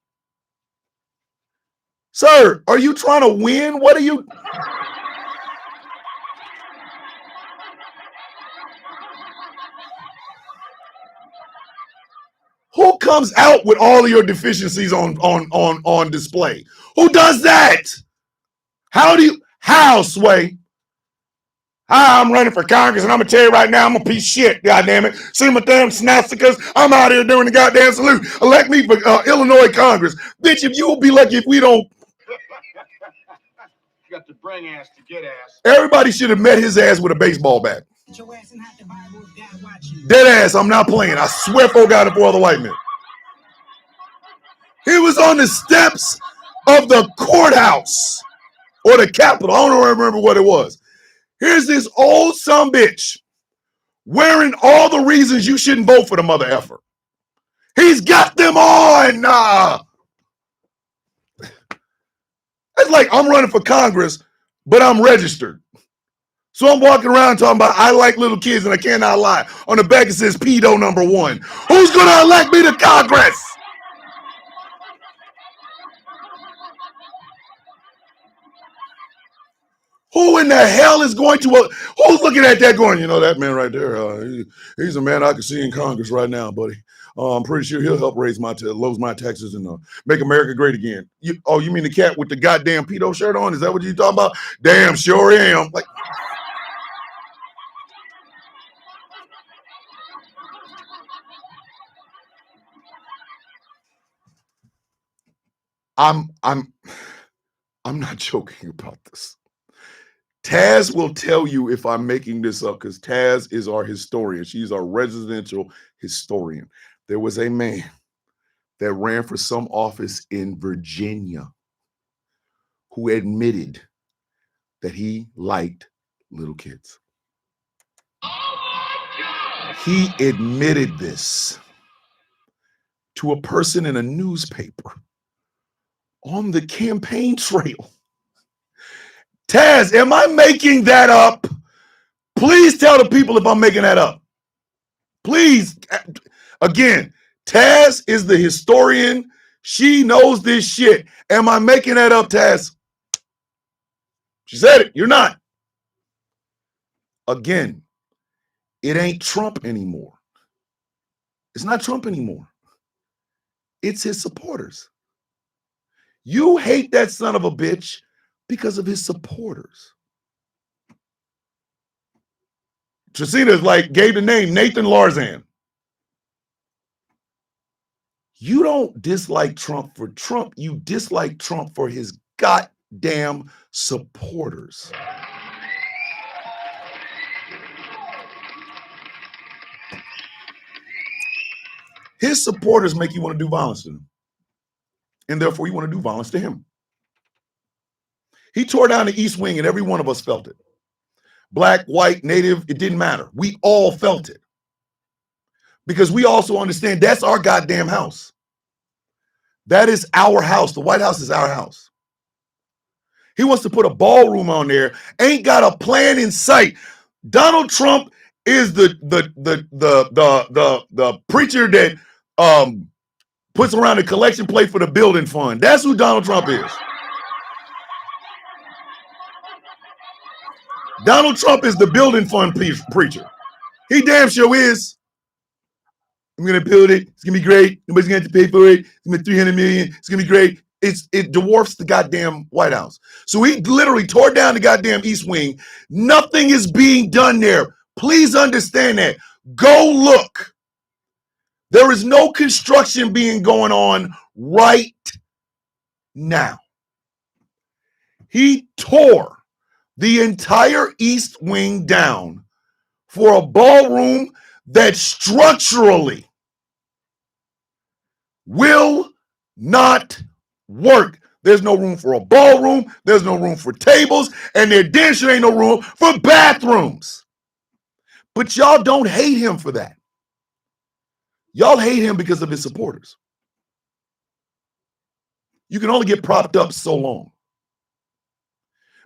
Sir, are you trying to win? What are you? Who comes out with all of your deficiencies on display? Who does that? How, Sway? Hi, I'm running for Congress, and I'm gonna tell you right now, I'm a piece of shit, goddamn it. See my damn swastikas? I'm out here doing the goddamn salute. Elect me for Illinois Congress. Bitch, if you will be lucky if we don't. You got to bring ass to get ass. Everybody should have met his ass with a baseball bat. Dead ass, I'm not playing. I swear for God and for all the white men. He was on the steps of the courthouse or the Capitol. I don't remember what it was. Here's this old sumbitch wearing all the reasons you shouldn't vote for the mother effer. He's got them on. It's like I'm running for Congress, but I'm registered. So I'm walking around talking about I like little kids and I cannot lie. On the back it says pedo number 1. Who's going to elect me to Congress? Who in the hell is going to, who's looking at that going, you know, that man right there, he's a man I can see in Congress right now, buddy. I'm pretty sure he'll help raise my taxes and make America great again. You mean the cat with the goddamn pedo shirt on? Is that what you're talking about? Damn, sure am. Like, I'm not joking about this. Taz will tell you if I'm making this up because Taz is our historian. She's our residential historian. There was a man that ran for some office in Virginia who admitted that he liked little kids. He admitted this to a person in a newspaper on the campaign trail. Taz, am I making that up? Please tell the people if I'm making that up. Please. Again, Taz is the historian. She knows this shit. Am I making that up, Taz? She said it. You're not. Again, it ain't Trump anymore. It's not Trump anymore. It's his supporters. You hate that son of a bitch because of his supporters. Tracina's like gave the name Nathan Larzan. You don't dislike Trump for Trump. You dislike Trump for his goddamn supporters. His supporters make you want to do violence to them. And therefore you want to do violence to him. He tore down the East Wing and every one of us felt it. Black, white, native, it didn't matter. We all felt it. Because we also understand that's our goddamn house. That is our house. The White House is our house. He wants to put a ballroom on there, ain't got a plan in sight. Donald Trump is the preacher that puts around a collection plate for the building fund. That's who Donald Trump is. Donald Trump is the building fund preacher. He damn sure is. I'm gonna build it. It's gonna be great. Nobody's gonna have to pay for it. It's gonna be 300 million. It's gonna be great. It dwarfs the goddamn White House. So he literally tore down the goddamn East Wing. Nothing is being done there. Please understand that. Go look. There is no construction being going on right now. He tore the entire East Wing down for a ballroom that structurally will not work. There's no room for a ballroom. There's no room for tables. And there damn sure ain't no room for bathrooms. But y'all don't hate him for that. Y'all hate him because of his supporters. You can only get propped up so long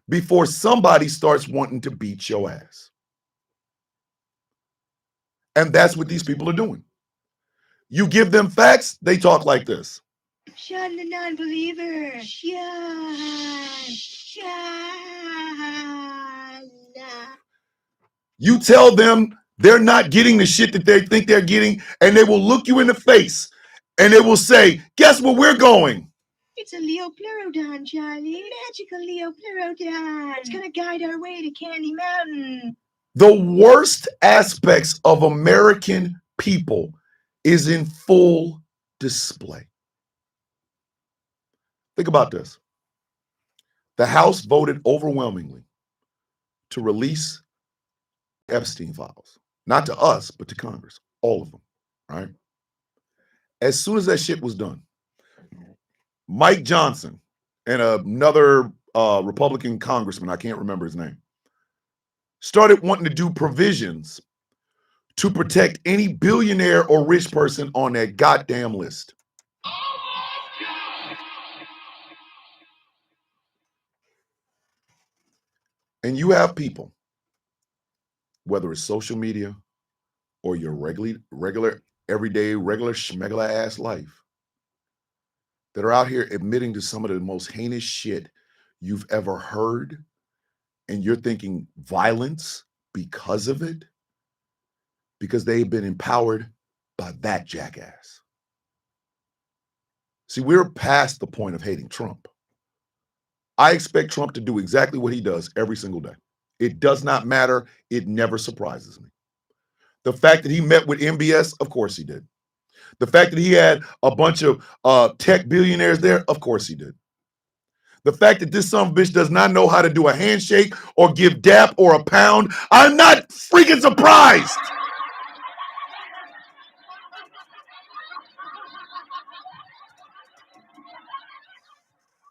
before somebody starts wanting to beat your ass. And that's what these people are doing. You give them facts, they talk like this. Sean the non-believer. Sean. You tell them they're not getting the shit that they think they're getting, and they will look you in the face and they will say, guess where we're going? It's a Leo Pleurodon, Charlie. Magical Leo Pleurodon. It's gonna guide our way to Candy Mountain. The worst aspects of American people is in full display. Think about this. The House voted overwhelmingly to release Epstein files. Not to us, but to Congress. All of them, right? As soon as that shit was done, Mike Johnson and another Republican congressman, I can't remember his name, started wanting to do provisions to protect any billionaire or rich person on that goddamn list. And you have people, whether it's social media or your regular, everyday, regular schmegler ass life, that are out here admitting to some of the most heinous shit you've ever heard, and you're thinking violence because of it, because they've been empowered by that jackass. See, we're past the point of hating Trump. I expect Trump to do exactly what he does every single day. It does not matter. It never surprises me. The fact that he met with MBS, of course he did. The fact that he had a bunch of tech billionaires there, of course he did. The fact that this son of a bitch does not know how to do a handshake or give dap or a pound, I'm not freaking surprised.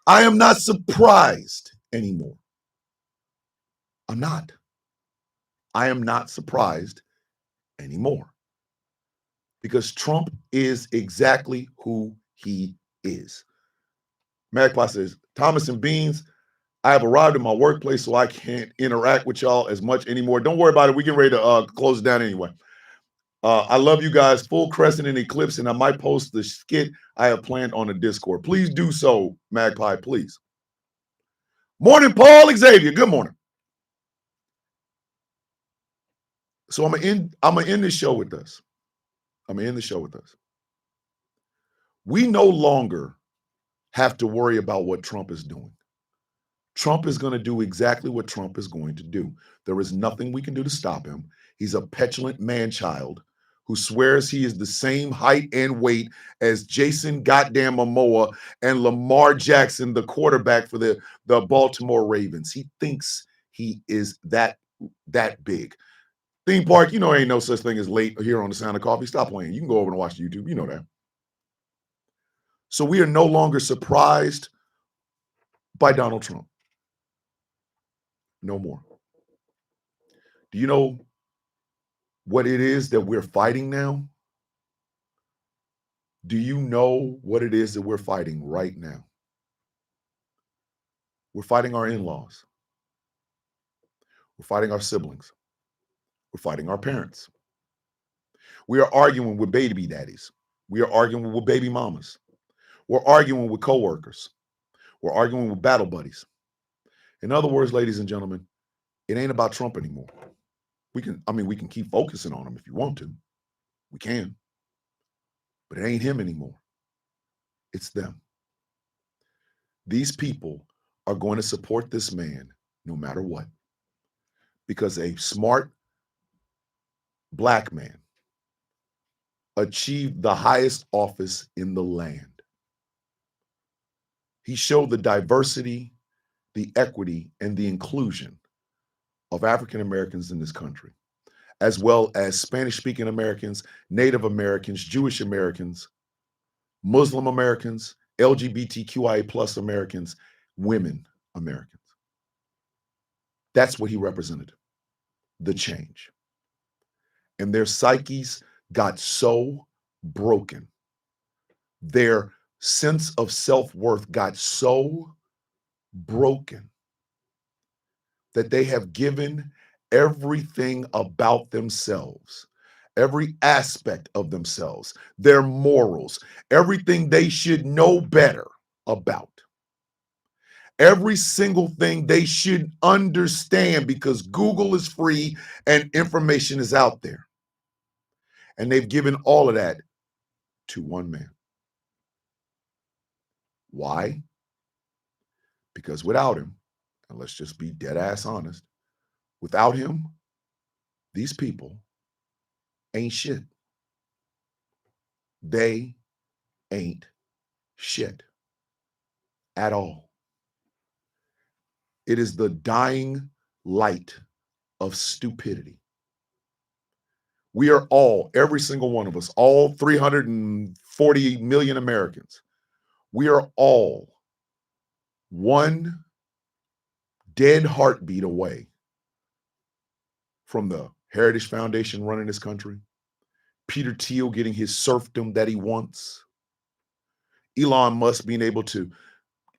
I am not surprised anymore. I'm not. I am not surprised anymore. Because Trump is exactly who he is. Magpie says, Thomas and Beans, I have arrived at my workplace, so I can't interact with y'all as much anymore. Don't worry about it. We get ready to close it down anyway. I love you guys. Full crescent and eclipse, and I might post the skit I have planned on the Discord. Please do so, Magpie, please. Morning, Paul Xavier. Good morning. So I'm gonna end this show with this. We no longer have to worry about what Trump is doing. Trump is going to do exactly what Trump is going to do. There is nothing we can do to stop him. He's a petulant man-child who swears he is the same height and weight as Jason goddamn Momoa and Lamar Jackson, the quarterback for the Baltimore Ravens. He thinks he is that big. Theme park, you know, ain't no such thing as late here on the Sound of Coffee. Stop playing. You can go over and watch YouTube. You know that. So we are no longer surprised by Donald Trump. No more. Do you know what it is that we're fighting now? Do you know what it is that we're fighting right now? We're fighting our in-laws. We're fighting our siblings. We're fighting our parents. We are arguing with baby daddies. We are arguing with baby mamas. We're arguing with coworkers. We're arguing with battle buddies. In other words, ladies and gentlemen, it ain't about Trump anymore. We can keep focusing on him if you want to. We can. But it ain't him anymore. It's them. These people are going to support this man no matter what. Because a smart black man achieved the highest office in the land. He showed the diversity, the equity, and the inclusion of African Americans in this country, as well as Spanish-speaking Americans, Native Americans, Jewish Americans, Muslim Americans, LGBTQIA plus Americans, women Americans. That's what he represented, the change. And their psyches got so broken. Their sense of self-worth got so broken that they have given everything about themselves, every aspect of themselves, their morals, everything they should know better about, every single thing they should understand, because Google is free and information is out there. And they've given all of that to one man. Why? Because without him, and let's just be dead ass honest, without him, these people ain't shit. They ain't shit at all. It is the dying light of stupidity. We are all, every single one of us, all 340 million Americans, we are all one dead heartbeat away from the Heritage Foundation running this country, Peter Thiel getting his serfdom that he wants, Elon Musk being able to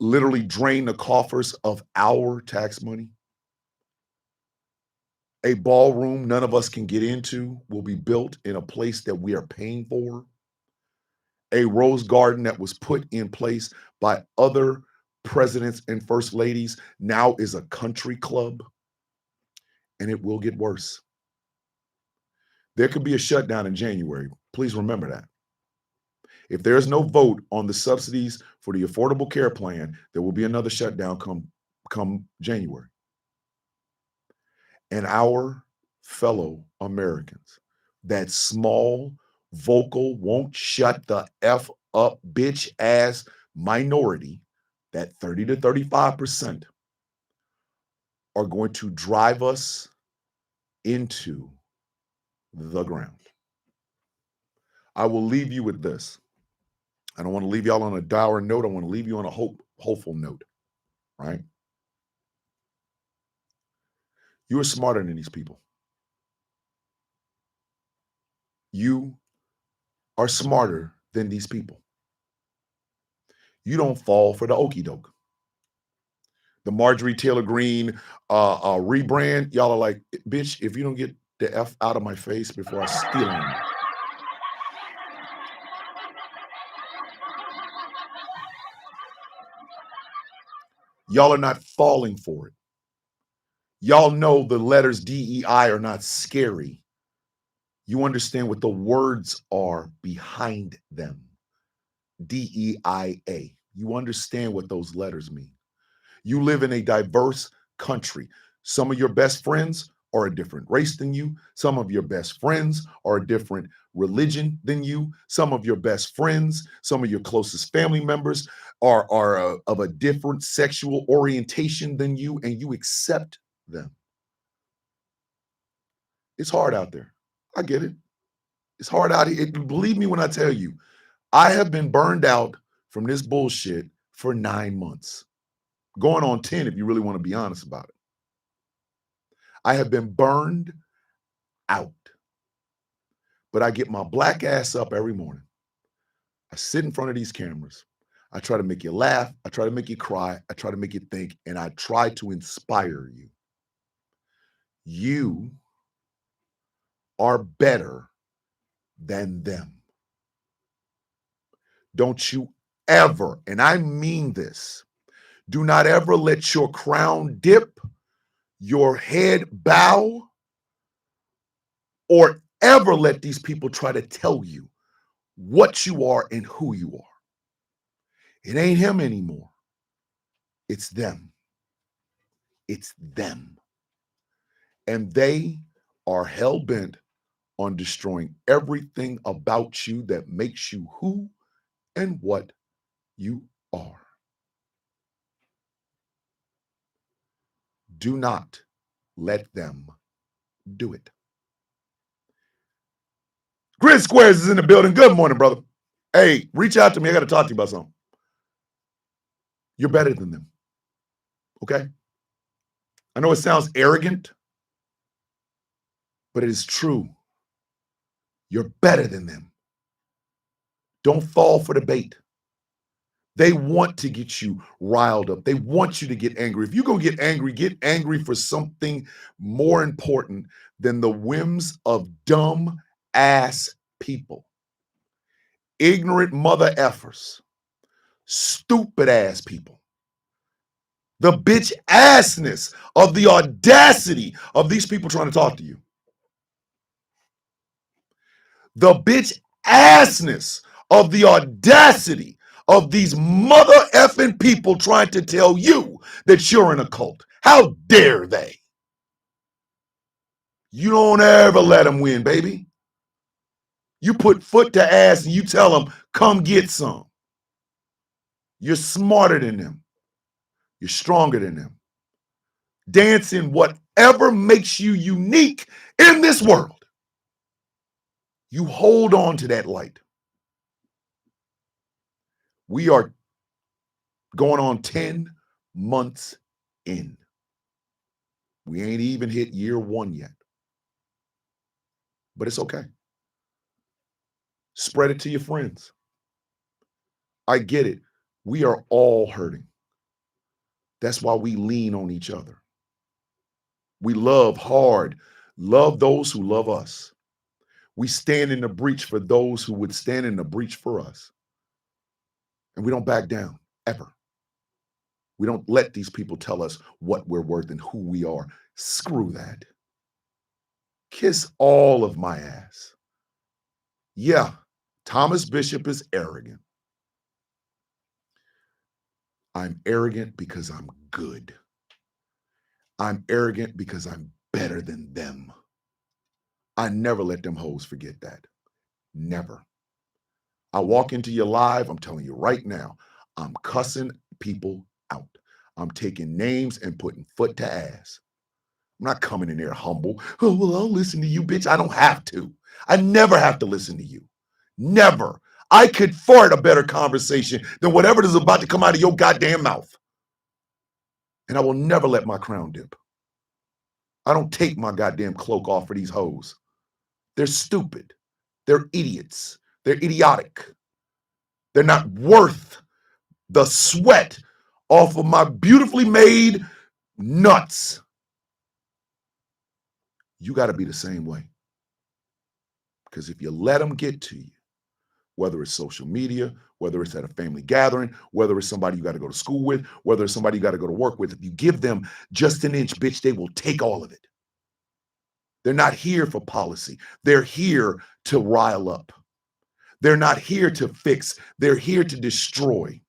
literally drain the coffers of our tax money. A ballroom none of us can get into will be built in a place that we are paying for. A rose garden that was put in place by other presidents and first ladies now is a country club, and it will get worse. There could be a shutdown in January. Please remember that. If there's no vote on the subsidies for the Affordable Care Plan, there will be another shutdown come January. And our fellow Americans, that small, vocal, won't shut the F up, bitch ass minority, that 30 to 35%, are going to drive us into the ground. I will leave you with this. I don't want to leave y'all on a dour note. I want to leave you on a hopeful note, right? You are smarter than these people. You are smarter than these people. You don't fall for the okie doke. The Marjorie Taylor Greene rebrand, y'all are like, bitch, if you don't get the F out of my face before I steal on you. Y'all are not falling for it. Y'all know the letters DEI are not scary. You understand what the words are behind them. DEIA. You understand what those letters mean. You live in a diverse country. Some of your best friends are a different race than you. Some of your best friends are a different religion than you. Some of your best friends, some of your closest family members are of a different sexual orientation than you, and you accept them. It's hard out there. I get it. It's hard out here. Believe me when I tell you, I have been burned out from this bullshit for 9 months. Going on 10 if you really want to be honest about it. I have been burned out. But I get my black ass up every morning. I sit in front of these cameras. I try to make you laugh. I try to make you cry. I try to make you think, and I try to inspire you. You are better than them. Don't you ever, and I mean this, do not ever let your crown dip, your head bow, or ever let these people try to tell you what you are and who you are. It ain't him anymore. It's them. It's them. And they are hell-bent on destroying everything about you that makes you who and what you are. Do not let them do it. Grid Squares is in the building. Good morning, brother. Hey, reach out to me. I got to talk to you about something. You're better than them. Okay? I know it sounds arrogant, but it is true. You're better than them. Don't fall for the bait. They want to get you riled up. They want you to get angry. If you're going to get angry for something more important than the whims of dumb ass people. Ignorant mother effers. Stupid ass people. The bitch assness of the audacity of these people trying to talk to you. The bitch assness of the audacity of these mother effing people trying to tell you that you're in a cult. How dare they? You don't ever let them win, baby. You put foot to ass and you tell them, come get some. You're smarter than them. You're stronger than them. Dance in whatever makes you unique in this world. You hold on to that light. We are going on 10 months in. We ain't even hit year 1 yet. But it's okay. Spread it to your friends. I get it. We are all hurting. That's why we lean on each other. We love hard. Love those who love us. We stand in the breach for those who would stand in the breach for us. And we don't back down, ever. We don't let these people tell us what we're worth and who we are. Screw that. Kiss all of my ass. Yeah, Thomas Bishop is arrogant. I'm arrogant because I'm good. I'm arrogant because I'm better than them. I never let them hoes forget that. Never. I walk into your live, I'm telling you right now, I'm cussing people out. I'm taking names and putting foot to ass. I'm not coming in there humble. Oh, well, I'll listen to you, bitch. I don't have to. I never have to listen to you. Never. I could fart a better conversation than whatever is about to come out of your goddamn mouth. And I will never let my crown dip. I don't take my goddamn cloak off for these hoes. They're stupid. They're idiots. They're idiotic. They're not worth the sweat off of my beautifully made nuts. You got to be the same way. Because if you let them get to you, whether it's social media, whether it's at a family gathering, whether it's somebody you got to go to school with, whether it's somebody you got to go to work with, if you give them just an inch, bitch, they will take all of it. They're not here for policy. They're here to rile up. They're not here to fix. They're here to destroy.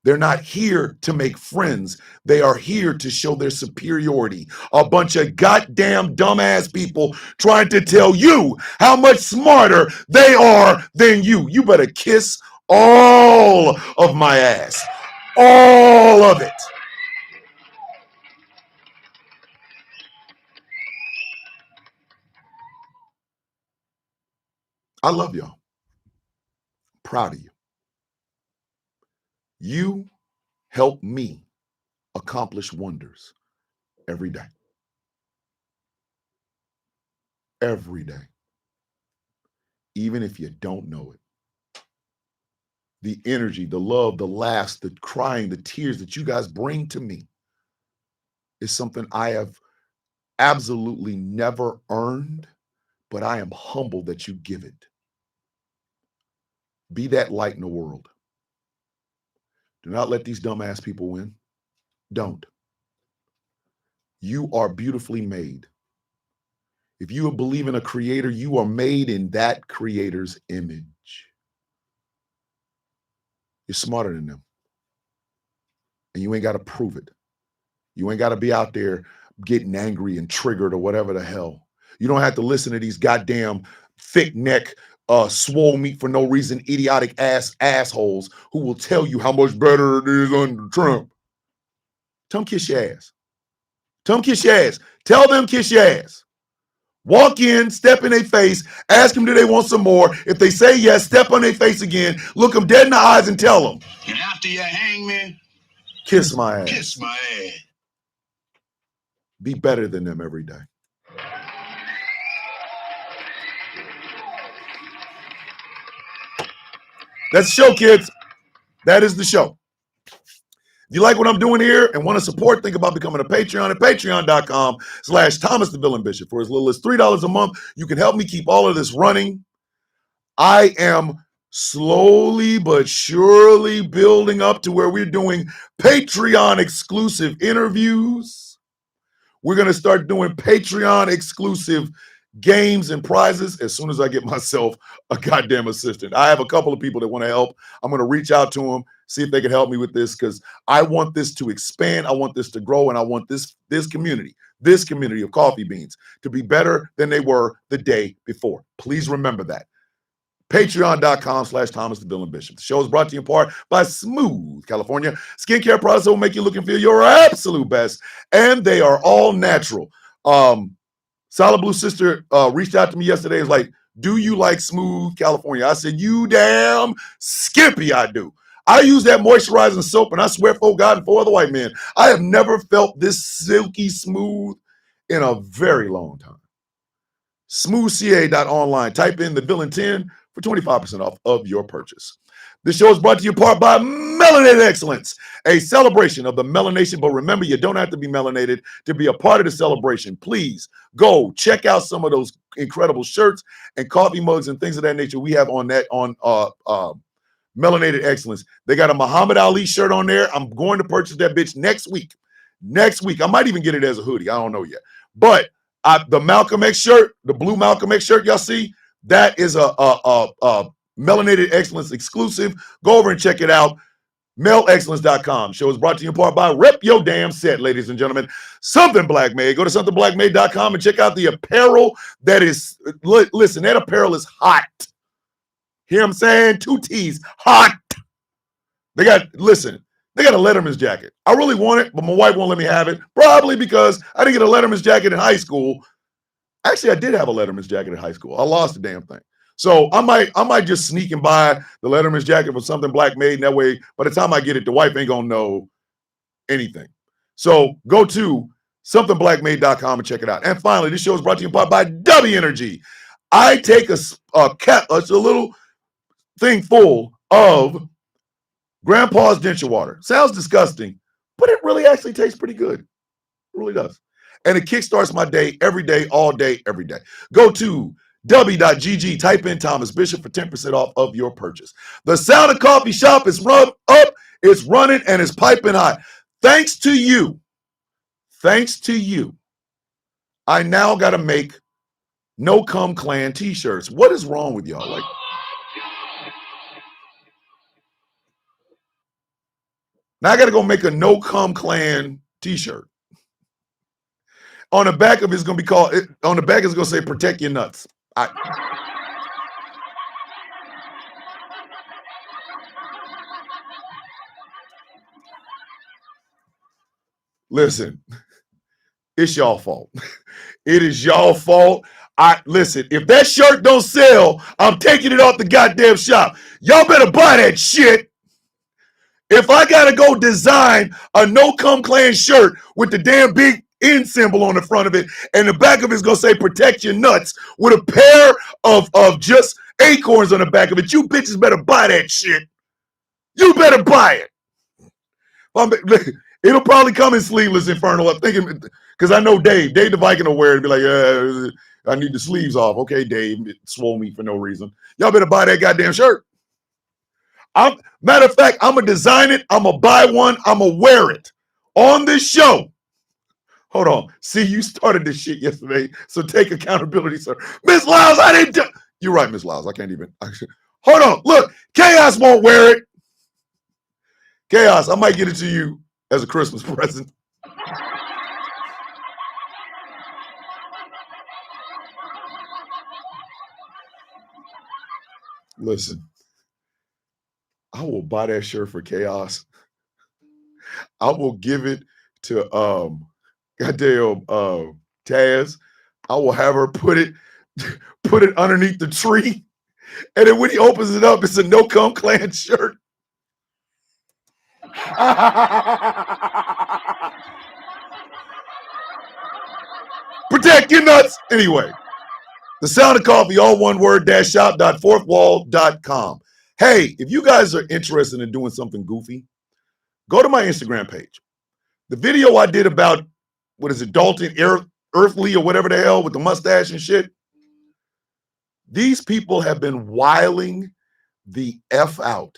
They're not here to make friends. They are here to show their superiority. A bunch of goddamn dumbass people trying to tell you how much smarter they are than you. You better kiss all of my ass. All of it. I love y'all. Proud of you. You help me accomplish wonders every day. Every day. Even if you don't know it. the energy, the love, the laughs, the crying, the tears that you guys bring to me is something I have absolutely never earned, but I am humbled that you give it. Be that light in the world. Do not let these dumbass people win. Don't. You are beautifully made. If you believe in a creator, you are made in that creator's image. You're smarter than them. And you ain't got to prove it. You ain't got to be out there getting angry and triggered or whatever the hell. You don't have to listen to these goddamn thick neck, swole meat for no reason, idiotic assholes who will tell you how much better it is under Trump. Tell them kiss your ass. Tell them kiss your ass. Tell them kiss your ass. Walk in, step in their face, ask them do they want some more. If they say yes, step on their face again, look them dead in the eyes and tell them. And after you hang me, Kiss my ass. kiss my ass. Be better than them every day. That's the show, kids. That is the show. If you like what I'm doing here and want to support, think about becoming a Patreon at patreon.com/Thomas the Villain Bishop. For as little as $3 a month, you can help me keep all of this running. I am slowly but surely building up to where we're doing Patreon exclusive interviews. We're going to start doing Patreon exclusive games and prizes as soon as I get myself a goddamn assistant. I have a couple of people that want to help. I'm going to reach out to them, see if they can help me with this, because I want this to expand. I want this to grow, and I want this community of coffee beans to be better than they were the day before. Please remember that. Patreon.com/Thomas the Villain Bishop. The show is brought to you in part by Smooth California skincare products that will make you look and feel your absolute best, and they are all natural. Solid Blue Sister reached out to me yesterday. Is like, do you like Smooth California? I said, you damn skimpy, I do. I use that moisturizing soap, and I swear for God and for other white men, I have never felt this silky smooth in a very long time. SmoothCA.online. Type in the Villain 10 for 25% off of your purchase. This show is brought to you in part by Melanated Excellence, a celebration of the melanation. But remember, you don't have to be melanated to be a part of the celebration. Please go check out some of those incredible shirts and coffee mugs and things of that nature we have on Melanated Excellence. They got a Muhammad Ali shirt on there. I'm going to purchase that bitch next week. I might even get it as a hoodie. I don't know yet. But the Malcolm X shirt, the blue Malcolm X shirt y'all see, that is a Melanated Excellence exclusive. Go over and check it out. MelExcellence.com. Show is brought to you in part by Rep Yo Damn Set, ladies and gentlemen. Something Black Made. Go to somethingblackmade.com and check out the apparel that is, listen, that apparel is hot. Hear what I'm saying? 2 T's, hot. They got a Letterman's jacket. I really want it, but my wife won't let me have it. Probably because I didn't get a Letterman's jacket in high school. Actually, I did have a Letterman's jacket in high school. I lost the damn thing. So I might just sneak and buy the Letterman's jacket for Something Black Made. And that way, by the time I get it, the wife ain't gonna know anything. So go to somethingblackmade.com and check it out. And finally, this show is brought to you in part by W Energy. I take a little thing full of Grandpa's denture water. Sounds disgusting, but it really actually tastes pretty good. It really does. And it kickstarts my day every day, all day, every day. Go to w.gg, type in Thomas Bishop for 10% off of your purchase. The Sound of Coffee shop is it's running, and it's piping hot. Thanks to you, I now got to make No Cum Clan t-shirts. What is wrong with y'all? Like, now I got to go make a No Cum Clan t-shirt. On the back of it's going to be called, on the back it's going to say, protect your nuts. Listen, it's y'all fault. It is y'all fault. Listen, if that shirt don't sell, I'm taking it off the goddamn shop. Y'all better buy that shit. If I got to go design a No Cum Clan shirt with the damn big N symbol on the front of it, and the back of it's gonna say protect your nuts with a pair of just acorns on the back of it, you bitches better buy that shit. You better buy it. It'll probably come in sleeveless Inferno. I'm thinking, because I know Dave the Viking will wear it and be like, I need the sleeves off. Okay, Dave, it swole me for no reason. Y'all better buy that goddamn shirt. Matter of fact, I'm going to design it. I'm going to buy one. I'm going to wear it on this show. Hold on. See, you started this shit yesterday, so take accountability, sir. Miss Lyles, I didn't do. You're right, Miss Lyles. I can't even. Hold on. Look, Chaos won't wear it. Chaos, I might get it to you as a Christmas present. Listen, I will buy that shirt for Chaos. I will give it to goddamn Taz. I will have her put it underneath the tree. And then when he opens it up, it's a No Cum Clan shirt. Protect your nuts. Anyway, The Sound of Coffee, all one word, shop.fourthwall.com. Hey, if you guys are interested in doing something goofy, go to my Instagram page. The video I did about, what is it, Dalton Earthly or whatever the hell with the mustache and shit. These people have been wiling the F out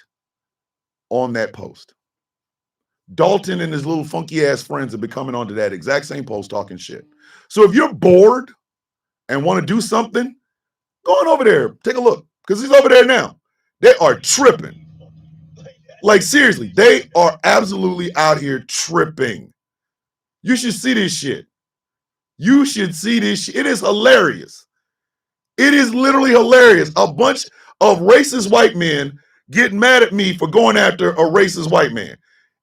on that post. Dalton and his little funky ass friends have been coming onto that exact same post talking shit. So if you're bored and want to do something, go on over there. Take a look. Because he's over there now. They are tripping. Like, seriously, they are absolutely out here tripping. You should see this shit. You should see this shit. It is hilarious. It is literally hilarious. A bunch of racist white men getting mad at me for going after a racist white man.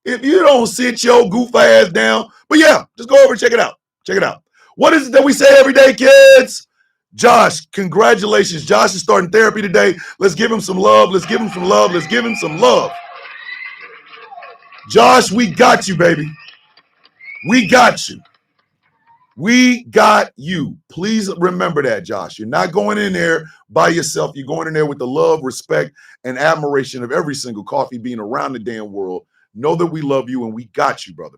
If you don't sit your goof ass down, but yeah, just go over and check it out. Check it out. What is it that we say every day, kids? Josh, congratulations. Josh is starting therapy today. Let's give him some love. Let's give him some love. Let's give him some love. Josh, we got you, baby. We got you. We got you. Please remember that, Josh. You're not going in there by yourself. You're going in there with the love, respect, and admiration of every single coffee bean around the damn world. Know that we love you and we got you, brother.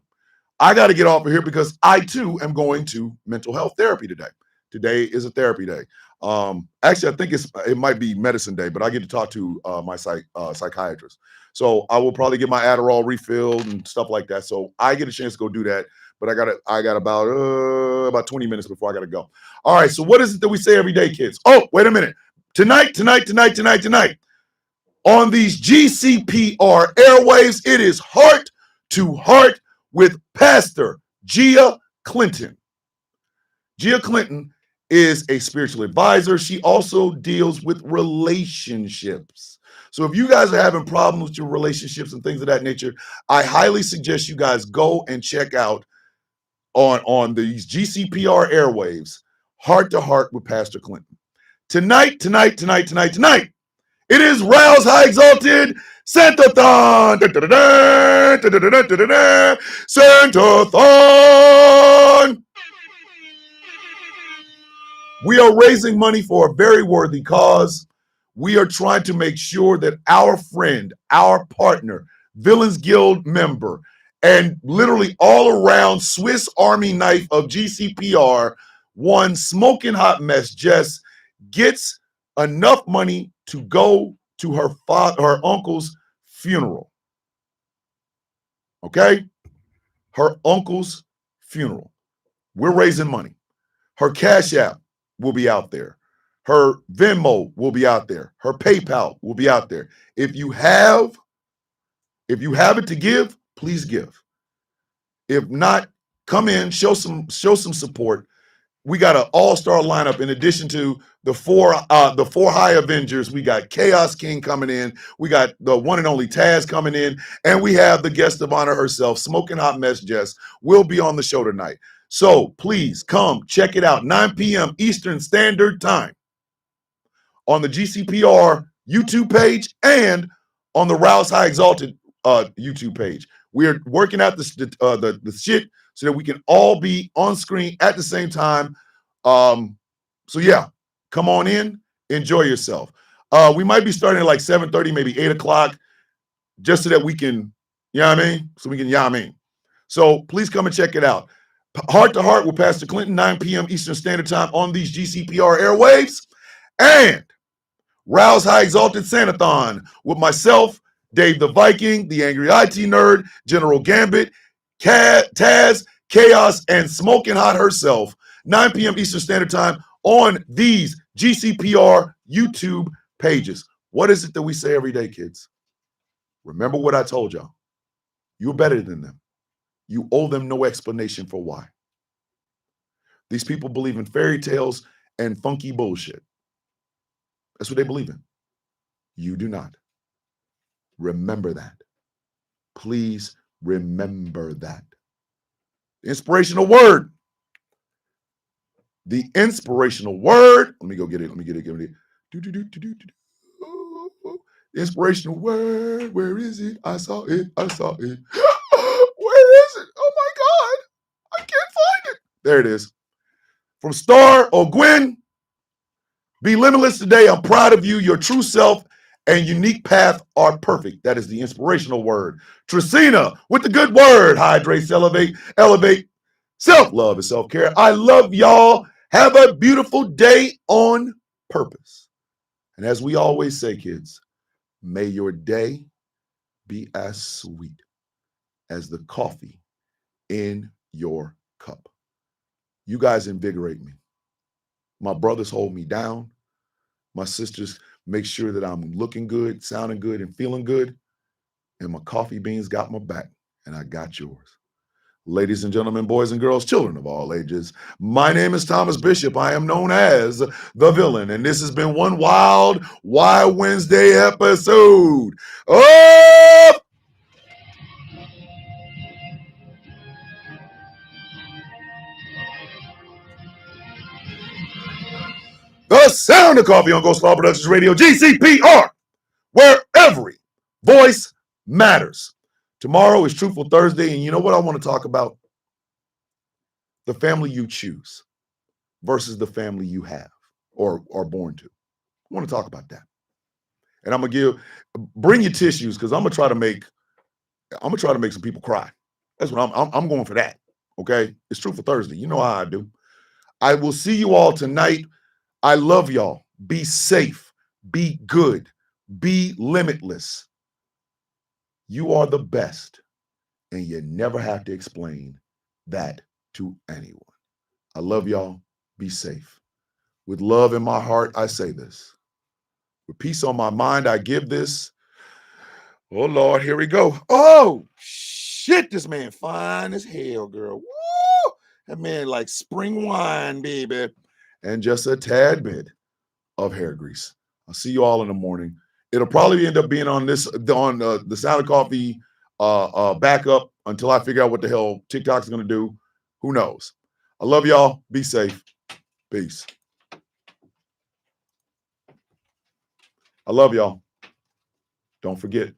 I got to get off of here because I, too, am going to mental health therapy today. Today is a therapy day. Actually, I think it might be medicine day, but I get to talk to my psychiatrist. So I will probably get my Adderall refilled and stuff like that. So I get a chance to go do that. But I got about 20 minutes before I got to go. All right. So what is it that we say every day, kids? Oh, wait a minute. Tonight. On these GCPR airwaves, it is Heart to Heart with Pastor Gia Clinton. Gia Clinton is a spiritual advisor. She also deals with relationships. So if you guys are having problems with your relationships and things of that nature, I highly suggest you guys go and check out on these GCPR airwaves, Heart to Heart with Pastor Clinton. Tonight, it is Rouse High Exalted Santathon. Santathon. We are raising money for a very worthy cause. We are trying to make sure that our friend, our partner, Villains Guild member, and literally all around Swiss Army knife of GCPR, one Smoking Hot Mess Jess, gets enough money to go to her uncle's funeral. Okay? Her uncle's funeral. We're raising money. Her Cash App will be out there. Her Venmo will be out there. Her PayPal will be out there. If you have it to give, please give. If not, come in, show some support. We got an all-star lineup. In addition to the four high Avengers, we got Chaos King coming in. We got the one and only Taz coming in, and we have the guest of honor herself, Smoking Hot Mess Jess, will be on the show tonight. So please come check it out. 9 p.m. Eastern Standard Time on the GCPR YouTube page and on the Rouse High Exalted YouTube page. We're working out the shit so that we can all be on screen at the same time. So yeah, come on in, enjoy yourself. We might be starting at like 7:30, maybe 8 o'clock. just so that we can, you know what I mean? So we can, yeah, I mean. So please come and check it out. Heart to Heart with Pastor Clinton, 9 p.m. Eastern Standard Time on these GCPR airwaves. And Rouse High Exalted Sanathon with myself, Dave the Viking, the Angry IT Nerd, General Gambit, Taz, Chaos, and Smoking Hot herself, 9 p.m. Eastern Standard Time on these GCPR YouTube pages. What is it that we say every day, kids? Remember what I told y'all. You're better than them. You owe them no explanation for why. These people believe in fairy tales and funky bullshit. That's what they believe in. You do not. Remember that. Please remember that. Inspirational word. The inspirational word. Let me go get it. Let me get it. Inspirational word. Where is it? I saw it. I saw it. Where is it? Oh my God. I can't find it. There it is. From Star O'Gwen. Be limitless today. I'm proud of you. Your true self and unique path are perfect. That is the inspirational word. Tracina with the good word. Hydrate, elevate, elevate. Self-love and self-care. I love y'all. Have a beautiful day on purpose. And as we always say, kids, may your day be as sweet as the coffee in your cup. You guys invigorate me. My brothers hold me down. My sisters make sure that I'm looking good, sounding good, and feeling good. And my coffee beans got my back, and I got yours. Ladies and gentlemen, boys and girls, children of all ages, my name is Thomas Bishop. I am known as the Villain, and this has been one wild Wednesday episode of The Sound of Coffee on Ghost Law Productions Radio, GCPR, where every voice matters. Tomorrow is Truthful Thursday, and you know what I want to talk about? The family you choose versus the family you have or are born to. I want to talk about that. And I'm gonna bring your tissues because I'm gonna try to make some people cry. That's what I'm going for that. Okay, it's Truthful Thursday. You know how I do. I will see you all tonight. I love y'all. Be safe. Be good. Be limitless. You are the best, and you never have to explain that to anyone. I love y'all. Be safe. With love in my heart, I say this. With peace on my mind, I give this. Oh, Lord, here we go. Oh, shit, this man fine as hell, girl. Woo! That man like spring wine, baby. And just a tad bit of hair grease. I'll see you all in the morning. It'll probably end up being on the Sound of Coffee backup until I figure out what the hell TikTok's going to do. Who knows? I love y'all. Be safe. Peace. I love y'all. Don't forget,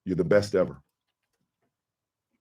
you're the best ever.